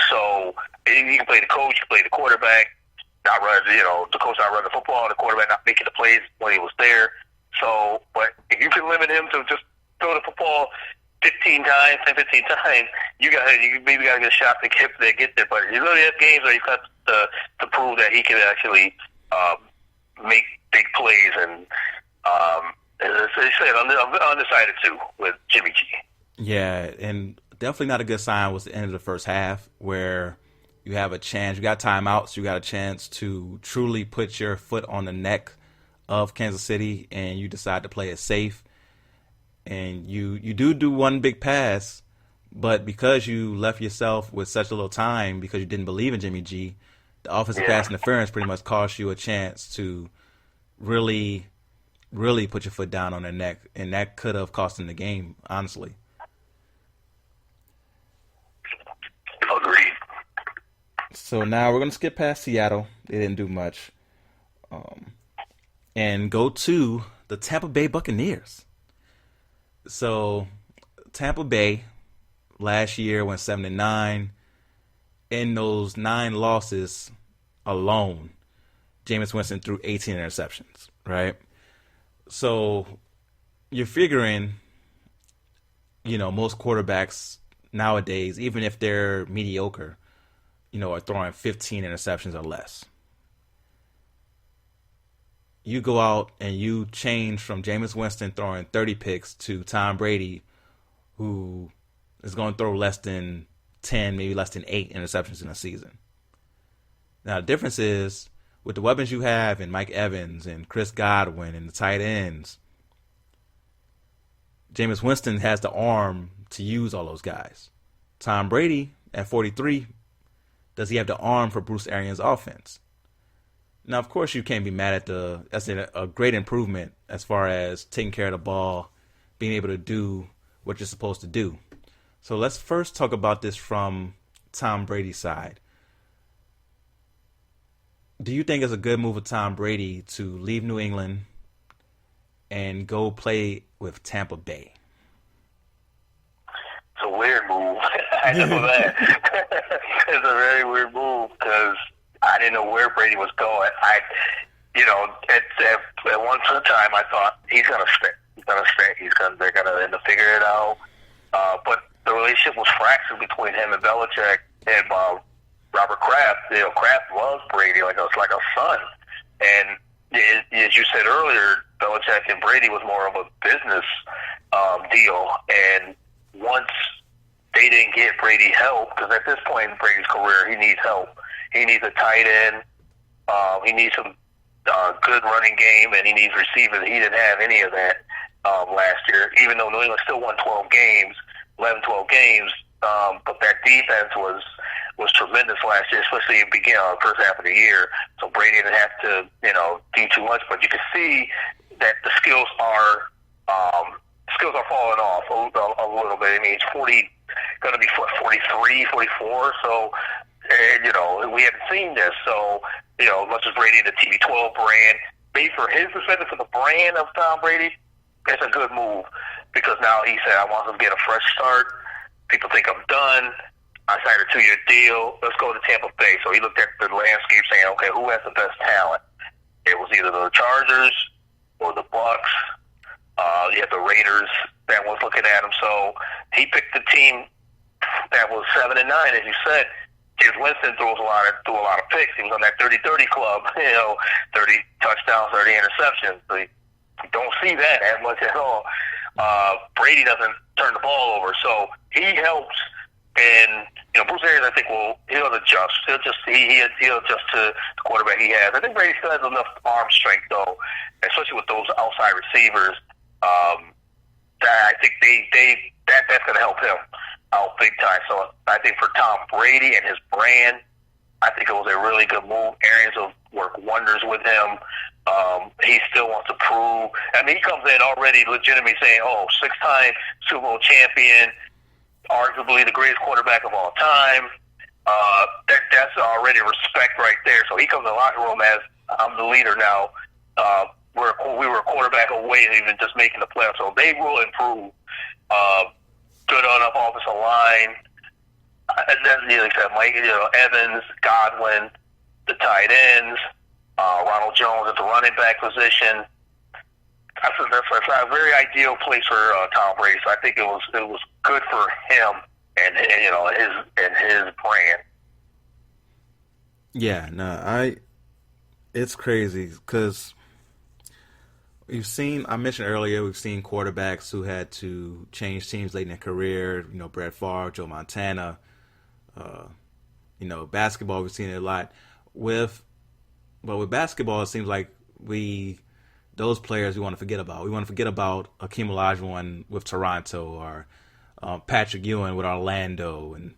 So you can play the coach, you can play the quarterback. Not run, the coach not running the football, the quarterback not making the plays when he was there. So, but if you can limit him to just throw the football 15 times, you maybe got to get a shot to get there. But you really have games where you've got to prove that he can actually make big plays. And as I said, I'm undecided too with Jimmy G. Yeah, and definitely not a good sign was the end of the first half where you have a chance. You got timeouts. You got a chance to truly put your foot on the neck of Kansas City, and you decide to play it safe. And you do one big pass, but because you left yourself with such a little time because you didn't believe in Jimmy G, the offensive pass interference pretty much cost you a chance to really really put your foot down on their neck, and that could have cost them the game, honestly. Agreed. So now we're going to skip past Seattle. They didn't do much. And go to the Tampa Bay Buccaneers. So Tampa Bay last year went 7-9. In those 9 losses alone, Jameis Winston threw 18 interceptions, right? So you're figuring, most quarterbacks nowadays, even if they're mediocre, are throwing 15 interceptions or less. You go out and you change from Jameis Winston throwing 30 picks to Tom Brady, who is going to throw less than 10, maybe less than 8 interceptions in a season. Now, the difference is, with the weapons you have in Mike Evans and Chris Godwin and the tight ends, Jameis Winston has the arm to use all those guys. Tom Brady, at 43, does he have the arm for Bruce Arians' offense? Now, of course, you can't be mad at that's a great improvement as far as taking care of the ball, being able to do what you're supposed to do. So let's first talk about this from Tom Brady's side. Do you think it's a good move of Tom Brady to leave New England and go play with Tampa Bay? It's a weird move. I know that. It's a very weird move because I didn't know where Brady was going. At one time I thought he's gonna stay. They're gonna end up figuring it out. But the relationship was fractured between him and Belichick and Robert Kraft. Kraft loves Brady like a son. And as you said earlier, Belichick and Brady was more of a business deal. And once they didn't get Brady help, because at this point in Brady's career, he needs help. He needs a tight end. He needs some good running game, and he needs receivers. He didn't have any of that last year, even though New England still won 12 games. But that defense was tremendous last year, especially in the first half of the year. So Brady didn't have to, do too much. But you can see that the skills are falling off a little bit. I mean, it's going to be 43, 44. So, we haven't seen this. So, as much as Brady and the TB12 brand, maybe for his perspective, for the brand of Tom Brady, it's a good move because now he said, I want to get a fresh start. People think I'm done. I signed a 2-year deal. Let's go to Tampa Bay. So he looked at the landscape saying, okay, who has the best talent? It was either the Chargers or the Bucks. You had the Raiders that was looking at him. So he picked the team that was 7-9, as you said. James Winston threw a lot of picks. He was on that 30-30 club, 30 touchdowns, 30 interceptions. So you don't see that as much at all. Brady doesn't turn the ball over, so he helps. And Bruce Arians, I think, he'll adjust. He'll adjust to the quarterback he has. I think Brady still has enough arm strength, though, especially with those outside receivers. That I think that's going to help him out big time. So I think for Tom Brady and his brand, I think it was a really good move. Arians will work wonders with him. He still wants to prove. I mean, he comes in already legitimately saying, 6-time Super Bowl champion, arguably the greatest quarterback of all time. That's already respect right there. So he comes in the locker room as, I'm the leader now. We were a quarterback away from even just making the playoffs. So they will improve. Good enough offensive line. And then, like I said, Evans, Godwin, the tight ends, Ronald Jones at the running back position. That's a very ideal place for Tom Brady. So I think it was good for him and his brand. Yeah, no, it's crazy because I mentioned earlier, we've seen quarterbacks who had to change teams late in their career. Brett Favre, Joe Montana. Basketball, we've seen it a lot. With basketball, it seems like those players we want to forget about. We want to forget about Hakeem Olajuwon with Toronto or Patrick Ewing with Orlando and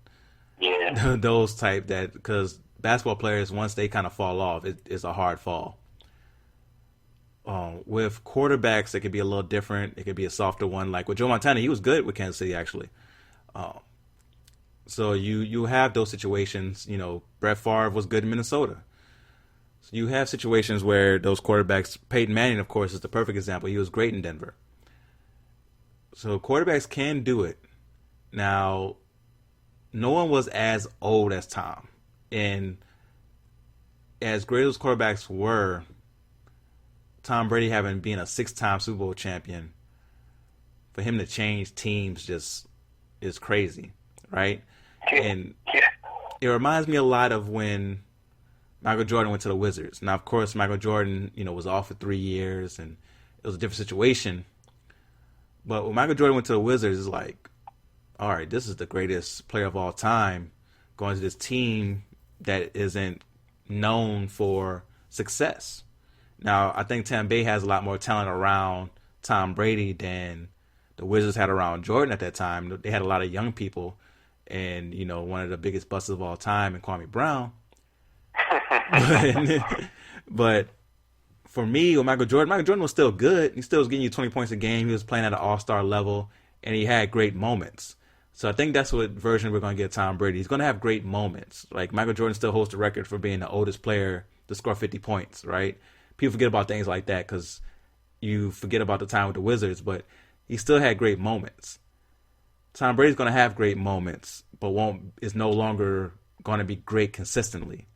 those type because basketball players, once they kind of fall off, it's a hard fall. with quarterbacks, it could be a little different. It could be a softer one. Like with Joe Montana, he was good with Kansas City, actually. So you have those situations. You know, Brett Favre was good in Minnesota. So you have situations where those quarterbacks, Peyton Manning, of course, is the perfect example. He was great in Denver. So quarterbacks can do it. Now, no one was as old as Tom. And as great as quarterbacks were, Tom Brady having been a 6-time Super Bowl champion, for him to change teams just is crazy, right? And it reminds me a lot of when Michael Jordan went to the Wizards. Now, of course, Michael Jordan, was off for 3 years, and it was a different situation. But when Michael Jordan went to the Wizards, it's like, all right, this is the greatest player of all time going to this team that isn't known for success. Now, I think Tampa Bay has a lot more talent around Tom Brady than the Wizards had around Jordan at that time. They had a lot of young people, and, one of the biggest busts of all time in Kwame Brown. But for me, with Michael Jordan was still good. He still was getting you 20 points a game. He was playing at an all-star level, and he had great moments. So I think that's what version we're going to get Tom Brady. He's going to have great moments. Like Michael Jordan still holds the record for being the oldest player to score 50 points, right? People forget about things like that because you forget about the time with the Wizards, but he still had great moments. Tom Brady's going to have great moments, but is no longer going to be great consistently.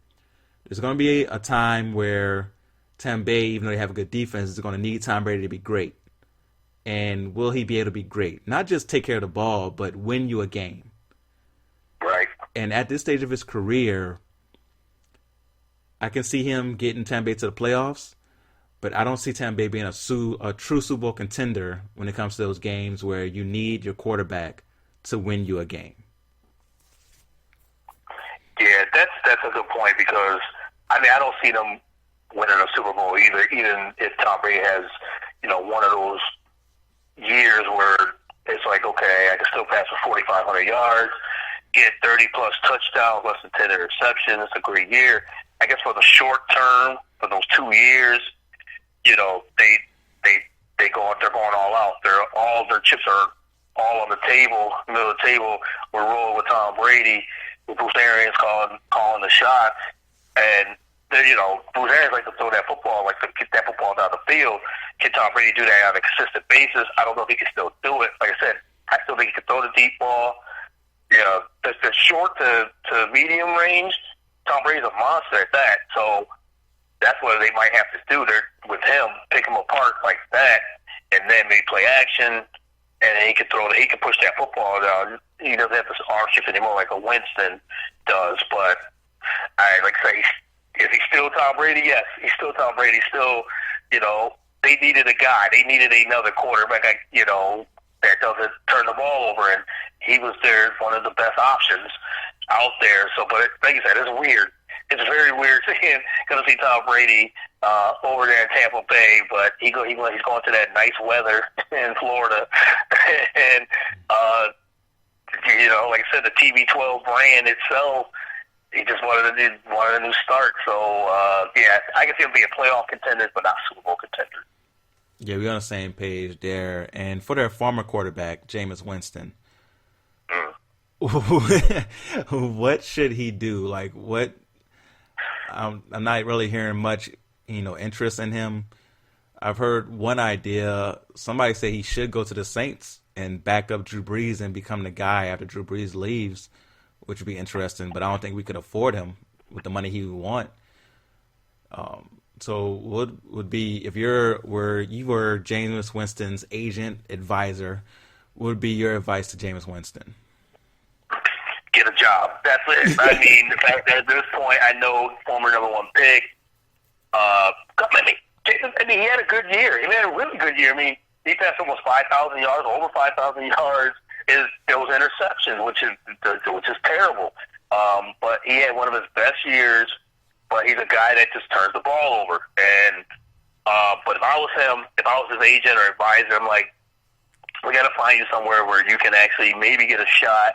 There's going to be a time where Tampa Bay, even though they have a good defense, is going to need Tom Brady to be great. And will he be able to be great? Not just take care of the ball, but win you a game. Right. And at this stage of his career, I can see him getting Tampa Bay to the playoffs, but I don't see Tampa Bay being a true Super Bowl contender when it comes to those games where you need your quarterback to win you a game. Yeah, that's a good point because, I don't see them winning a Super Bowl either, even if Tom Brady has, one of those years where it's like, okay, I can still pass for 4,500 yards, get 30-plus touchdowns, less than 10 interceptions. It's a great year. I guess for the short term, for those 2 years, they're going all out. All their chips are all on the table, middle of the table. We're rolling with Tom Brady, with Bruce Arians calling the shot, and Bruce Arians like to throw that football, like to get that football down the field. Can Tom Brady do that on a consistent basis? I don't know if he can still do it. Like I said, I still think he can throw the deep ball. The short to medium range, Tom Brady's a monster at that. So that's what they might have to do with him, pick him apart like that, and then maybe play action, and then he can push that football down. He doesn't have to arm shift anymore like a Winston does. But like I say, is he still Tom Brady? Yes, he's still Tom Brady. Still, they needed a guy. They needed another quarterback, that doesn't turn the ball over, and he was one of the best options out there. So, but like you said, it's weird. It's very weird seeing going to see Tom Brady over there in Tampa Bay, but he's going to that nice weather in Florida, and like I said, the TB12 brand itself. He just wanted a new start. So, I can see him being playoff contenders, but not Super Bowl contenders. Yeah, we're on the same page there. And for their former quarterback, Jameis Winston, what should he do? Like, what? I'm not really hearing much, interest in him. I've heard one idea. Somebody say he should go to the Saints and back up Drew Brees and become the guy after Drew Brees leaves, which would be interesting, but I don't think we could afford him with the money he would want. So what would be, if you were Jameis Winston's agent, advisor, what would be your advice to Jameis Winston? Get a job. That's it. The fact that at this point, I know former number 1 pick, he had a good year. He had a really good year. He passed almost 5,000 yards, over 5,000 yards. There was interceptions, which is terrible. But he had one of his best years. But he's a guy that just turns the ball over. And but if I was him, if I was his agent or advisor, I'm like, we got to find you somewhere where you can actually maybe get a shot.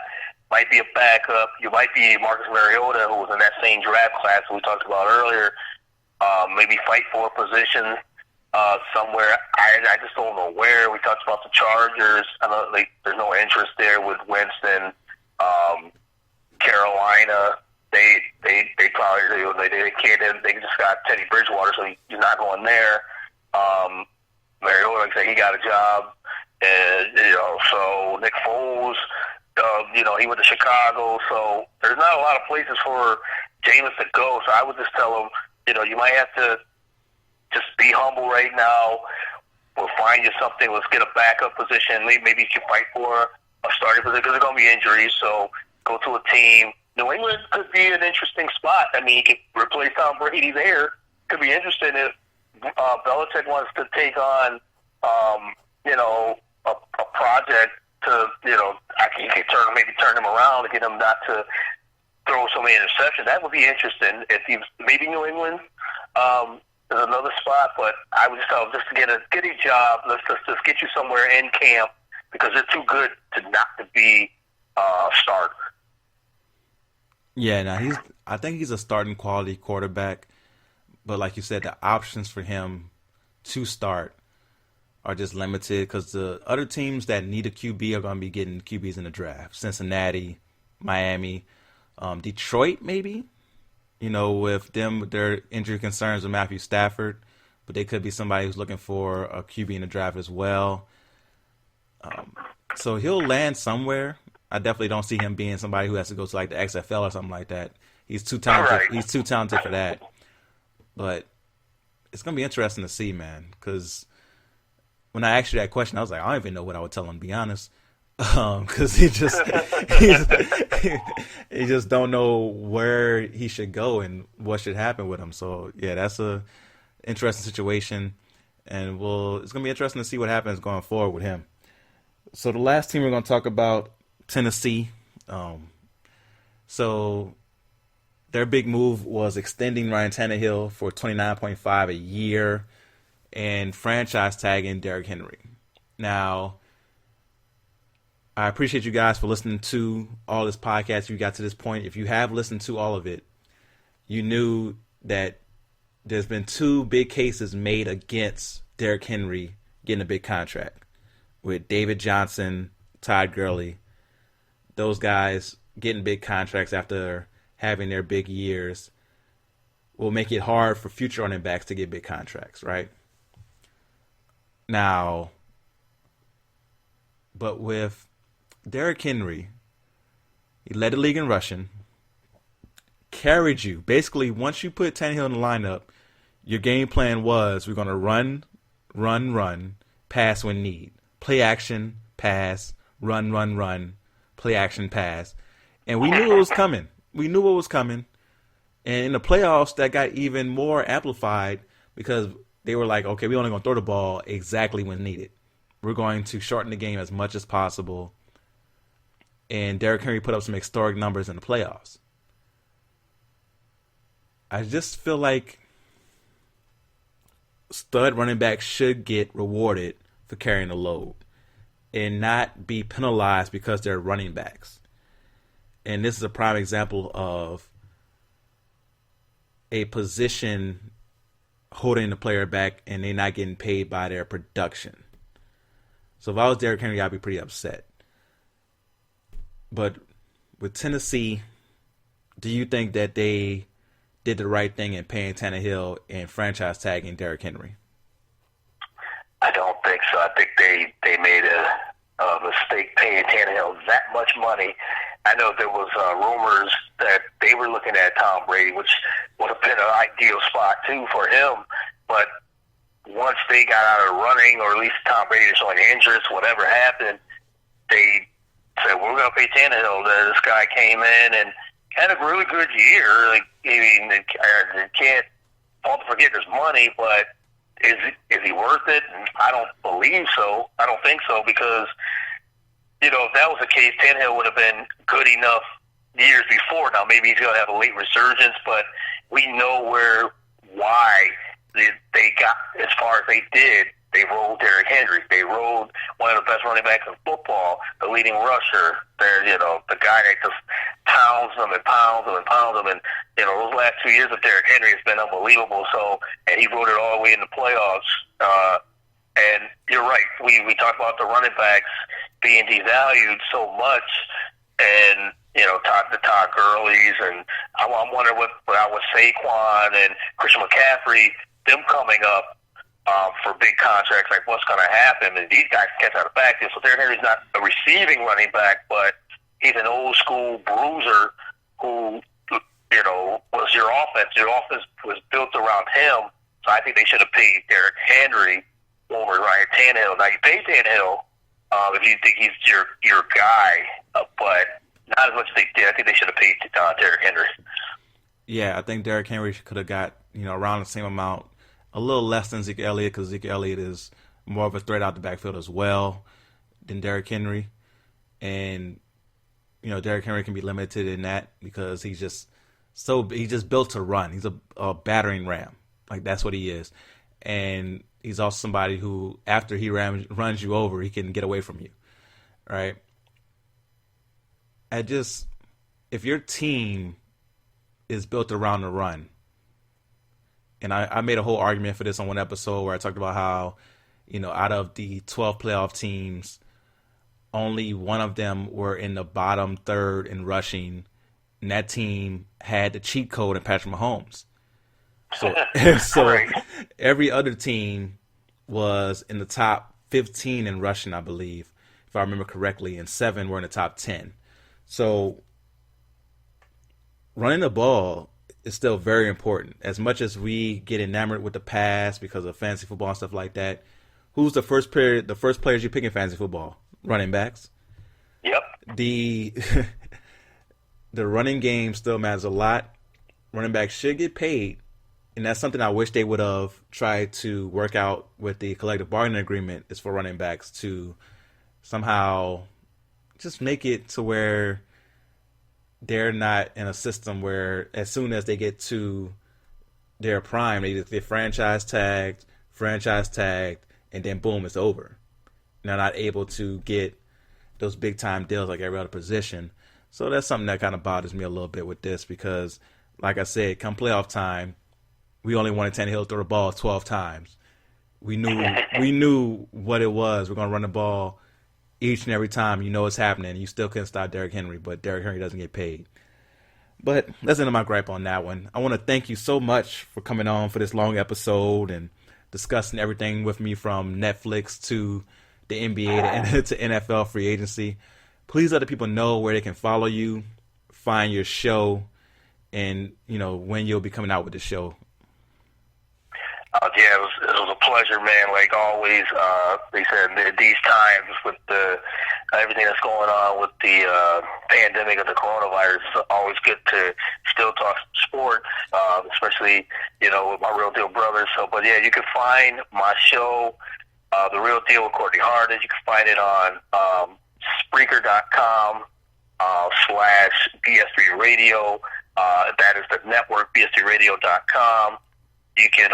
Might be a backup. You might be Marcus Mariota, who was in that same draft class we talked about earlier. Maybe fight for a position somewhere. I just don't know where. We talked about the Chargers. I know there's no interest there with Winston. Carolina, they probably they can't. They just got Teddy Bridgewater, so he's not going there. Mariota, like I said, he got a job, and so Nick Foles, he went to Chicago. So there's not a lot of places for Jameis to go. So I would just tell him, you might have to just be humble right now. We'll find you something. Let's get a backup position. Maybe you can fight for a starting position because there's going to be injuries. So go to a team. New England could be an interesting spot. I mean, you could replace Tom Brady there. Could be interesting if Belichick wants to take on, a project to, he could turn him around to get him not to throw so many interceptions. That would be interesting. If he's maybe New England. There's another spot, but I would just tell him just to get a job. Let's just get you somewhere in camp because they're too good to not to be a starter. Yeah, now I think he's a starting quality quarterback, but like you said, the options for him to start are just limited because the other teams that need a QB are going to be getting QBs in the draft. Cincinnati, Miami, Detroit maybe. With their injury concerns with Matthew Stafford, but they could be somebody who's looking for a QB in the draft as well. So he'll land somewhere. I definitely don't see him being somebody who has to go to like the XFL or something like that. He's too talented. Right. He's too talented for that. But it's gonna be interesting to see, man. Because when I asked you that question, I was like, I don't even know what I would tell him, to be honest. Because he just don't know where he should go and what should happen with him. So yeah, that's a interesting situation, and it's gonna be interesting to see what happens going forward with him. So the last team we're gonna talk about, Tennessee. So their big move was extending Ryan Tannehill for $29.5 a year and franchise tagging Derrick Henry. Now, I appreciate you guys for listening to all this podcast. If you got to this point, if you have listened to all of it, you knew that there's been two big cases made against Derrick Henry getting a big contract with David Johnson, Todd Gurley. Those guys getting big contracts after having their big years will make it hard for future running backs to get big contracts, right? Now, but with Derrick Henry, he led the league in rushing, carried you. Basically, once you put Tannehill in the lineup, your game plan was we're going to run, pass when need. Play action, pass, run, play action, pass. And we knew it was coming. And in the playoffs, that got even more amplified because they were like, okay, we're only going to throw the ball exactly when needed. We're going to shorten the game as much as possible. And Derrick Henry put up some historic numbers in the playoffs. I just feel like stud running backs should get rewarded for carrying the load and not be penalized because they're running backs. And this is a prime example of a position holding the player back and they're not getting paid by their production. So if I was Derrick Henry, I'd be pretty upset. But with Tennessee, do you think that they did the right thing in paying Tannehill and franchise tagging Derrick Henry? I don't think so. I think they made a mistake paying Tannehill that much money. I know there was rumors that they were looking at Tom Brady, which would have been an ideal spot too for him. But once they got out of running, or at least Tom Brady was showing interest, whatever happened, they said, we're going to pay Tannehill. This guy came in and had a really good year. Like, I mean, they can't fault to forget there's money, but is he worth it? I don't believe so. I don't think so because, if that was the case, Tannehill would have been good enough years before. Now, maybe he's going to have a late resurgence, but we know why they got as far as they did They rolled Derrick Henry. They rolled one of the best running backs in football, the leading rusher. They're, the guy that just pounds them and pounds them and pounds them. And, those last 2 years of Derrick Henry has been unbelievable. So, and he rode it all the way in the playoffs. And you're right. We talk about the running backs being devalued so much. And, the Todd Gurley's. And I'm wondering what with Saquon and Christian McCaffrey, them coming up for big contracts, like what's going to happen. And these guys catch out of the backfield. So Derrick Henry's not a receiving running back, but he's an old school bruiser who, was your offense. Your offense was built around him. So I think they should have paid Derrick Henry over Ryan Tannehill. Now you pay Tannehill if you think he's your guy, but not as much as they did. I think they should have paid Derrick Henry. Yeah, I think Derrick Henry could have got around the same amount. A little less than Zeke Elliott, because Zeke Elliott is more of a threat out the backfield as well than Derrick Henry. And, Derrick Henry can be limited in that because he's just built to run. He's a battering ram. Like, that's what he is. And he's also somebody who, after he runs you over, he can get away from you. Right? If your team is built around the run, and I made a whole argument for this on one episode where I talked about how, out of the 12 playoff teams, only one of them were in the bottom third in rushing, and that team had the cheat code in Patrick Mahomes. So every other team was in the top 15 in rushing, I believe, if I remember correctly, and 7 were in the top 10. So running the ball is still very important. As much as we get enamored with the pass because of fantasy football and stuff like that, who's the first players you pick in fantasy football? Running backs. Yep. The running game still matters a lot. Running backs should get paid, and that's something I wish they would have tried to work out with the collective bargaining agreement, is for running backs to somehow just make it to where they're not in a system where as soon as they get to their prime, they get franchise tagged, and then boom, it's over. They're not able to get those big time deals like every other position. So that's something that kind of bothers me a little bit with this because, like I said, come playoff time, we only wanted Tannehill to throw the ball 12 times. We knew what it was. We're going to run the ball each and every time. It's happening. You still couldn't stop Derrick Henry, but Derrick Henry doesn't get paid. But that's the end of my gripe on that one. I want to thank you so much for coming on for this long episode and discussing everything with me from Netflix to the NBA to NFL free agency. Please let the people know where they can follow you, find your show, and when you'll be coming out with the show. Yeah, it was a pleasure, man. Like always, they said these times with everything that's going on with the pandemic of the coronavirus, it's always good to still talk sports, especially with my Real Deal brothers. So, but yeah, you can find my show, The Real Deal with Courtney Harden. You can find it on Spreaker.com /BS3 Radio. That is the network, BS3Radio.com. You can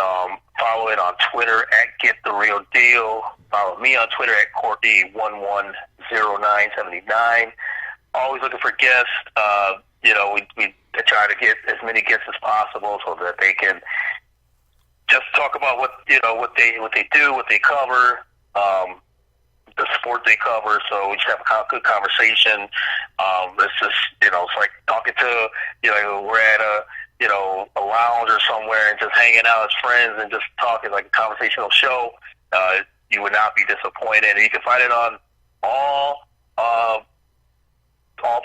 follow it on Twitter at Get The Real Deal. Follow me on Twitter at Courtney110979. Always looking for guests. We try to get as many guests as possible so that they can just talk about what they do, what they cover, the sport they cover. So we just have a good conversation. It's just it's like talking to we're at a lounge or somewhere and just hanging out as friends and just talking, like a conversational show. You would not be disappointed. And you can find it on all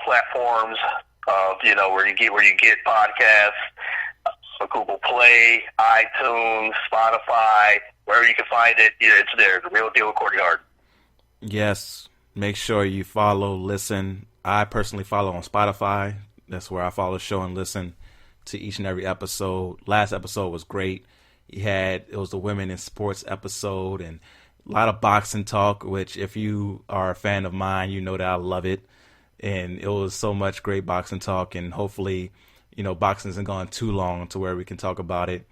platforms where you get podcasts, Google Play, iTunes, Spotify, wherever you can find it. It's there. The Real Deal with Courtney Harden. Yes, make sure you follow, listen. I personally follow on Spotify. That's where I follow the show and listen to each and every episode. Last episode was great. It was the women in sports episode and a lot of boxing talk, which if you are a fan of mine, you know that I love it. And it was so much great boxing talk, and hopefully, boxing isn't gone too long to where we can talk about it.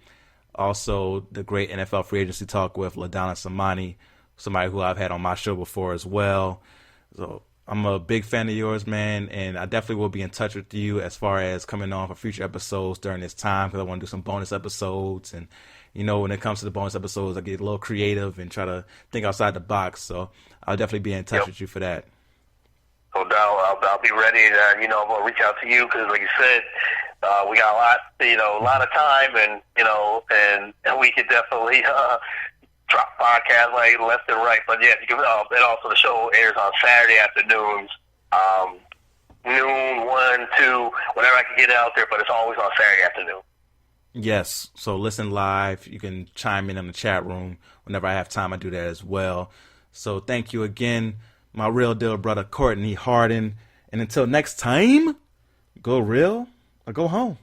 Also, the great NFL free agency talk with LaDonna Samani, somebody who I've had on my show before as well. So I'm a big fan of yours, man, and I definitely will be in touch with you as far as coming on for future episodes during this time, because I want to do some bonus episodes. And, you know, when it comes to the bonus episodes, I get a little creative and try to think outside the box. So I'll definitely be in touch with you for that. No doubt. I'll be ready to, you know, I'm going to reach out to you because, like you said, we got a lot of time, and, you know, and we could definitely drop podcasts like left and right. But yeah, and also the show airs on Saturday afternoons, noon, 1, 2, whenever I can get it out there, but it's always on Saturday afternoon. Yes, so listen live. You can chime in the chat room. Whenever I have time, I do that as well. So thank you again, my real deal brother, Courtney Harden. And until next time, go real or go home.